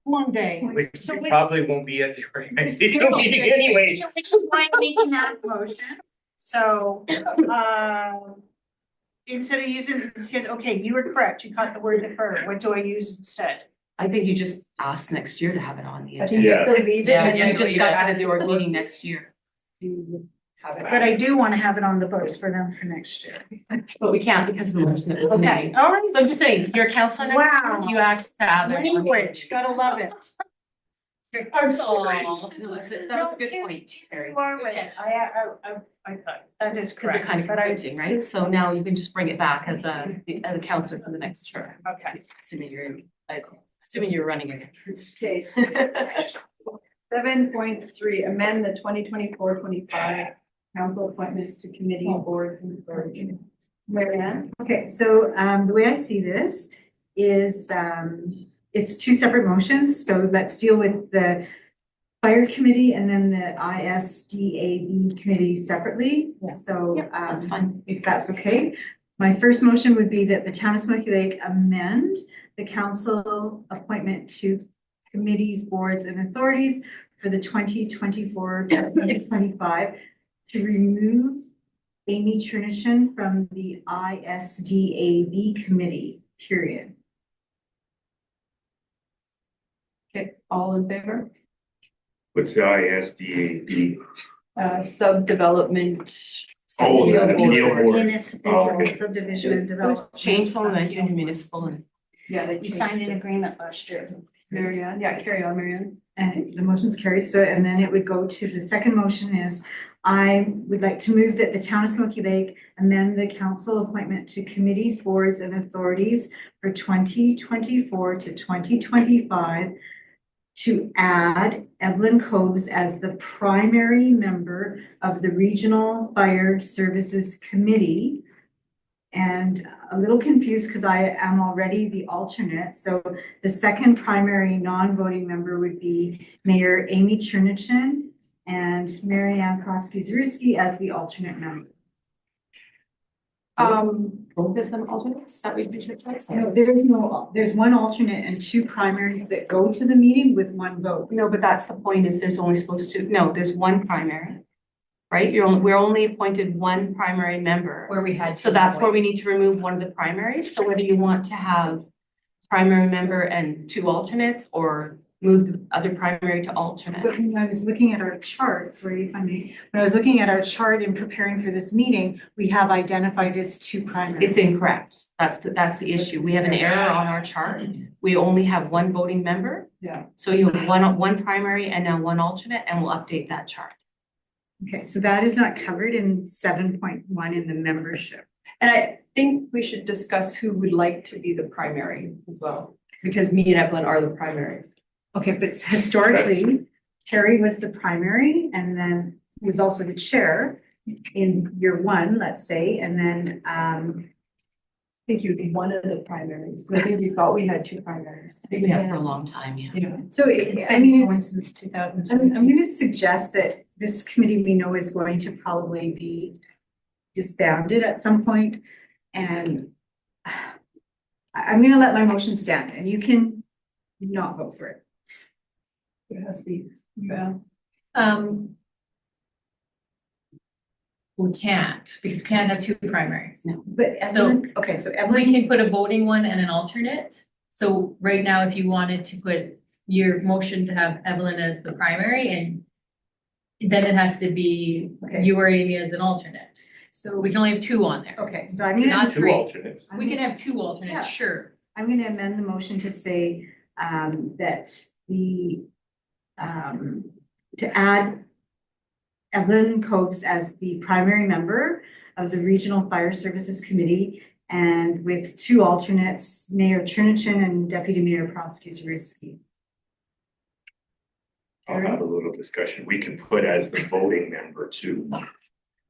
One day. Which So you we- probably won't be at the organization meeting anyways. Which is why I'm making that motion. So, instead of using, okay, you were correct, you caught the word defer. What do I use instead? I think you just ask next year to have it on the I think agenda. you have to leave it Yeah, and you then discuss it at the org meeting next year. you have it. But I do want to have it on the books for them for next year. But we can't because of the motion that was Okay, made. all right. So I'm just saying, you're a counselor now, Wow. you asked to have it. Language, gotta love it. I'm sorry. Oh, no, that was a good point, Terry. You are right. I thought, that is Because they're correct. kind of but I- confusing, right? So now you can just bring it back as a counselor for the next term, Okay. assuming you're running again. Okay, 7.3, amend the 2024-25 council appointments to committee boards and authorities. Marianne? Okay, so the way I see this is it's two separate motions, so let's deal with the fire committee and then the ISDAB committee separately. Yeah. So That's fine. if that's okay. My first motion would be that the town of Smoky Lake amend the council appointment to committees, boards and authorities for the 2024-2025 to remove Amy Chernishin from the ISDAB committee, period. Okay, all in favor? What's the ISDAB? Subdevelopment. Oh, the Appeal appeal board. board. Municipal Oh, okay. subdivision and development. Change some of that to municipal and. Yeah, they We signed an agreement last year. Marianne, yeah, carry on, Marianne. And the motion's carried, so, and then it would go to the second motion is, I would like to move that the town of Smoky Lake amend the council appointment to committees, boards and authorities for 2024 to 2025 to add Evelyn Coves as the primary member of the Regional Fire Services Committee. And a little confused because I am already the alternate. So the second primary non-voting member would be Mayor Amy Chernichin and Marianne Kosky-Zerski as the alternate member. Both of them alternates, is that what you should say? No, there's one alternate and two primaries that go to the meeting with one vote. No, but that's the point is there's only supposed to, no, there's one primary. Right? We're only appointed one primary member. Where we had. So that's where we need to remove one of the primaries. So whether you want to have primary member and two alternates or move the other primary to alternate. But when I was looking at our charts, where you find me, when I was looking at our chart in preparing for this meeting, we have identified as two primaries. It's incorrect. That's the issue. We have an error on our chart. We only have one voting member. Yeah. So you have one primary and now one alternate, and we'll update that chart. Okay, so that is not covered in 7.1 in the membership. And I think we should discuss who would like to be the primary as well, because me and Evelyn are the primaries. Okay, but historically, Terry was the primary and then was also the chair in year one, let's say, and then, I think you would be one of the primaries. I think we thought we had two primaries. I think we have for a long time, yeah. Yeah. so I mean, it's, since 2017. I'm gonna suggest that this committee we know is going to probably be disbanded at some point, and I'm gonna let my motion stand, and you can not vote for it. It has to be, yeah. We can't, because we can't have two primaries. But Evelyn, okay, so We Evelyn, can put a voting one and an alternate. So right now, if you wanted to put your motion to have Evelyn as the primary, and then it has to be Okay. you or Amy as an alternate. so, We can only have two on there. okay, so I'm gonna. Not Two three. alternates. We can have two Yeah. alternates, sure. I'm gonna amend the motion to say, that to add Evelyn Copes as the primary member of the Regional Fire Services Committee, and with two alternates, Mayor Chernichen and Deputy Mayor Prosecutor Ruski. I'll have a little discussion. We can put as the voting member too.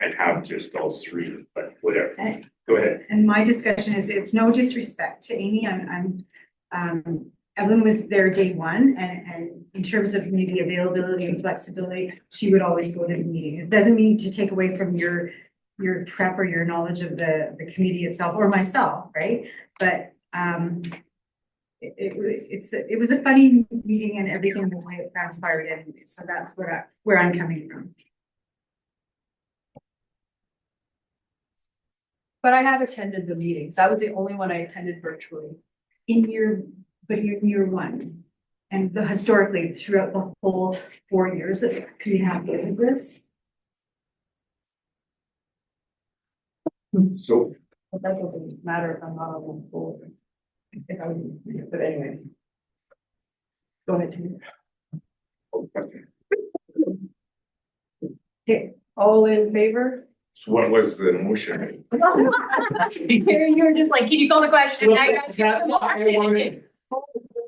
And have just those three, but whatever. Go ahead. And my discussion is, it's no disrespect to Amy, Evelyn was there day one, and in terms of maybe availability and flexibility, she would always go to the meeting. It doesn't mean to take away from your prep or your knowledge of the committee itself, or myself, right? But, it was a funny meeting and everything, the way it transpired, and so that's where I'm coming from. But I have attended the meetings. That was the only one I attended virtually. In year one, and historically throughout the whole 4 years of 3.5 years of this. So But that doesn't matter if I'm not on the board. I think I would, but anyway. Go ahead, Tammy. Okay, all in favor? what was the motion? You were just like, can you call the question? Now you're asking the question.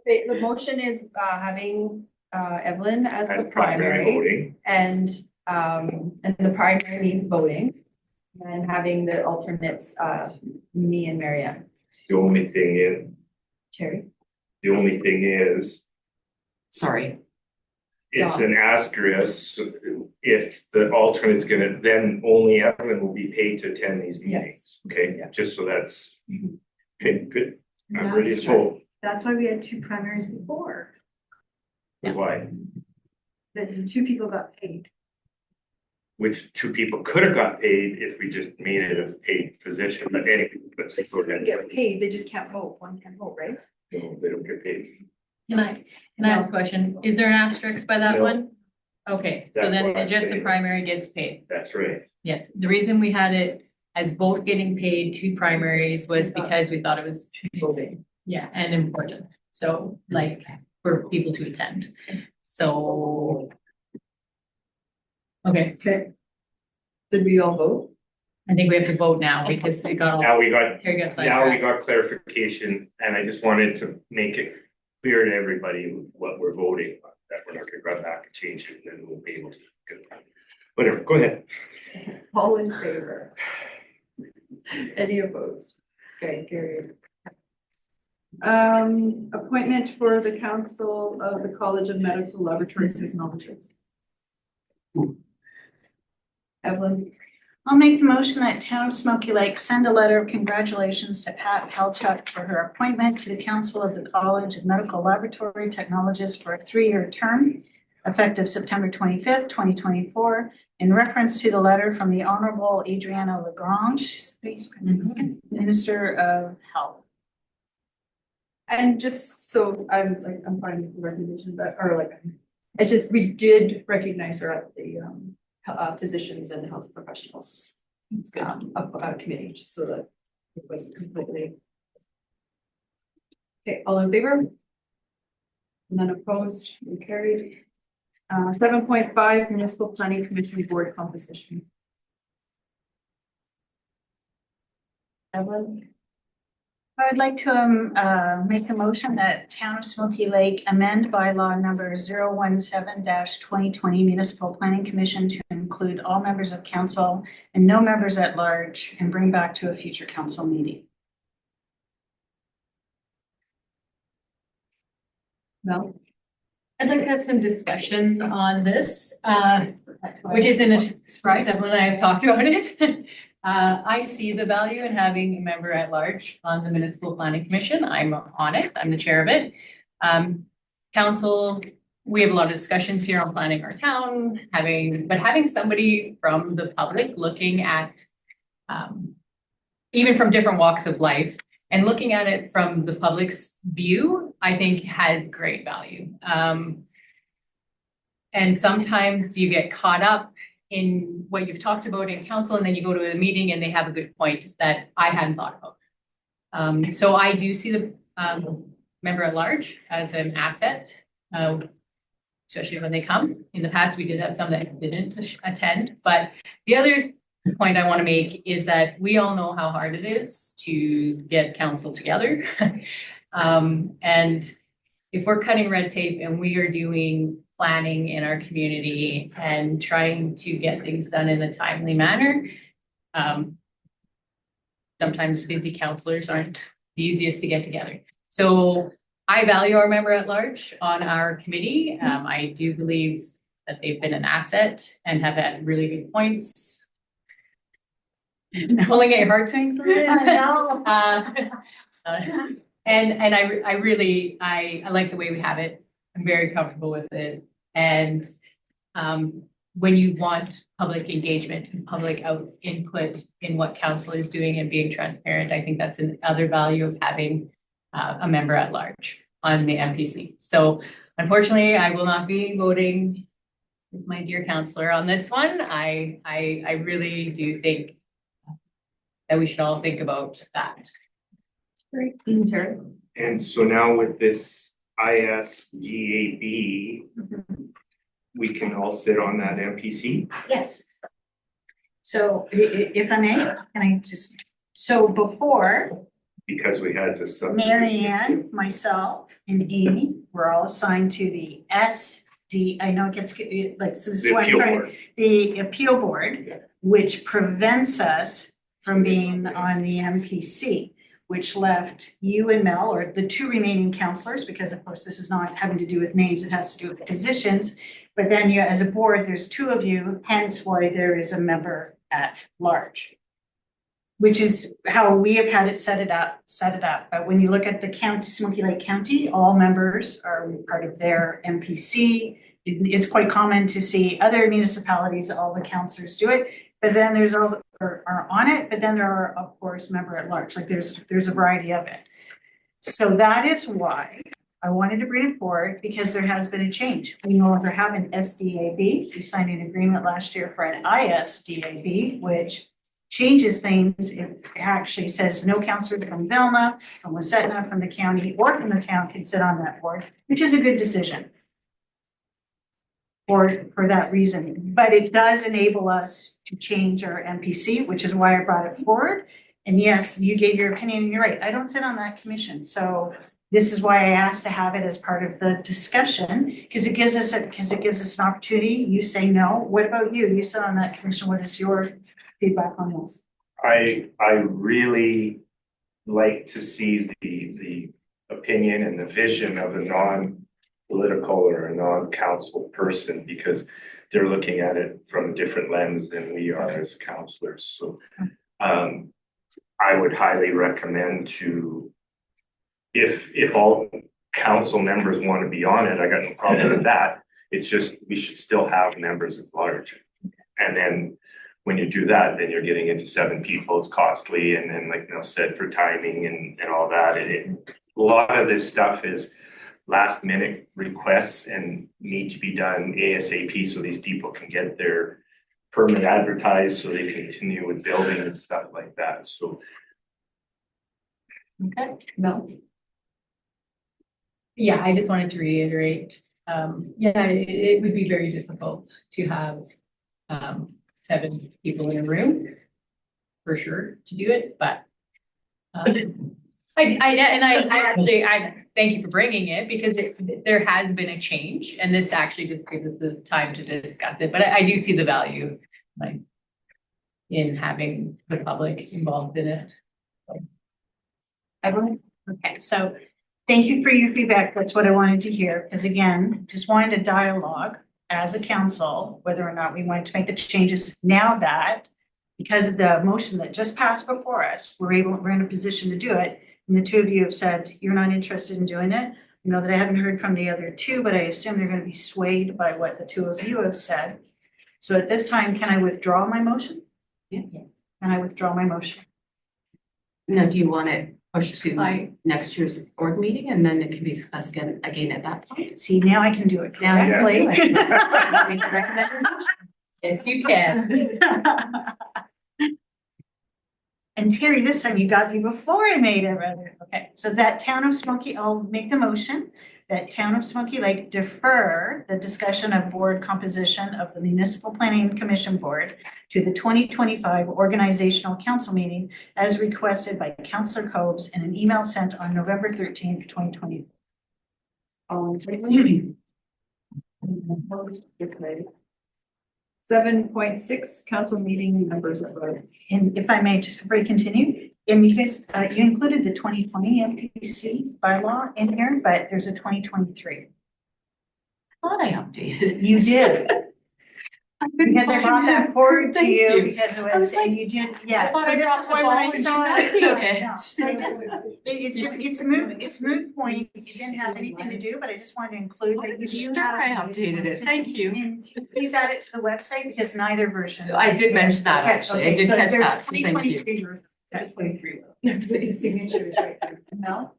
The motion is having Evelyn as As the primary primary voting, and the primary means voting. And having the alternates, me and Marianne. the only thing Terry. is, Sorry. it's an asterisk. If the alternate's gonna, then only Evelyn will be paid to attend these meetings, okay? Yeah. Just so that's, okay, good. I'm That's ready to right. vote. That's why we had two primaries before, That's why, that the two people got paid. which two people could have got paid if we just made it a paid position, but anyway, let's They go still ahead. get paid, they just can't vote, one can vote, right? No, they don't get paid. Can I ask a question? Is there an asterisk by that No. one? Okay, so That's then what I'm just the saying. primary gets paid. That's right. Yes, the reason we had it as both getting paid two primaries was because we thought it was, Voting. yeah, and important. So like for people to attend. So. Okay, Okay. Did we all vote? I think we have to vote now because it got all, Now we got, here gets now we sidetracked. got clarification, and I just wanted to make it clear to everybody what we're voting on, that we're not gonna go back and change it, and then we'll be able to get it. Whatever, go ahead. All in favor? Any opposed? Okay, carried. Appointment for the Council of the College of Medical Laboratory Technologists. Evelyn, I'll make the motion that Town of Smoky Lake send a letter of congratulations to Pat Pelchuk for her appointment to the Council of the College of Medical Laboratory Technologists for a 3-year term, effective September 25th, 2024, in reference to the letter from the Honorable Adriana Lagrange, Minister of Health. And just so I'm fine with the recommendation, but, or like, it's just, we did recognize her at the, physicians and health professionals. Committee, just so that it wasn't completely. Okay, all in favor? None opposed, and carried. 7.5 Municipal Planning Commission Board composition. Evelyn? I would like to make a motion that Town of Smoky Lake amend bylaw number 017-2020 Municipal Planning Commission to include all members of council and no members at large, and bring back to a future council meeting. Well, I'd like to have some discussion on this, which isn't a surprise. Evelyn and I have talked about it. I see the value in having a member at large on the Municipal Planning Commission. I'm on it. I'm the chair of it. Council, we have a lot of discussions here on planning our town, having somebody from the public looking at, even from different walks of life, and looking at it from the public's view, I think has great value. And sometimes you get caught up in what you've talked about in council, and then you go to a meeting and they have a good point that I hadn't thought about. So I do see the member at large as an asset, especially when they come. In the past, we did have some that didn't attend, but the other point I want to make is that we all know how hard it is to get council together. And if we're cutting red tape and we are doing planning in our community and trying to get things done in a timely manner, sometimes busy councillors aren't the easiest to get together. So I value our member at large on our committee. I do believe that they've been an asset and have had really good points. Pulling at your heartstrings a little bit. And I really like the way we have it. I'm very comfortable with it. And when you want public engagement and public input in what council is doing and being transparent, I think that's another value of having a member at large on the MPC. So unfortunately, I will not be voting with my dear councillor on this one. I really do think that we should all think about that. Great. Terry? And so now with this ISDAB, we can all sit on that MPC? Yes. So if I may, can I just, so before, Because we had this. Mary Ann, myself, and Amy were all assigned to the I know it gets, like, so this is The why I'm appeal trying, board. the appeal board, which prevents us from being on the MPC, which left you and Mel, or the two remaining counselors, because of course this is not having to do with names, it has to do with positions. But then you, as a board, there's two of you, hence why there is a member at large. Which is how we have had it set it up. But when you look at the county, Smoky Lake County, all members are part of their MPC. It's quite common to see other municipalities, all the councillors do it, but then there's all are on it, but then there are, of course, member at large, like there's a variety of it. So that is why I wanted to bring it forward, because there has been a change. We no longer have an SDAB. We signed an agreement last year for an ISDAB, which changes things. It actually says no counselor from Vilna, from Wasetna, from the county, or from the town can sit on that board, which is a good decision for that reason. But it does enable us to change our MPC, which is why I brought it forward. And yes, you gave your opinion, and you're right, I don't sit on that commission. So this is why I asked to have it as part of the discussion, because it gives us an opportunity. You say no. What about you? You sit on that commission. What is your feedback on this? I really like to see the opinion and the vision of a non-political or a non-council person, because they're looking at it from a different lens than we are as councillors. So I would highly recommend to, if all council members want to be on it, I got no problem with that. It's just, we should still have members at large. And then when you do that, then you're getting into 7 people, it's costly, and then like Neil said, for timing and all that, a lot of this stuff is last minute requests and need to be done ASAP so these people can get their permit advertised so they continue with building and stuff like that, so. Okay. No. Yeah, I just wanted to reiterate, yeah, it would be very difficult to have 7 people in a room. For sure to do it, but I thank you for bringing it because there has been a change and this actually just gives us the time to discuss it, but I do see the value like in having the public involved in it. Everyone? Okay, so thank you for your feedback. That's what I wanted to hear, because again, just wanted a dialogue as a council, whether or not we wanted to make the changes now that because of the motion that just passed before us, we're in a position to do it. And the two of you have said you're not interested in doing it. You know that I haven't heard from the other two, but I assume they're going to be swayed by what the two of you have said. So at this time, can I withdraw my motion? Yeah. Can I withdraw my motion? Now, do you want it pushed to next year's board meeting and then it can be discussed again at that point? See, now I can do it Now you can correctly. do it. Yes, you can. And Terry, this time you got me before I made it, rather. Okay, so that Town of Smoky, I'll make the motion that Town of Smoky Lake defer the discussion of board composition of the Municipal Planning Commission Board to the 2025 Organizational Council meeting as requested by Councillor Cobes in an email sent on November 13th, 2020. All in favor? 7.6, council meeting members of our. And if I may, just before you continue, and you guys, you included the 2020 MPC bylaw in here, but there's a 2023. I thought I updated. You did. Because I brought that forward to Thank you you. because it I was, was like, and you did, yeah, I thought so I this dropped is the why when ball I and saw you it. updated it. No, it's moot point, you didn't have anything to do, but I just wanted to include that you Sure, do have. I updated it. Thank you. And please add it to the website because neither version. I did mention that Okay, actually. I okay, did so catch there's that, so thank you. 2023 version. At 23. The signature is right there. Mel?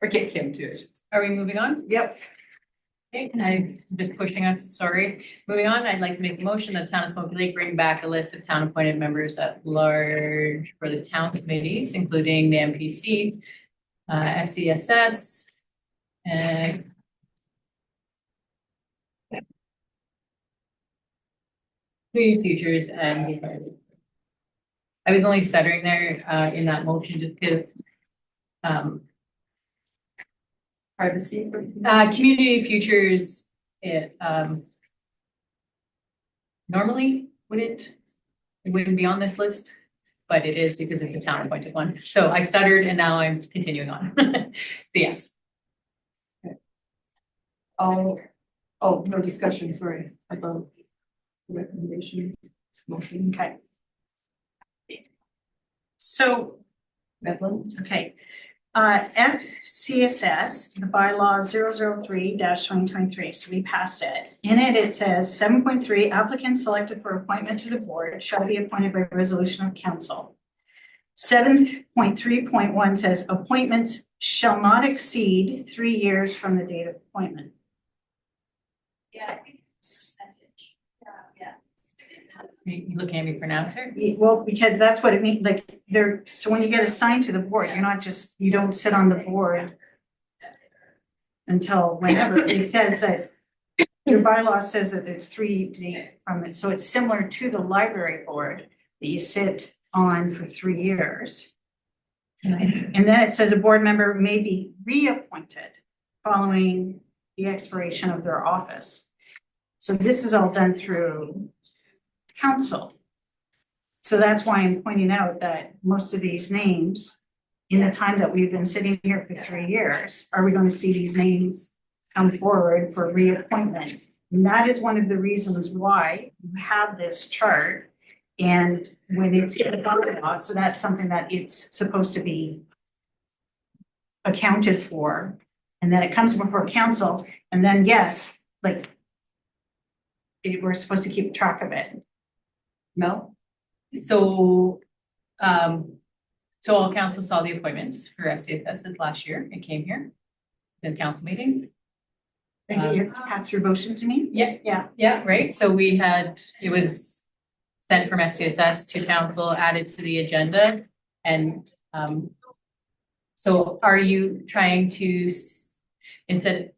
Or get Kim to it. Are we moving on? Yep. Okay, and I'm just pushing us, sorry. Moving on, I'd like to make a motion that Town of Smoky Lake bring back a list of town appointed members at large for the town committees, including the MPC, SESS, and Community Futures and the Authority. I was only stuttering there in that motion just because Privacy. Community Futures, it normally it wouldn't be on this list, but it is because it's a town appointed one. So I stuttered and now I'm continuing on. So yes. Oh, no discussion, sorry, about the recommendation, motion. Okay. So, Medlin? okay, FCSS, the bylaw 003-2023, so we passed it. In it, it says 7.3 applicants selected for appointment to the board shall be appointed by resolution of council. 7.3.1 says appointments shall not exceed 3 years from the date of appointment. Yeah. You looking at me for an answer? Well, because that's what it means, like, so when you get assigned to the board, you're not just, you don't sit on the board until whenever. It says that your bylaw says that it's 3 days from it, so it's similar to the library board that you sit on for 3 years. And then it says a board member may be reappointed following the expiration of their office. So this is all done through council. So that's why I'm pointing out that most of these names, in the time that we've been sitting here for 3 years, are we going to see these names come forward for reappointment? And that is one of the reasons why you have this chart. And when it's in the bylaw, so that's something that it's supposed to be accounted for. And then it comes before council, and then yes, like we're supposed to keep track of it. Mel? So, So all council saw the appointments for FCSS this last year. It came here. The council meeting. Thank you. Pass your motion to me. Yeah, right. So we had, it was sent from FCSS to council, added to the agenda. And so are you trying to instead?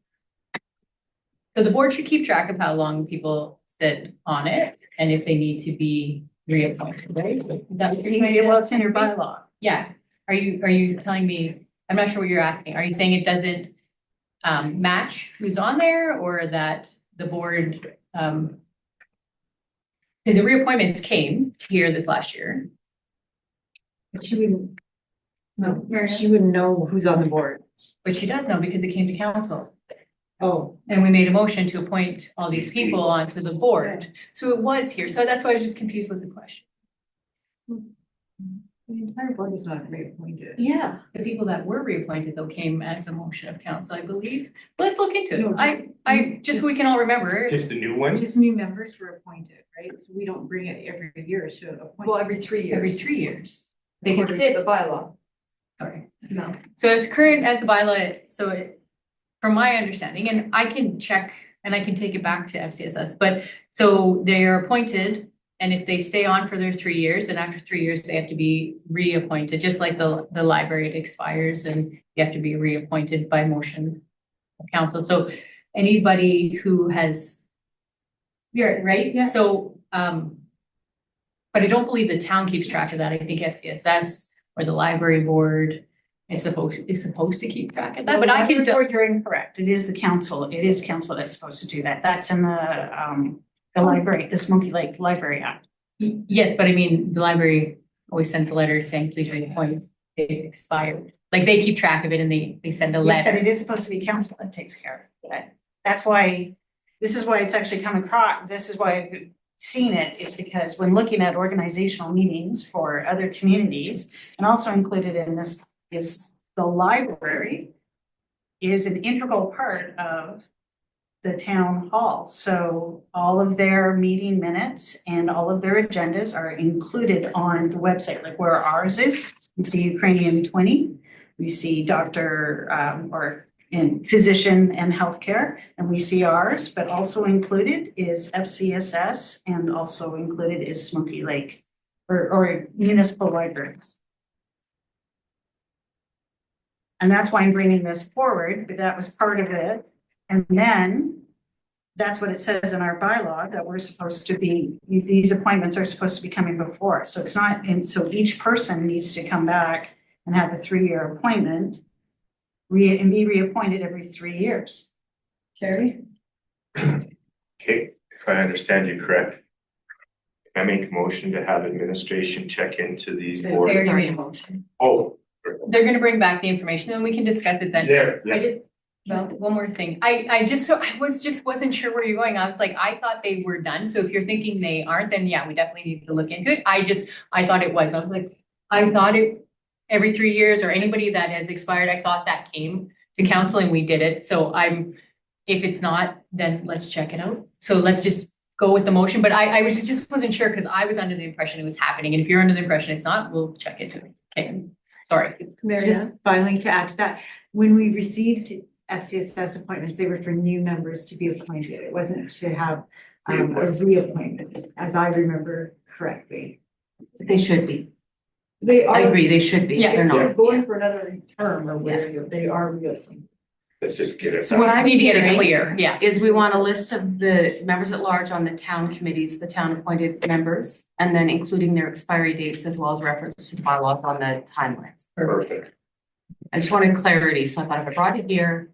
So the board should keep track of how long people sit on it and if they need to be reappointed, right? Is that what you're trying to Well, it's in your ask me? bylaw. Yeah. Are you telling me, I'm not sure what you're asking. Are you saying it doesn't match who's on there or that the board, because the reappointments came here this last year. She wouldn't, no, she wouldn't know who's on the board. But she does know because it came to council. Oh. And we made a motion to appoint all these people onto the board. So it was here. So that's why I was just confused with the question. The entire board was not reappointed. Yeah. The people that were reappointed though came as a motion of council, I believe. Let's look into No, it. I just, we can all remember. Just the new one? Just new members were appointed, right? So we don't bring it every year to appoint. Well, every 3 years. Every 3 years. They can That's sit it. the bylaw. Sorry. No. So as current as the bylaw, so it, from my understanding, and I can check and I can take it back to FCSS, but so they are appointed. And if they stay on for their 3 years, then after 3 years, they have to be reappointed, just like the library, it expires and you have to be reappointed by motion of council. So anybody who has, you're right, Yeah. so, but I don't believe the town keeps track of that. I think FCSS or the library board is supposed to keep track of that, but I can. You're incorrect. It is the council. It is council that's supposed to do that. That's in the library, the Smoky Lake Library Act. Yes, but I mean, the library always sends a letter saying, please reappoint, they've expired. Like they keep track of it and they send a Yeah, letter. but it is supposed to be council that takes care of that. That's why, this is why it's actually come across, this is why I've seen it, is because when looking at organizational meetings for other communities, and also included in this is the library is an integral part of the town hall. So all of their meeting minutes and all of their agendas are included on the website, like where ours is. You see Ukrainian 20, we see doctor or in physician and healthcare, and we see ours, but also included is FCSS and also included is Smoky Lake or municipal libraries. And that's why I'm bringing this forward, but that was part of it. And then that's what it says in our bylaw that we're supposed to be, these appointments are supposed to be coming before us. So it's not, and so each person needs to come back and have a 3-year appointment and be reappointed every 3 years. Terry? Okay, if I understand you correct. I make a motion to have administration check into these They're boards. gonna make a motion. Oh, They're gonna bring back the information and we can discuss it then. there, I yeah. just, well, one more thing. I wasn't sure where you're going. I was like, I thought they were done. So if you're thinking they aren't, then yeah, we definitely need to look into it. I thought it was. I was like, I thought it every 3 years or anybody that has expired, I thought that came to council and we did it. So if it's not, then let's check it out. So let's just go with the motion. But I just wasn't sure because I was under the impression it was happening. And if you're under the impression it's not, we'll check into it. Okay, sorry. Just finally to add to that, when we received FCSS appointments, they were for new members to be appointed. It wasn't to have a reappointment, as I remember correctly. They should be. They I are, agree, they should be. Yeah. They're they're not. going for another term or where they are reappointed. Let's just get it. So what done. I'm I need to get it hearing clear, yeah. is we want a list of the members at large on the town committees, the town appointed members, and then including their expiry dates as well as reference to the bylaws on the timelines. Perfect. I just wanted clarity, so I thought if I brought it here,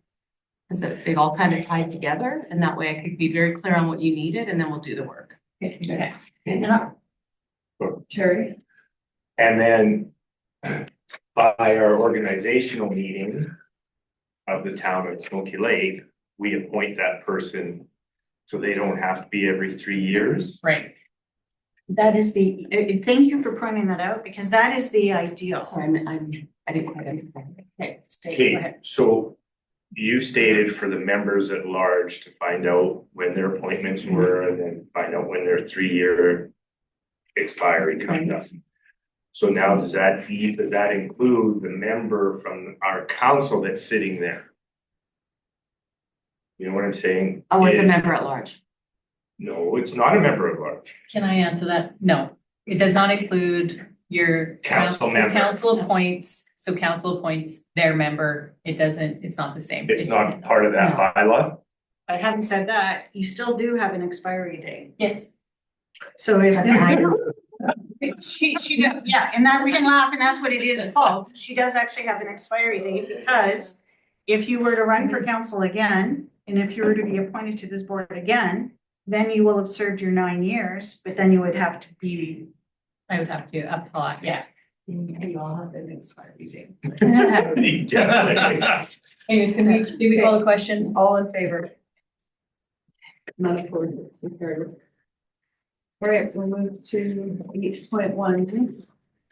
is that they all kind of tied together, and that way I could be very clear on what you needed, and then we'll do the work. Okay. Terry? And then by our organizational meeting of the town of Smoky Lake, we appoint that person so they don't have to be every 3 years. Right. That is thank you for pointing that out because that is the ideal. So I didn't quite understand. Okay, go Okay, ahead. so you stated for the members at large to find out when their appointments were and then find out when their 3-year expiry comes up. So now does that include the member from our council that's sitting there? You know what I'm saying? Oh, as a Is- member at large. No, it's not a member at large. Can I answer that? No, it does not include your. Council member. Council appoints, so council appoints their member. It doesn't, it's not the same. It's not part of that bylaw? I haven't said that, you still do have an expiry date. Yes. So if. That's right. She does, yeah, and that we can laugh, and that's what it is called. She does actually have an expiry date because if you were to run for council again, and if you were to be appointed to this board again, then you will have served your 9 years, but then you would have to be. I would have to apply, yeah. We all have an expiry date. Anyways, did we call the question? All in favor? Not opposed, so carried. All right, we'll move to 8.1.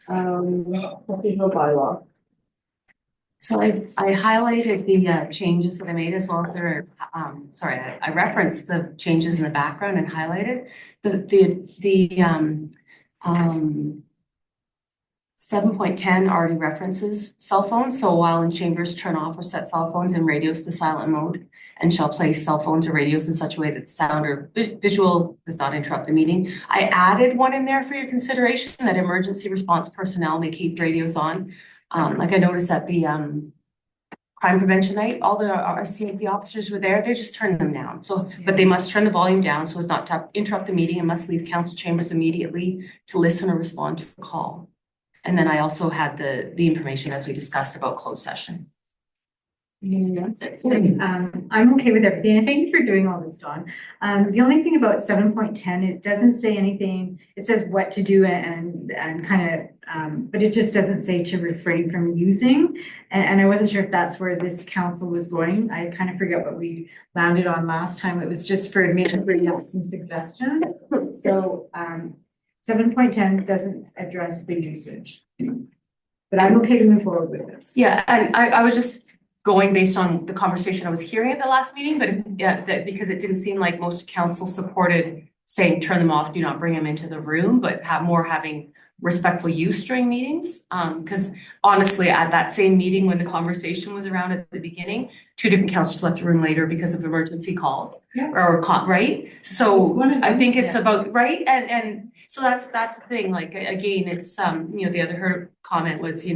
Procedural bylaw. So I highlighted the changes that I made as well as there, I referenced the changes in the background and highlighted the 7.10 already references cell phones. So while in chambers, turn off or set cell phones and radios to silent mode and shall place cell phones or radios in such a way that sound or visual does not interrupt the meeting. I added one in there for your consideration that emergency response personnel may keep radios on. Like I noticed at the crime prevention night, all our CMP officers were there, they just turned them down. So, but they must turn the volume down so as not to interrupt the meeting and must leave council chambers immediately to listen or respond to a call. And then I also had the information as we discussed about closed session. I'm okay with everything, and thank you for doing all this, Dawn. The only thing about 7.10, it doesn't say anything, it says what to do and kind of, but it just doesn't say to refrain from using. And I wasn't sure if that's where this council was going. I kind of forget what we landed on last time. It was just for me to bring up some suggestions. So 7.10 doesn't address the usage. But I'm okay to move forward with this. Yeah, and I was just going based on the conversation I was hearing at the last meeting, but because it didn't seem like most council supported saying turn them off, do not bring them into the room, but having respectful use during meetings. Because honestly, at that same meeting when the conversation was around at the beginning, 2 different councillors left the room later because of emergency calls. Yeah. Right? So I think it's yes. about right, and so that's the thing. Like again, it's the other comment was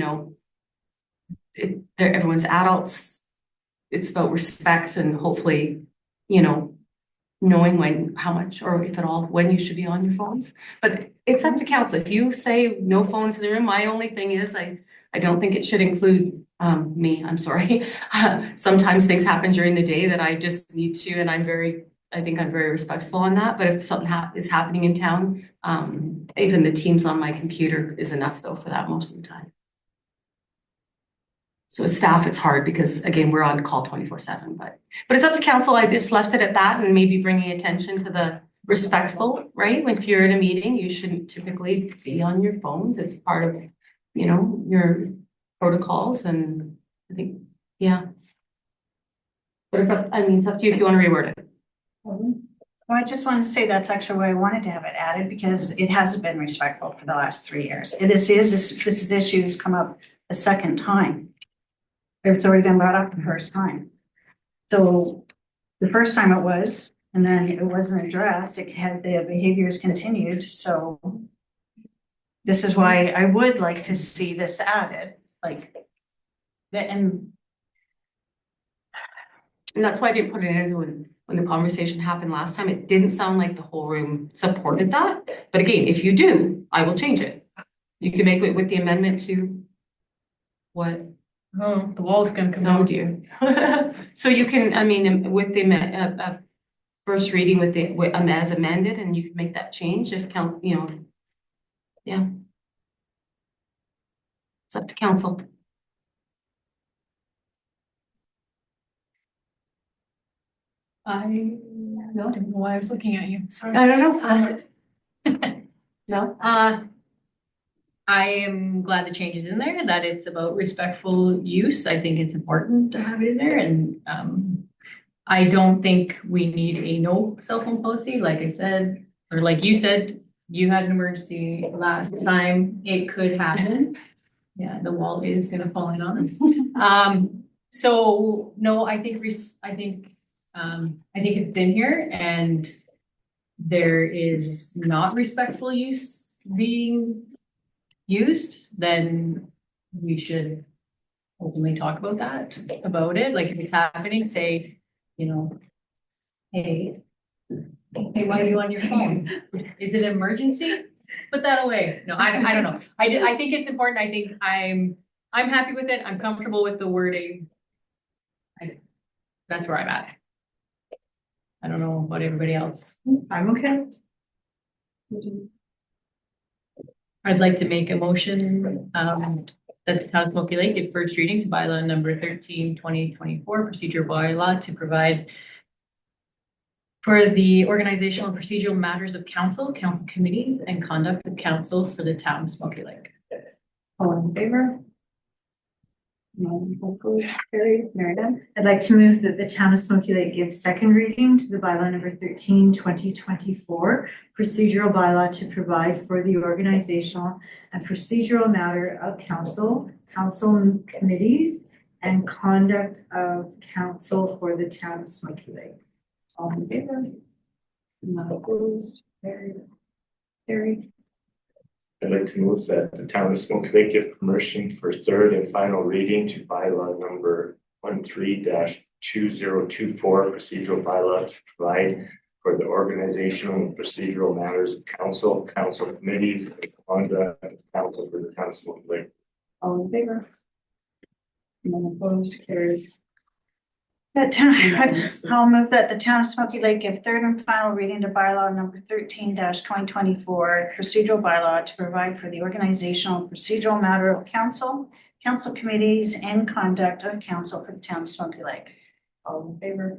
everyone's adults. It's about respect and hopefully, knowing when, how much, or if at all, when you should be on your phones. But it's up to council. If you say no phones in the room, my only thing is I don't think it should include me. I'm sorry. Sometimes things happen during the day that I just need to, and I think I'm very respectful on that. But if something is happening in town, even the Teams on my computer is enough though for that most of the time. So as staff, it's hard because again, we're on call 24/7, but it's up to council. I just left it at that and maybe bringing attention to the respectful, right? If you're in a meeting, you shouldn't typically be on your phones. It's part of, your protocols and I think, yeah. But it's up to you if you want to reword it. Well, I just wanted to say that's actually why I wanted to have it added because it hasn't been respectful for the last 3 years. This issue has come up a second time. It's already been brought up the first time. So the first time it was, and then it wasn't addressed, the behaviors continued, so this is why I would like to see this added, And that's why I didn't put it in as when the conversation happened last time, it didn't sound like the whole room supported that. But again, if you do, I will change it. You can make it with the amendment to what? Oh, the wall's gonna come No, out. dear. So you can, with the first reading as amended, and you can make that change if yeah. It's up to council. I didn't know why I was looking at you. Sorry. I don't know. No? I am glad the change is in there, that it's about respectful use. I think it's important to have it in there and I don't think we need a no cell phone policy, like I said, or like you said, you had an emergency last time, it could happen. Yeah, the wall is gonna fall in on us. So, no, I think I think it's in here and there is not respectful use being used, then we should openly talk about it. Like if it's happening, say, you know, hey, why are you on your phone? Is it an emergency? Put that away. No, I don't know. I think it's important. I think I'm happy with it. I'm comfortable with the wording. That's where I'm at. I don't know about everybody else. I'm okay. I'd like to make a motion, that the town of Smoky Lake give first reading to bylaw number 13/2024, procedure bylaw to provide for the organizational and procedural matters of council committees, and conduct of council for the town of Smoky Lake. All in favor? None opposed, carried. Meredith? I'd like to move that the town of Smoky Lake give second reading to the bylaw number 13/2024, procedural bylaw to provide for the organizational and procedural matter of council committees, and conduct of council for the town of Smoky Lake. All in favor? None opposed, carried. Carried. I'd like to move that the town of Smoky Lake give permission for third and final reading to bylaw number 13-2024, procedural bylaw to provide for the organizational and procedural matters of council committees, and conduct of council for the town of Smoky Lake. All in favor? None opposed, carried. I'll move that the town of Smoky Lake give third and final reading to bylaw number 13-2024, procedural bylaw to provide for the organizational and procedural matter of council committees, and conduct of council for the town of Smoky Lake. All in favor?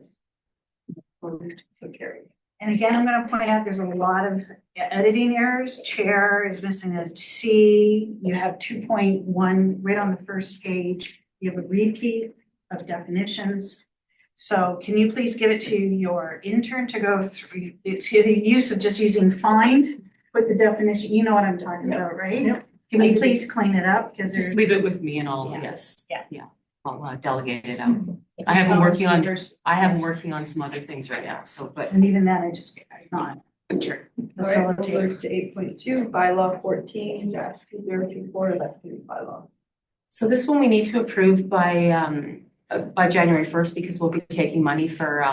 Opposed, so carried. And again, I'm going to point out there's a lot of editing errors. Chair is missing a C. You have 2.1 right on the first page. You have a repeat of definitions. So can you please give it to your intern to go through? It's the use of just using find with the definition. You know what I'm talking about, right? Yep. Can you please clean it up? Because Just leave it with me and I'll, Yeah. yes. Yeah. I'll delegate it out. I have been working on some other things right now, so, but And even then, I just, not. sure. All right, we'll move to 8.2, bylaw 14-2024, elections bylaw. So this one we need to approve by January 1st, because we'll be taking money for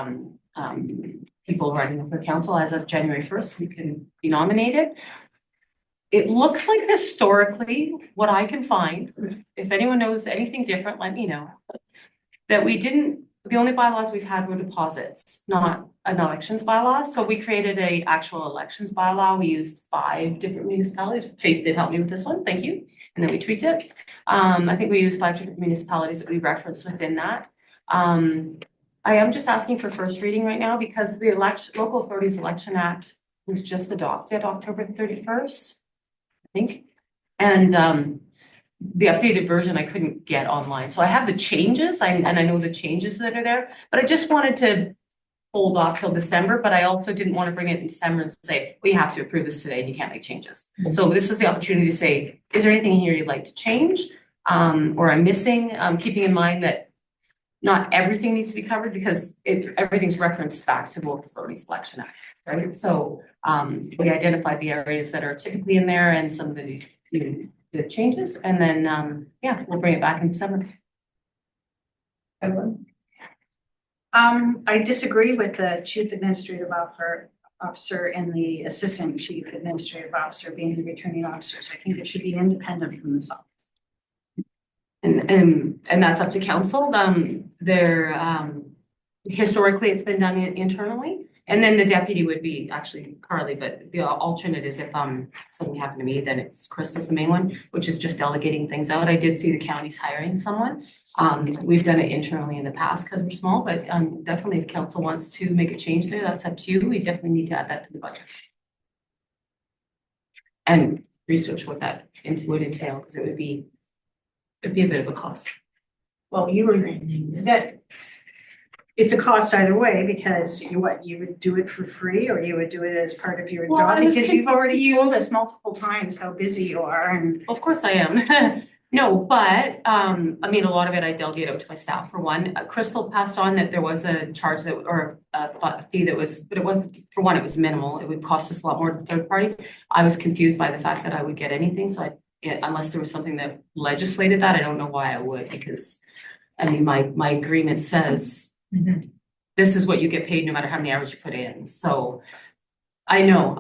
people running for council as of January 1st, who can be nominated. It looks like historically, what I can find, if anyone knows anything different, let me know. That the only bylaws we've had were deposits, not an elections bylaw. So we created a actual elections bylaw. We used 5 different municipalities. Chase did help me with this one, thank you. And then we tweaked it. I think we used 5 different municipalities that we referenced within that. I am just asking for first reading right now because the Local Authorities Election Act was just adopted October 31st, I think. And the updated version I couldn't get online. So I have the changes and I know the changes that are there, but I just wanted to hold off till December, but I also didn't want to bring it in December and say, we have to approve this today and you can't make changes. So this was the opportunity to say, is there anything here you'd like to change? Or I'm missing, keeping in mind that not everything needs to be covered because everything's referenced back to the Local Authorities Election Act, right? So we identified the areas that are typically in there and some of the changes, and then yeah, we'll bring it back in December. Everyone? I disagree with the chief administrative officer and the assistant chief administrative officer being the returning officers. I think it should be independent from this office. And that's up to council. Historically, it's been done internally. And then the deputy would be actually Carly, but the alternate is if something happened to me, then it's Crystal's the main one, which is just delegating things out. I did see the county's hiring someone. We've done it internally in the past because we're small, but definitely if council wants to make a change there, that's up to you. We definitely need to add that to the budget. And research what that would entail, because it'd be a bit of a cost. Well, you were, that it's a cost either way, because you would do it for free, or you would do it as part of your Well, job, I was because you've already told confused. us multiple times how busy you are, and Of course I am. No, but, I mean, a lot of it I delegate out to my staff for one. Crystal passed on that there was a charge that, or a fee that was, but it was, for one, it was minimal. It would cost us a lot more to third party. I was confused by the fact that I would get anything, so unless there was something that legislated that, I don't know why I would, because, I mean, my agreement says this is what you get paid no matter how many hours you put in, so I know.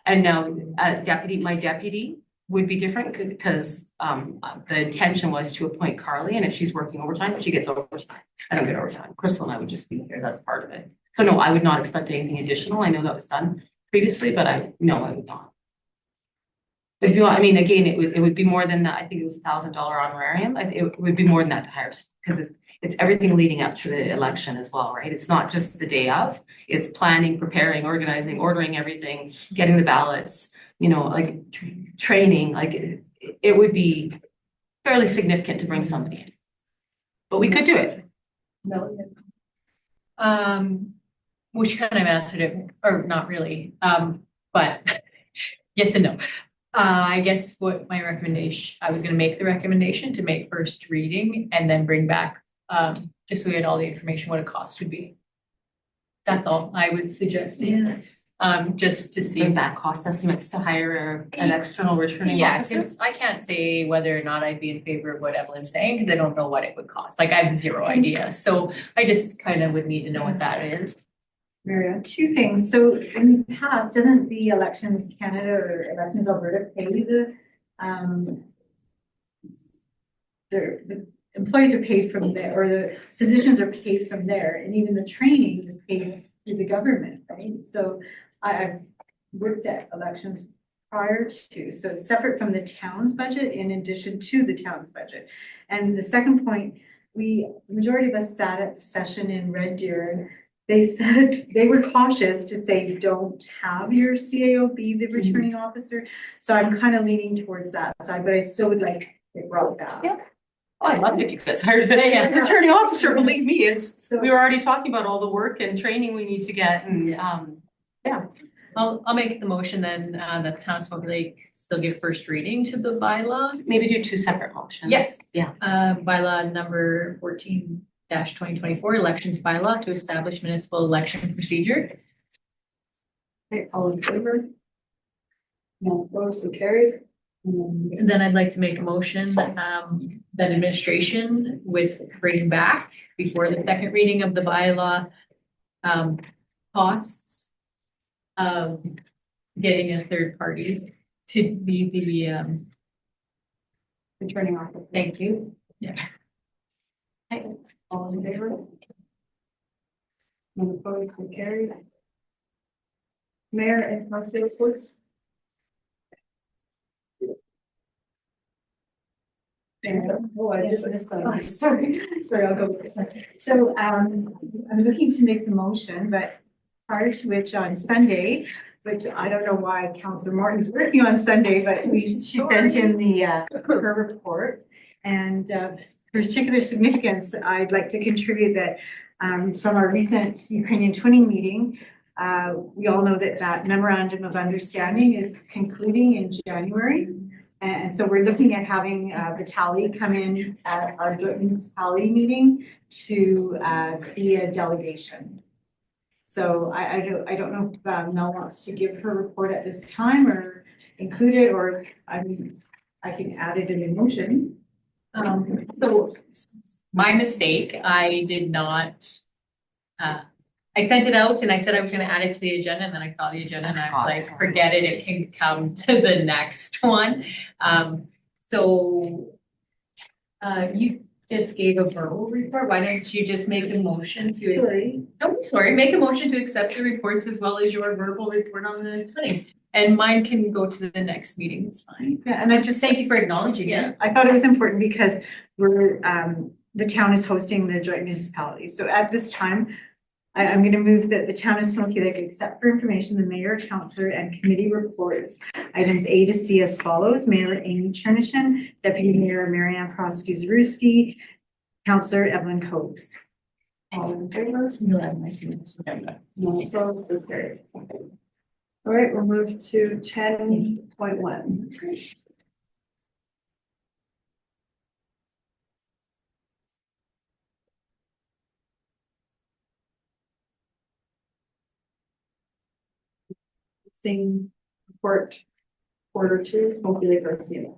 And now, my deputy would be different because the intention was to appoint Carly, and if she's working overtime, she gets overtime. I don't get overtime. Crystal and I would just be here. That's part of it. So no, I would not expect anything additional. I know that was done previously, but I would not. If you want, I mean, again, it would be more than that. I think it was $1,000 honorarium. It would be more than that to hire, because it's everything leading up to the election as well, right? It's not just the day of. It's planning, preparing, organizing, ordering everything, getting the ballots, like training, like it would be fairly significant to bring somebody in. But we could do it. Well, she kind of answered it, or not really, but yes and no. I guess what my recommendation, I was gonna make the recommendation to make first reading and then bring back, just so we had all the information, what a cost would be. That's all I would suggest, just to see. Bring back cost estimates to hire an external returning Yeah, officer. because I can't say whether or not I'd be in favor of what Evelyn's saying, because I don't know what it would cost. Like, I have zero idea. So I just kind of would need to know what that is. Maria, two things. So in the past, didn't the Elections Canada or Elections Alberta pay the employees are paid from there, or the physicians are paid from there, and even the training is paid through the government, right? So I've worked at elections prior to, so it's separate from the town's budget in addition to the town's budget. And the second point, majority of us sat at the session in Red Deer, and they said they were cautious to say you don't have your CAO be the returning officer. So I'm kind of leaning towards that side, but I still would like it brought back. Yeah. Oh, I loved it if you guys hired a returning officer. Believe me, we were already talking about all the work and training we need to get, and yeah. I'll make the motion then, that the town of Smoky Lake still give first reading to the bylaw. Maybe do two separate motions. Yes. Yeah. Bylaw number 14-2024, elections bylaw to establish municipal election procedure. Okay, all in favor? No opposed, so carried. And then I'd like to make a motion, that administration with bringing back before the second reading of the bylaw, costs of getting a third party to be the, Returning officer. thank you. Yeah. All in favor? No opposed, so carried. Mayor and council reports? Oh, I just missed that. Sorry, I'll go. So, I'm looking to make the motion, but prior to which on Sunday, which I don't know why Councillor Martin's working on Sunday, but she sent in her report. And particular significance, I'd like to contribute that from our recent Ukrainian twinning meeting, we all know that memorandum of understanding is concluding in January. And so we're looking at having Vitaly come in at our joint municipality meeting to be a delegation. So I don't know if Mel wants to give her report at this time or include it, or I can add it in the motion. So my mistake, I did not, I sent it out and I said I was gonna add it to the agenda, and then I saw the agenda and I was like, forget it, it can come to the next one. You just gave a verbal report, why don't you just make a motion to, make a motion to accept the reports as well as your verbal report on the twinning. And mine can go to the next meeting, it's fine. Yeah, and I just Thank you for acknowledging it. I thought it was important because the town is hosting the joint municipality. So at this time, I'm going to move that the town of Smoky Lake accept for information the mayor, councillor, and committee reports, items A to C as follows: Mayor Amy Chernishin, Deputy Mayor Marianne Prosky-Zarewski, Councillor Evelyn Copes. All in favor? No opposed, so carried. All right, we'll move to 10.1. Same report, quarter two, Smoky Lake Garcia.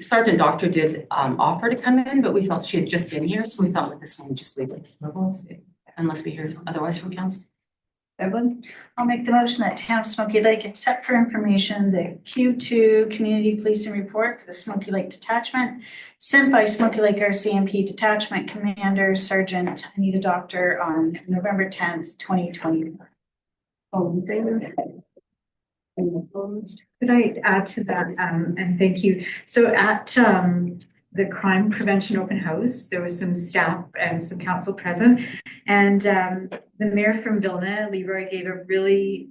Sergeant Doctor did offer to come in, but we felt she had just been here, so we thought with this one, we'd just leave it. Unless we hear otherwise from council. Evelyn? I'll make the motion that Town of Smoky Lake accept for information the Q2 Community Policing Report for the Smoky Lake Detachment sent by Smoky Lake RCMP Detachment Commander Sergeant Anita Doctor on November 10th, 2024. All in favor? Any opposed? Could I add to that? And thank you. So at the Crime Prevention Open House, there was some staff and some council present. And the mayor from Vilna, Leroy, gave a really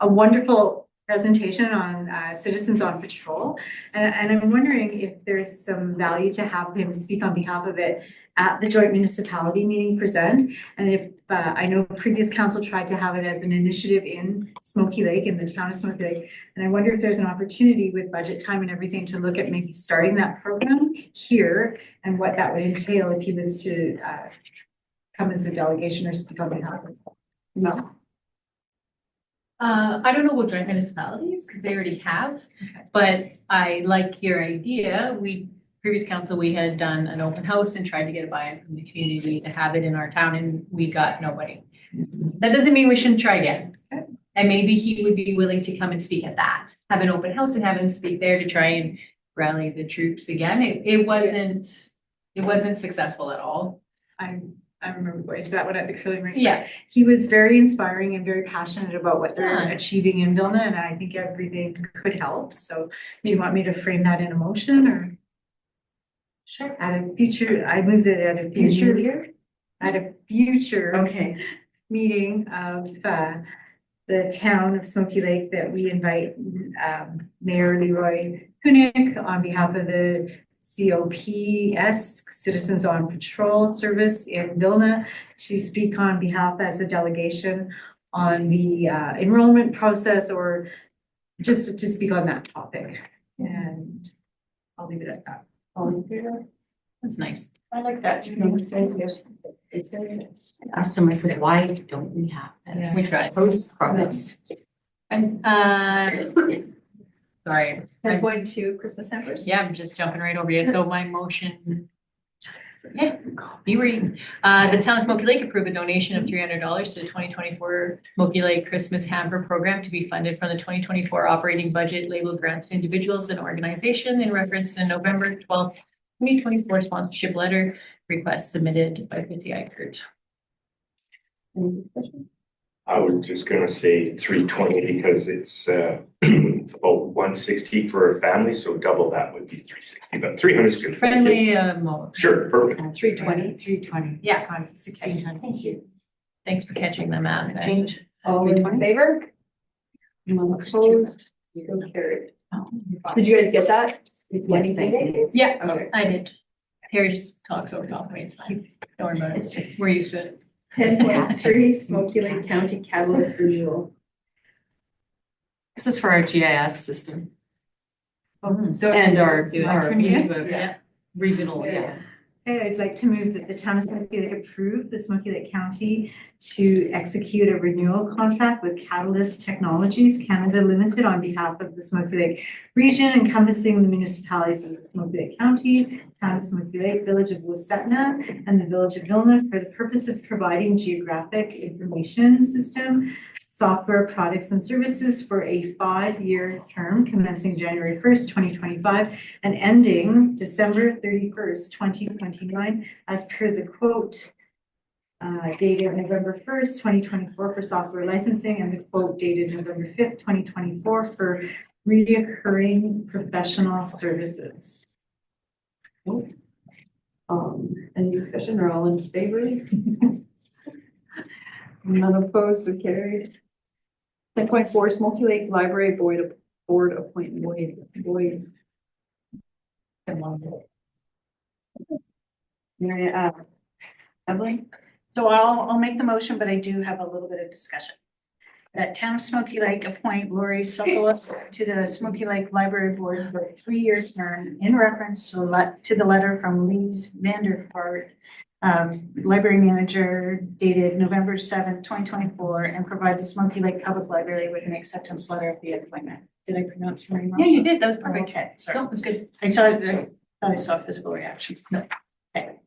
a wonderful presentation on citizens on patrol. And I'm wondering if there's some value to have him speak on behalf of it at the joint municipality meeting present. And if I know previous council tried to have it as an initiative in Smoky Lake, in the town of Smoky Lake. And I wonder if there's an opportunity with budget time and everything to look at maybe starting that program here and what that would entail if he was to come as a delegation or speak on behalf of. No. I don't know about joint municipalities, because they already have, but I like your idea. Previous council, we had done an open house and tried to get a buy-in from the community to have it in our town, and we got nobody. That doesn't mean we shouldn't try again. And maybe he would be willing to come and speak at that, have an open house and have him speak there to try and rally the troops again. It wasn't successful at all. I remember going to that one at the curling rink. Yeah. He was very inspiring and very passionate about what they're Yeah. achieving in Vilna, and I think everything could help. So do you want me to frame that in a motion or? Sure. At a future, I moved it at a future. At a future. Okay. Meeting of the town of Smoky Lake that we invite Mayor Leroy Kunik on behalf of the COPS, Citizens on Patrol Service in Vilna, to speak on behalf as a delegation on the enrollment process, or just to speak on that topic. And I'll leave it at that. All in favor? That's nice. I like that. Thank you. I asked him, I said, why don't we have this? We tried. Post promise. And sorry. 10.2 Christmas hampers? Yeah, I'm just jumping right over you. So my motion. Yeah, be reading. The town of Smoky Lake approved a donation of $300 to the 2024 Smoky Lake Christmas Hamper Program to be funded from the 2024 operating budget labeled grants to individuals and organization in reference to November 12th, 2024 sponsorship letter request submitted by Betsy Eichert. Any discussion? I was just gonna say 320 because it's about 160 for a family, so double that would be 360, but 300 is good. Friendly, motion. Sure, perfect. 320. Yeah. Times 16 times. Thank you. Thanks for catching the math. eh? All in favor? None opposed? So carried. Did you guys get that? Yes, thank you. Yeah, Okay. I did. Harry just talks over top of me. It's fine. Don't worry about it. We're used to it. 10.3 Smoky Lake County Catalyst Renewal. This is for our GIS system So and our Yeah. regional, yeah. Okay, I'd like to move that the town of Smoky Lake approve the Smoky Lake County to execute a renewal contract with Catalyst Technologies Canada Limited on behalf of the Smoky Lake region encompassing the municipalities of the Smoky Lake County, town of Smoky Lake, village of Wasetna, and the village of Vilna for the purpose of providing geographic information system, software products and services for a 5-year term commencing January 1st, 2025 and ending December 31st, 2029, as per the quote dated November 1st, 2024 for software licensing and the quote dated November 5th, 2024 for reoccurring professional services. Any discussion or all in favor? None opposed, so carried. 10.4 Smoky Lake Library Board appointment. Boyd. Mary, Evelyn? So I'll make the motion, but I do have a little bit of discussion. That Town of Smoky Lake appoint Lori Sokola to the Smoky Lake Library Board for a 3-year term in reference to the letter from Lise Vandervaart, library manager dated November 7th, 2024, and provide the Smoky Lake Public Library with an acceptance letter of the appointment. Did I pronounce her name wrong? Yeah, you did. That was perfect. Okay, sorry. No, it was good. I thought I saw physical reactions. No. Okay.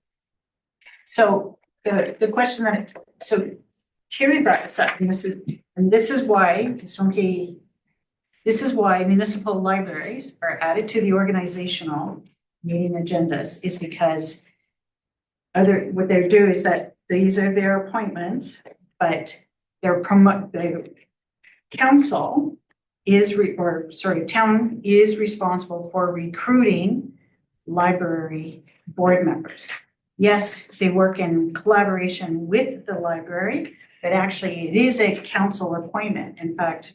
So the question that, so Terry brought this up, and this is why municipal libraries are added to the organizational meeting agendas, is because what they do is that these are their appointments, but the council is town is responsible for recruiting library board members. Yes, they work in collaboration with the library, but actually it is a council appointment. In fact,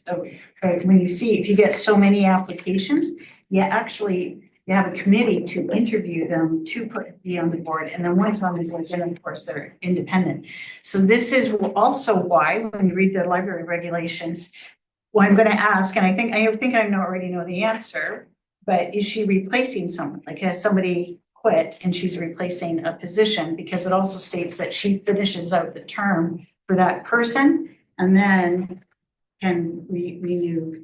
when you see, if you get so many applications, you have a committee to interview them to be on the board. And then once on the board, then of course they're independent. So this is also why when you read the library regulations, well, I'm going to ask, and I think I already know the answer, but is she replacing someone? Like, has somebody quit and she's replacing a position? Because it also states that she finishes out the term for that person and then can renew.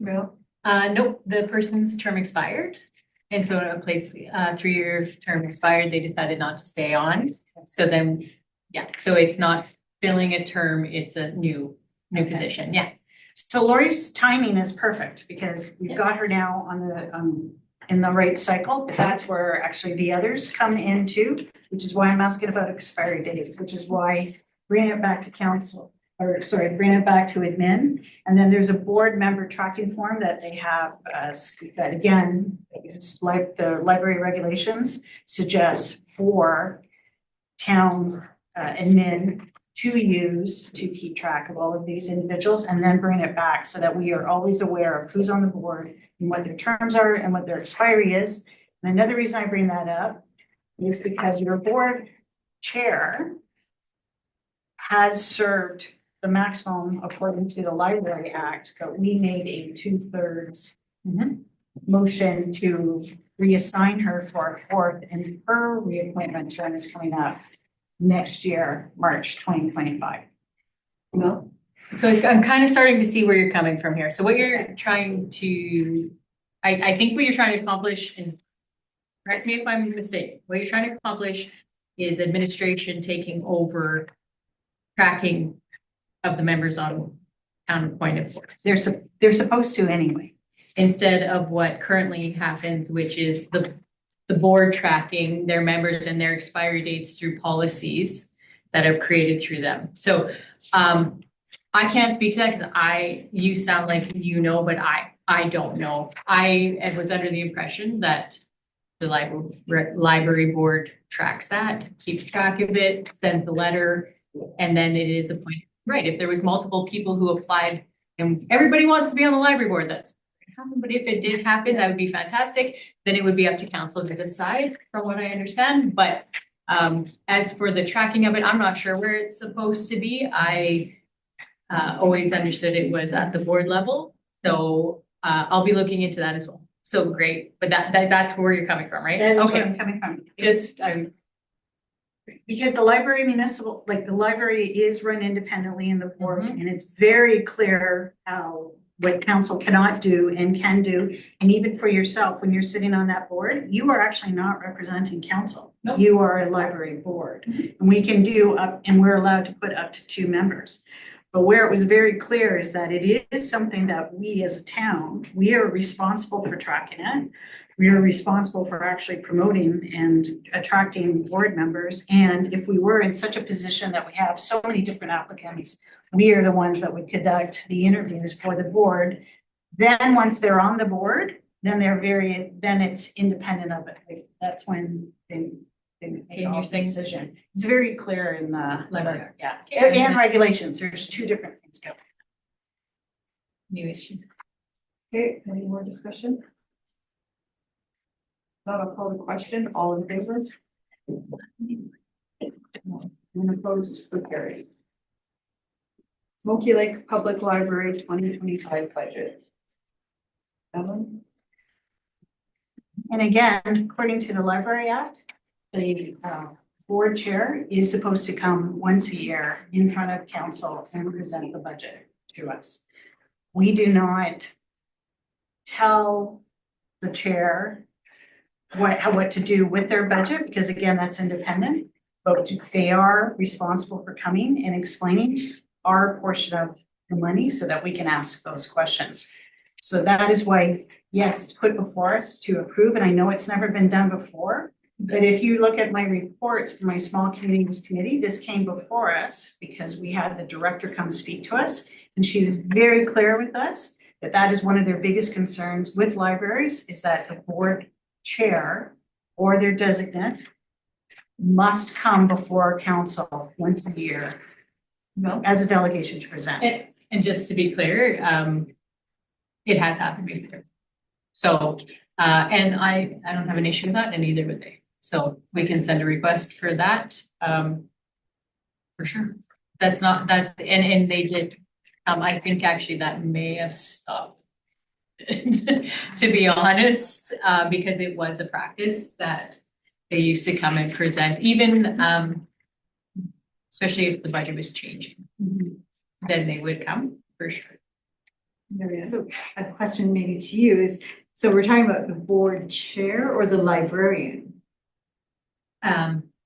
Well, nope, the person's term expired. And so a 3-year term expired, they decided not to stay on. So then, yeah, so it's not filling a term, it's a new position, yeah. So Lori's timing is perfect because we've got her now on the in the right cycle, but that's where actually the others come into, which is why I'm asking about expiry dates, which is why bring it back to council, bring it back to admin. And then there's a board member tracking form that they have, that again, it's like the library regulations suggests for town admin to use to keep track of all of these individuals and then bring it back so that we are always aware of who's on the board and what their terms are and what their expiry is. And another reason I bring that up is because your board chair has served the maximum according to the Library Act, but we made a 2/3 motion to reassign her for a 4th, and her reappointment term is coming up next year, March 2025. No. So I'm kind of starting to see where you're coming from here. So what you're trying to, I think what you're trying to accomplish, and correct me if I'm mistaken, what you're trying to accomplish is administration taking over tracking of the members on town appointed boards. They're supposed to anyway. Instead of what currently happens, which is the board tracking their members and their expiry dates through policies that have created through them. So I can't speak to that because you sound like you know, but I don't know. I was under the impression that the library board tracks that, keeps track of it, sends the letter, and then it is appointed. Right, if there was multiple people who applied and everybody wants to be on the library board, that's happen, but if it did happen, that would be fantastic. Then it would be up to council to decide, from what I understand. But as for the tracking of it, I'm not sure where it's supposed to be. I always understood it was at the board level. So I'll be looking into that as well. So great, but that's where you're coming from, right? That is Okay. where I'm coming from. Because the library is run independently in the board, and it's very clear how what council cannot do and can do. And even for yourself, when you're sitting on that board, you are actually not representing council. Nope. You are a library board. And we can do and we're allowed to put up to 2 members. But where it was very clear is that it is something that we as a town, we are responsible for tracking it. We are responsible for actually promoting and attracting board members. And if we were in such a position that we have so many different applicants, we are the ones that would conduct the interviews for the board. Then once they're on the board, then then it's independent of it. That's when they make all the decision. It's very clear in the Library. yeah, and regulations. There's 2 different things going. New issue. Okay, any more discussion? Not, I'll call the question, all in favor? And opposed, so carried. Smoky Lake Public Library 2025 budget. Ellen? And again, according to the Library Act, the board chair is supposed to come once a year in front of council and present the budget to us. We do not tell the chair what to do with their budget, because again, that's independent. But they are responsible for coming and explaining our portion of the money so that we can ask those questions. So that is why, yes, it's put before us to approve, and I know it's never been done before. But if you look at my reports for my small communities committee, this came before us because we had the director come speak to us. And she was very clear with us that that is one of their biggest concerns with libraries, is that the board chair or their designate must come before council once a year as a delegation to present. And just to be clear, it has happened before. So, and I don't have an issue with that, and neither would they. So we can send a request for that, for sure. That's not, that, and they did, I think actually that may have stopped. To be honest, because it was a practice that they used to come and present, even, especially if the budget was changing, then they would come for sure. So a question maybe to you is, so we're talking about the board chair or the librarian?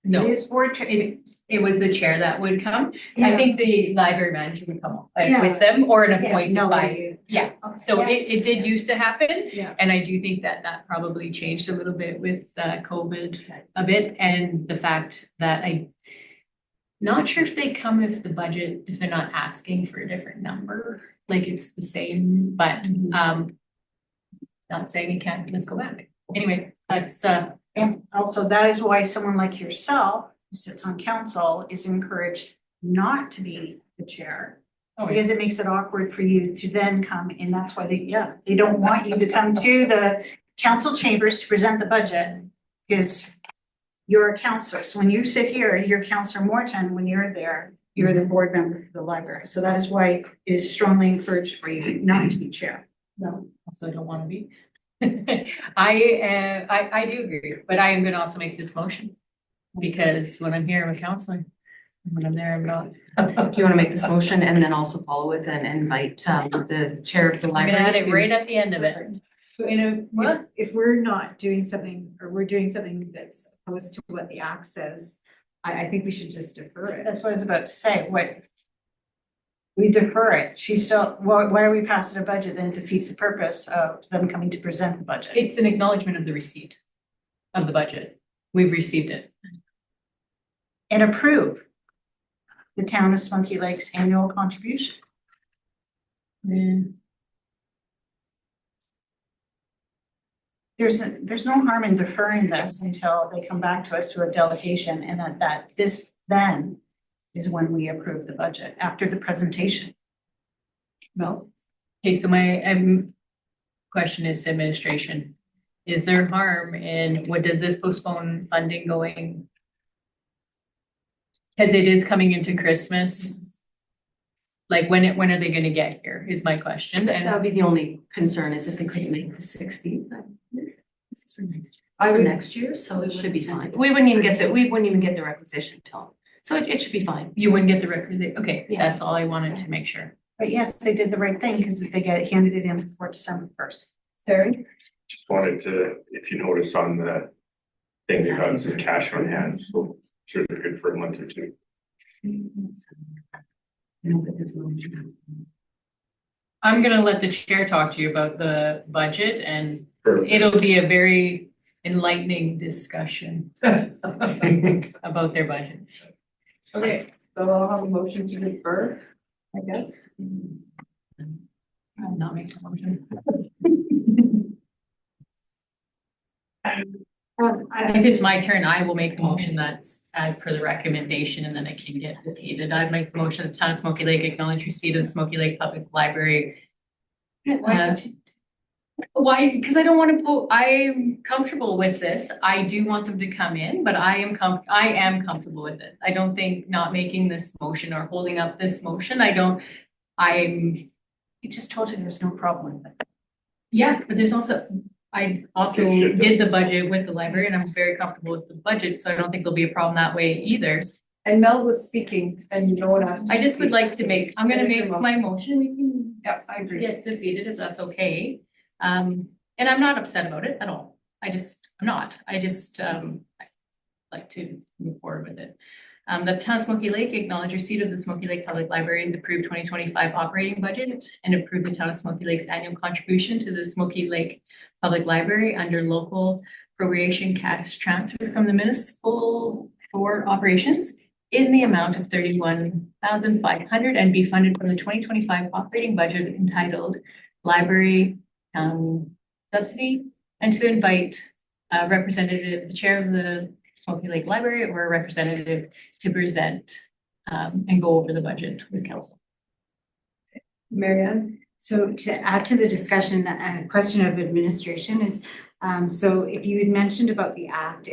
No, It is board chair. it was the chair that would come. Yeah. I think the library manager would come Yeah. with them, or an Yeah, appointed no, by, yeah. So Yeah. it did used to happen. Yeah. And I do think that that probably changed a little bit with COVID a bit, and the fact that not sure if they come if the budget, if they're not asking for a different number, like it's the same, but not saying you can't, let's go back. Anyways, that's And also that is why someone like yourself, who sits on council, is encouraged not to be the chair. Because it makes it awkward for you to then come, and that's why they don't want you to come to the council chambers to present the budget. Because you're a counselor, so when you sit here, you're Counselor Morton, when you're there, you're the board member for the library. So that is why it is strongly encouraged for you not to be chair. no, also don't want to be. I do agree, but I am gonna also make this motion. Because when I'm here, I'm a counselor. When I'm there, I'm not. Do you want to make this motion and then also follow with and invite the chair of the I'm library? gonna add it to- right at the end of it. You know, what? If we're not doing something, or we're doing something that's opposed to what the act says, I think we should just defer it. That's what I was about to say, we defer it. She's still, why are we passing a budget that defeats the purpose of them coming to present the budget? It's an acknowledgement of the receipt of the budget. We've received it. And approve the town of Spunky Lake's annual contribution. There's no harm in deferring this until they come back to us to a delegation, and that this then is when we approve the budget, after the presentation. No. Okay, so my question is to administration. Is there harm in, what does this postpone funding going? Cause it is coming into Christmas. Like when are they gonna get here is my question, That would and be the only concern, is if they couldn't make the 16th. This is for next year. I It's for would- next year, so it should be send fine. it. We wouldn't even get the requisition till, so it should be fine. you wouldn't get the requisite, okay, Yeah. that's all I wanted to make sure. But yes, they did the right thing, because they handed it in before December 1st. Terry? Just wanted to, if you notice on the thing, they got some cash on hand, so sure they're good for a month or two. I'm gonna let the chair talk to you about the budget, and Perfect. it'll be a very enlightening discussion about their budget. Okay, so I'll have a motion to defer, I guess. I'll not make a motion. If it's my turn, I will make the motion that's as per the recommendation, and then I can get dictated. I'd make the motion, the town of Smoky Lake acknowledge receipt of the Smoky Lake Public Library. Why don't you- Why? Because I don't want to I'm comfortable with this. I do want them to come in, but I am comfortable with it. I don't think not making this motion or holding up this motion, I'm, You just told you there was no problem with it. yeah, but there's also, I also did the budget with the library and I'm very comfortable with the budget, so I don't think there'll be a problem that way either. And Mel was speaking and no one asked. I just would like to I'm gonna make my motion. We can Yeah, I agree. get defeated if that's okay. And I'm not upset about it at all. I'm not. I just like to move forward with it. The town of Smoky Lake acknowledge receipt of the Smoky Lake Public Library's approved 2025 operating budget and approve the town of Smoky Lake's annual contribution to the Smoky Lake Public Library under local appropriation cash transfer from the municipal for operations in the amount of 31,500 and be funded from the 2025 operating budget entitled Library Subsidy, and to invite a representative, the chair of the Smoky Lake Library or a representative to present and go over the budget with council. Marianne? So to add to the discussion, a question of administration is, so if you had mentioned about the act,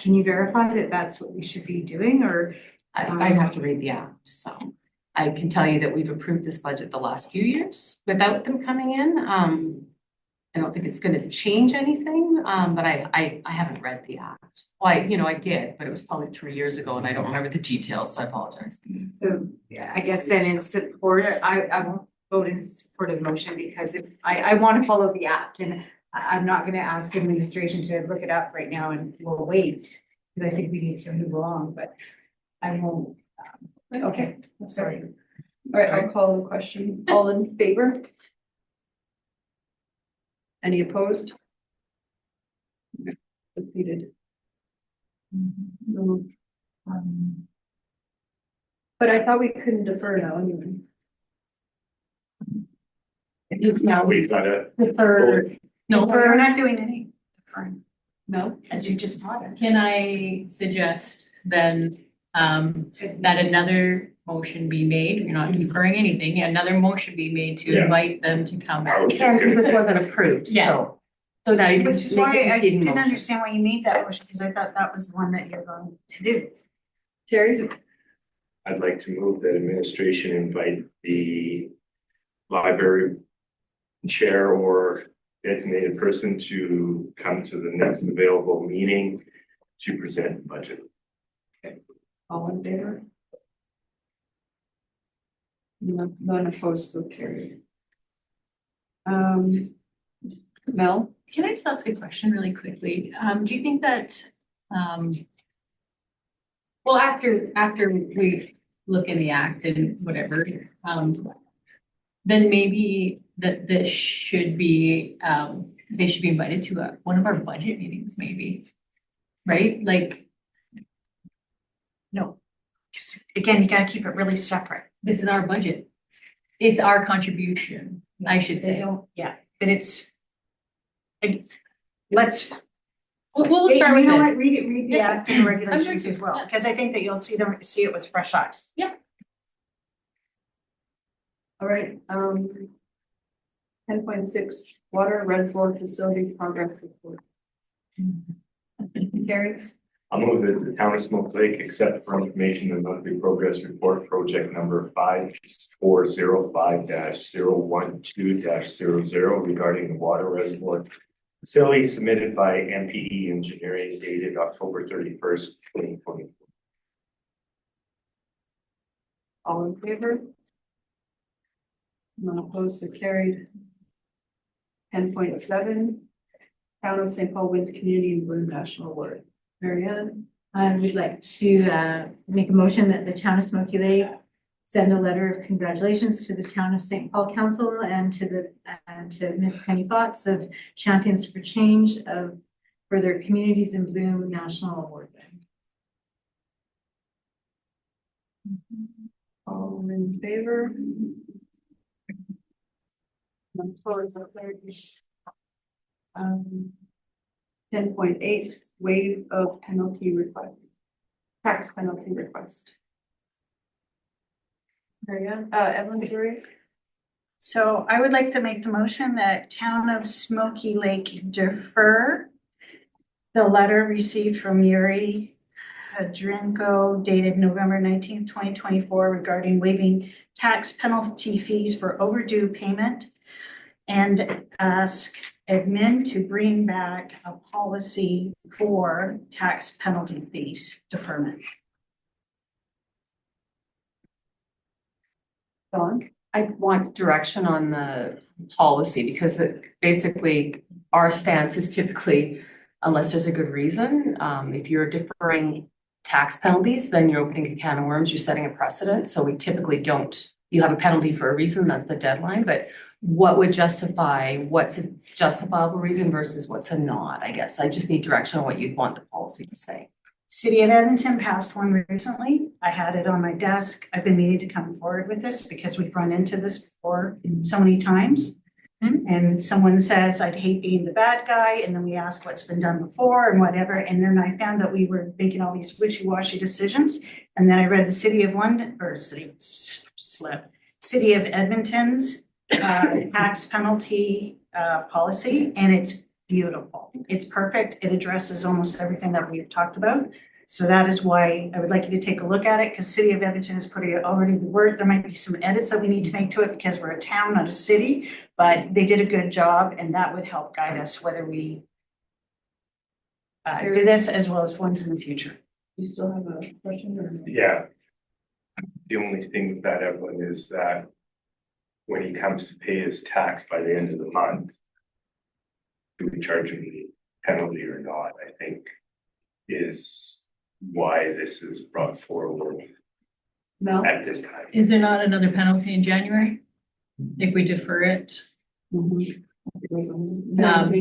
can you verify that that's what we should be doing, or? I'd have to read the act, so I can tell you that we've approved this budget the last few years without them coming in. I don't think it's gonna change anything, but I haven't read the act. Well, I did, but it was probably 3 years ago and I don't remember the details, so I apologize. So yeah, I guess then in support, I won't vote in support of the motion because if I want to follow the act, and I'm not gonna ask administration to look it up right now, and we'll wait. Because I think we need to move along, but I won't. Okay, sorry. All right, I'll call the question. All in favor? Any opposed? Defeated. No. But I thought we couldn't defer now anyway. Now we've got to. Defer, No, We're not doing any, deferring, no. as you just taught us. Can I suggest then that another motion be made? You're not deferring anything. Another motion be made to Yeah. invite them to come. I was just And gonna- this wasn't approved, Yeah. so now you can Which is make why a I competing didn't motion. understand why you made that motion, because I thought that was the one that you're going to do. Terry? I'd like to move that administration invite the library chair or designated person to come to the next available meeting to present the budget. All in favor? None opposed, so carried. Mel? Can I just ask a question really quickly? Do you think that, well, after we look in the act and whatever, then maybe that this should be, they should be invited to one of our budget meetings, maybe, right? Like, No. 'Cause again, you gotta keep it really separate. this is our budget. It's our contribution, I should They say. don't, yeah, but let's. We'll You start with know what? this. Read the Yeah. act and the I'm regulations very as well, good. because I think that you'll see it with fresh eyes. All right, 10.6, water reservoir facility progress report. Terry? I'll move that the town of Smoke Lake accept for information the monthly progress report project number 5405-012-00 regarding the water reservoir facility submitted by MPE Engineering dated October 31st, 2020. All in favor? None opposed, so carried. 10.7, Town of St. Paul wins Community and Bloom National Award. Marianne? I would like to make a motion that the town of Smoky Lake send a letter of congratulations to the town of St. Paul Council and to Ms. Penny Fox of Champions for Change for their Communities in Bloom National Award. All in favor? None opposed, so carried. 10.8, waive of penalty request. Tax penalty request. Marianne, Evelyn Dury? So I would like to make the motion that Town of Smoky Lake defer the letter received from Yuri Hadrenko dated November 19th, 2024 regarding waiving tax penalty fees for overdue payment and ask admin to bring back a policy for tax penalty fees deferment. Dawn? I want direction on the policy because basically our stance is typically, unless there's a good reason, if you're deferring tax penalties, then you're opening a can of worms, you're setting a precedent. So we typically don't, you have a penalty for a reason, that's the deadline, but what would justify, what's a justifiable reason versus what's a not, I guess. I just need direction on what you'd want the policy to say. City of Edmonton passed one recently. I had it on my desk. I've been meaning to come forward with this because we've run into this before so many times. And someone says, I'd hate being the bad guy, and then we ask what's been done before and whatever, and then I found that we were making all these wishy-washy decisions. And then I read the City of London, or City of Edmonton's tax penalty policy, and it's beautiful. It's perfect. It addresses almost everything that we've talked about. So that is why I would like you to take a look at it, because City of Edmonton has put already the work. There might be some edits that we need to make to it because we're a town, not a city, but they did a good job, and that would help guide us whether we do this as well as ones in the future. You still have a question or? Yeah. The only thing with that, Evelyn, is that when he comes to pay his tax by the end of the month, do we charge him the penalty or not, I think, is why this is brought forward No. at this time. Is there not another penalty in January? If we defer it? Make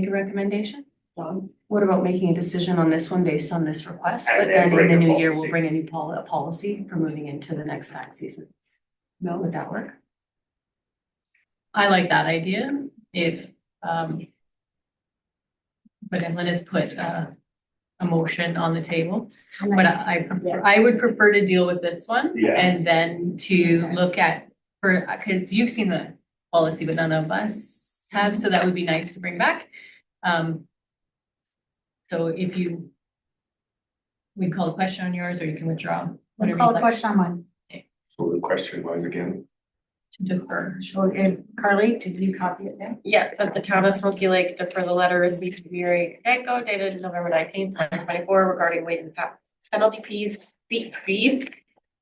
a recommendation? Dawn? What about making a decision on this one based on this request? And But then then in bring the a new year, policy. we'll bring a new policy for moving into the next tax season. No. Would that work? I like that idea. If, but Evelyn has put a motion on the table, but I would prefer to deal with this one. Yeah. And then to look at, because you've seen the policy, but none of us have, so that would be nice to bring back. So if we call a question on yours, or you can withdraw. We'll whatever call you'd a like question on mine. So the question was again, to defer. Okay, Carly, did you copy it there? Yeah, that the town of Smoky Lake defer the letter received from Yuri Kadeko dated November 19th, 2024 regarding waiving penalty fees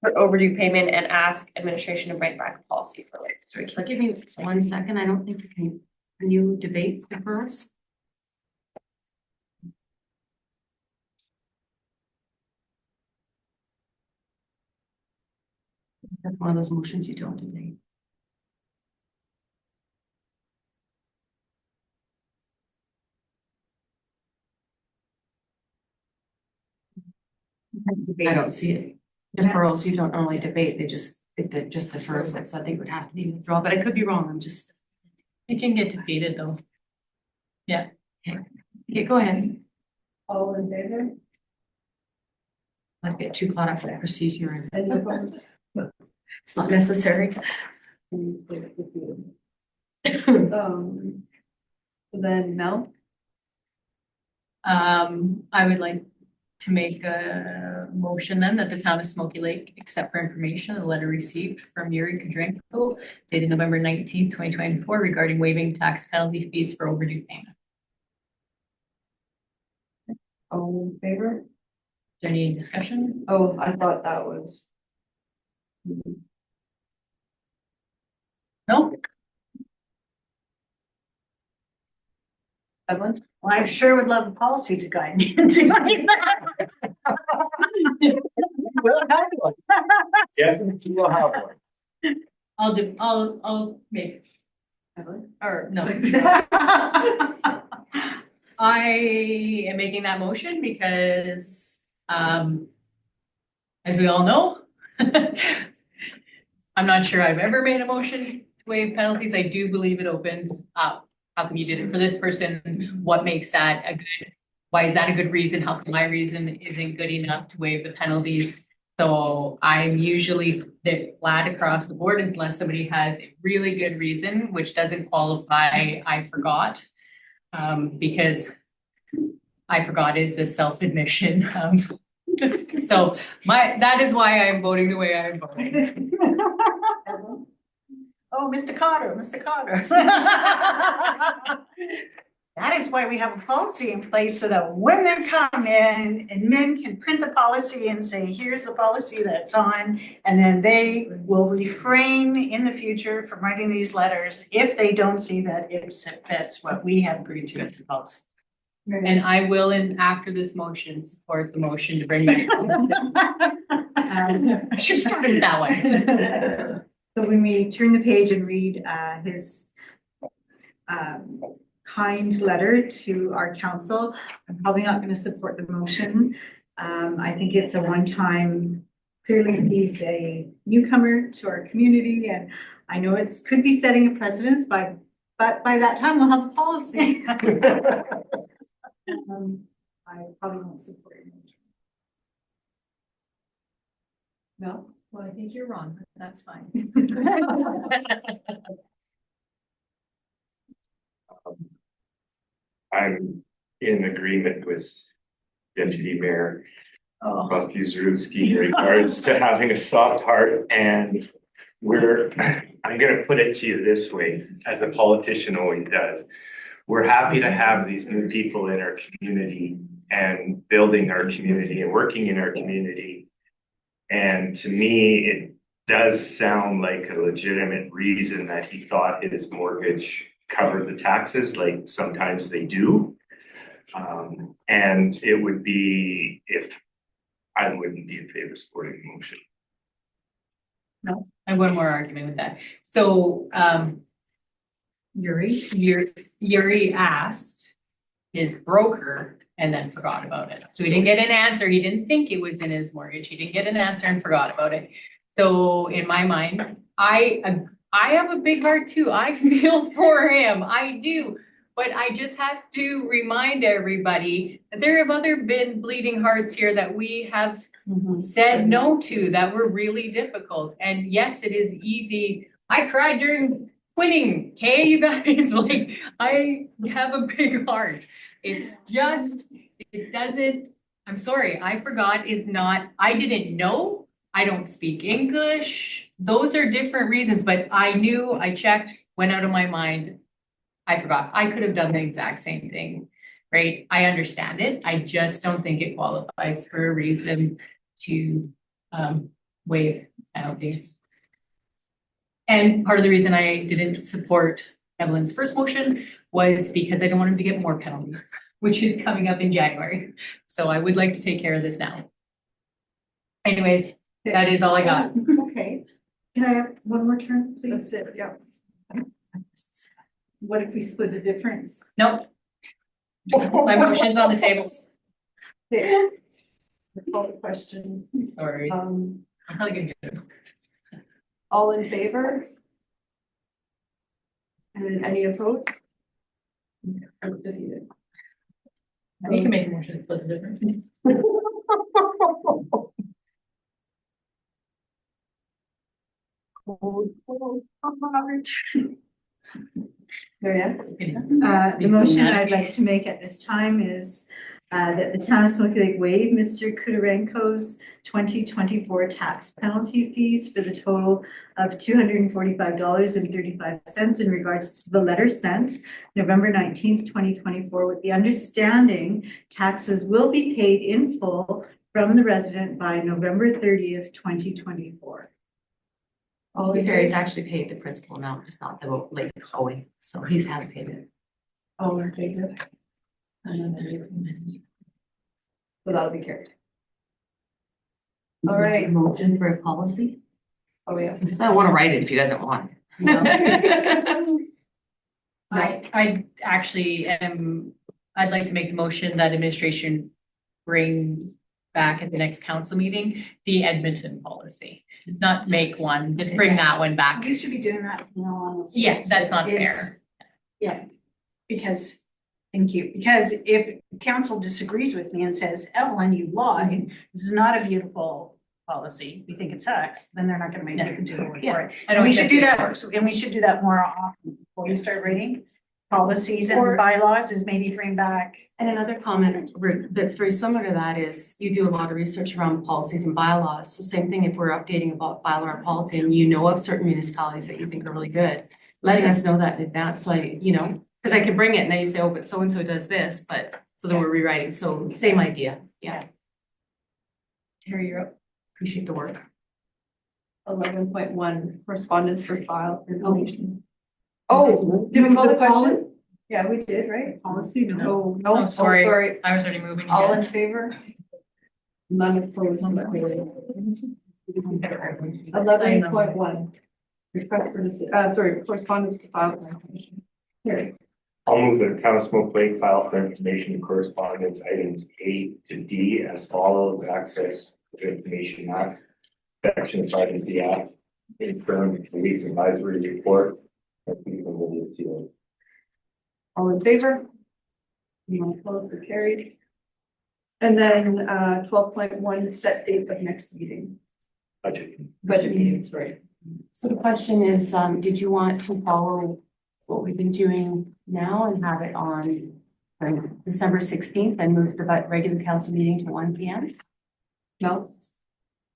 for overdue payment and ask administration to bring back a policy for Lake District. So give me 1 second. I don't think you can you debate deferrals? That's one of those motions you don't debate. I don't see it. Deferrals, you don't normally debate, it just defers it, so I think it would have to be withdrawn, but I could be wrong, I'm just. It can get defeated though. Okay, go ahead. All in favor? Let's get too caught up with procedure. Any opposed? It's not necessary. So then Mel? I would like to make a motion then that the town of Smoky Lake, except for information, the letter received from Yuri Kadrenko dated November 19th, 2024 regarding waiving tax penalty fees for overdue payment. All in favor? Is there any discussion? Oh, I thought that was. No? Evelyn? Well, I sure would love a policy to guide me into like that. yes, we'll have one. I'll make, Evelyn? or no. I am making that motion because, as we all know, I'm not sure I've ever made a motion to waive penalties. I do believe it opens up. How come you did it for this person? What makes that a good, why is that a good reason? How come my reason isn't good enough to waive the penalties? So I'm usually flat across the board unless somebody has a really good reason, which doesn't qualify, I forgot. Because I forgot is a self-admission. So that is why I'm voting the way I'm voting. Oh, Mr. Cotter. That is why we have a policy in place so that when they come in, admin can print the policy and say, here's the policy that's on. And then they will refrain in the future from writing these letters if they don't see that it fits what we have agreed to as a policy. And I will, after this motion, support the motion to bring back. I should start it that way. So when we turn the page and read his kind letter to our council, I'm probably not going to support the motion. I think it's a one-time, clearly he's a newcomer to our community, and I know it could be setting a precedence, but by that time we'll have a policy. I probably won't support it. No, well, I think you're wrong, but that's fine. I'm in agreement with Deputy Mayor Oh, Rusty Zarewski in regards to having a soft heart, and I'm gonna put it to you this way, as a politician always does. We're happy to have these new people in our community and building our community and working in our community. And to me, it does sound like a legitimate reason that he thought his mortgage covered the taxes, like sometimes they do. And it would be, if I wouldn't be in favor of supporting the motion. no, I have one more argument with that. So, Yuri asked his broker and then forgot about it. So he didn't get an answer. He didn't think it was in his mortgage. He didn't get an answer and forgot about it. So in my mind, I have a big heart too. I feel for him. I do. But I just have to remind everybody that there have been bleeding hearts here that we have said no to, that were really difficult. And yes, it is easy. I cried during quitting, okay, you guys, like, I have a big heart. It's just, it doesn't, I'm sorry, I forgot is not, I didn't know, I don't speak English. Those are different reasons, but I knew, I checked, went out of my mind. I forgot. I could have done the exact same thing, right? I understand it. I just don't think it qualifies for a reason to waive penalties. And part of the reason I didn't support Evelyn's first motion was because I don't want him to get more penalties, which is coming up in January. So I would like to take care of this now. Anyways, that is all I got. Okay. Can I have one more turn, please? That's it, yeah. What if we split the difference? Nope. My motion's on the tables. Okay. Call the question. Sorry. I'm probably gonna get it. All in favor? And then any opposed? I was defeated. You can make a motion to split the difference. The motion I'd like to make at this time is that the town of Smoky Lake waive Mr. Kudarenko's 2024 tax penalty fees for the total of $245.35 in regards to the letter sent November 19th, 2024, with the understanding taxes will be paid in full from the resident by November 30th, 2024. He's actually paid the principal amount, just not the late owing, so he has paid it. All in favor? So that'll be carried. All right. Motion for a policy? Oh, yes. Because I want to write it if you guys don't want. I actually I'd like to make the motion that administration bring back at the next council meeting, the Edmonton policy. Not make one, just bring that one back. You should be doing that from now on. as well. Yeah, that's not Is- fair. Yeah, because, thank you, because if council disagrees with me and says, Evelyn, you lied, this is not a beautiful policy, we think it sucks, then they're not gonna make you do the work for it. I And don't we should do think that, and we should do that more often before you start writing policies and Or- bylaws, is maybe bring back. And another comment that's very similar to that is you do a lot of research around policies and bylaws. So same thing if we're updating about bylaw or policy and you know of certain municipalities that you think are really good, letting us know that in advance, so I, because I can bring it and then you say, oh, but so-and-so does this, but, so then we're rewriting. So same idea. Yeah. Terry, you're up. Appreciate the work. 11.1 correspondence for file information. Oh, did we call the question? Yeah, we did, right? Policy, no. No, no, Oh, sorry. sorry. I was already moving. All again. in favor? None opposed. 11.1. Request for correspondence to file for information. Terry. I'll move the town of Smoke Lake file for information and correspondence items A to D as follows: access to information act, section 5 of the act, infirm police advisory report. And people will appeal. All in favor? Anyone opposed or carried? And then 12.1 set date of next meeting, Budget. budget meeting, sorry. So the question is, did you want to follow what we've been doing now and have it on December 16th and move the regular council meeting to 1 p.m.? No?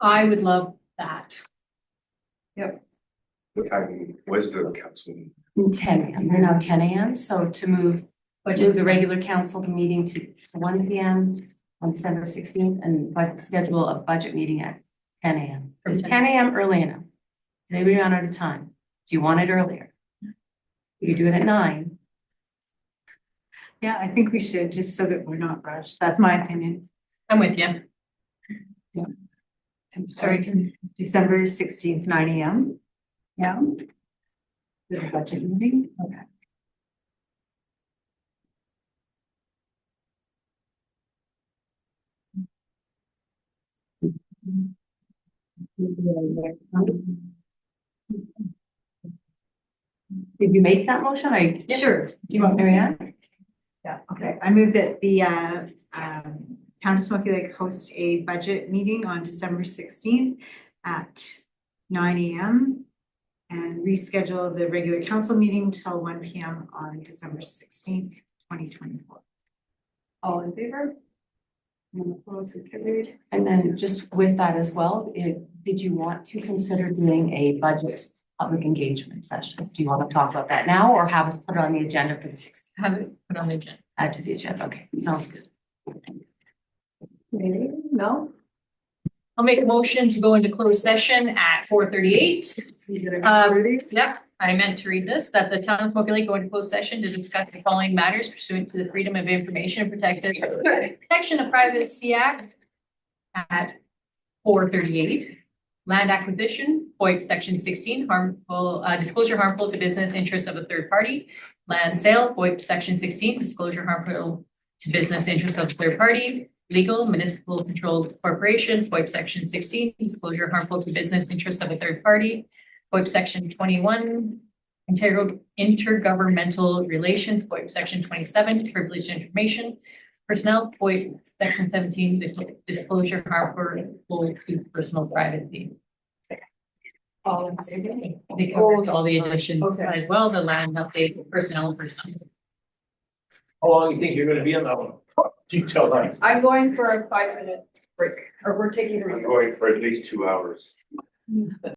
I would love that. What time was the council? 10 a.m. They're now 10 a.m. So to move the regular council meeting to 1 p.m. on December 16th and schedule a budget meeting at 10 a.m. Is 10 a.m. early enough? Today we ran out of time. Do you want it earlier? You do it at 9. Yeah, I think we should, just so that we're not rushed. That's my opinion. I'm with you. I'm sorry, December 16th, 9 a.m. Yeah. The budget meeting, okay. Did you make that motion? Sure. Do you want Mary Ann? Yeah, okay. I move that the Town of Smoky Lake host a budget meeting on December 16th at 9 a.m. and reschedule the regular council meeting till 1 p.m. on December 16th, 2024. All in favor? Anyone opposed or carried? And then just with that as well, did you want to consider doing a budget public engagement session? Do you want to talk about that now or have us put it on the agenda for the 16th? Have it put on the agenda. Add to the agenda. Okay, sounds good. Maybe, no? I'll make a motion to go into closed session at 4:38. Yep, I meant to read this, that the town of Smoky Lake go into closed session to discuss the following matters pursuant to the Freedom of Information and Protection of Privacy Act at 4:38. Land acquisition, FOIP section 16, harmful, disclosure harmful to business interests of a third party. Land sale, FOIP section 16, disclosure harmful to business interests of a third party. Legal municipal controlled corporation, FOIP section 16, disclosure harmful to business interests of a third party. FOIP section 21, intergovernmental relations, FOIP section 27, privileged information. Personnel, FOIP section 17, disclosure harmful to personal privacy. All in favor? They covers all the additions as well, the land update, personnel. How long do you think you're gonna be on that one? You tell them. I'm going for a 5-minute break, or we're taking a I'm recess. going for at least 2 hours.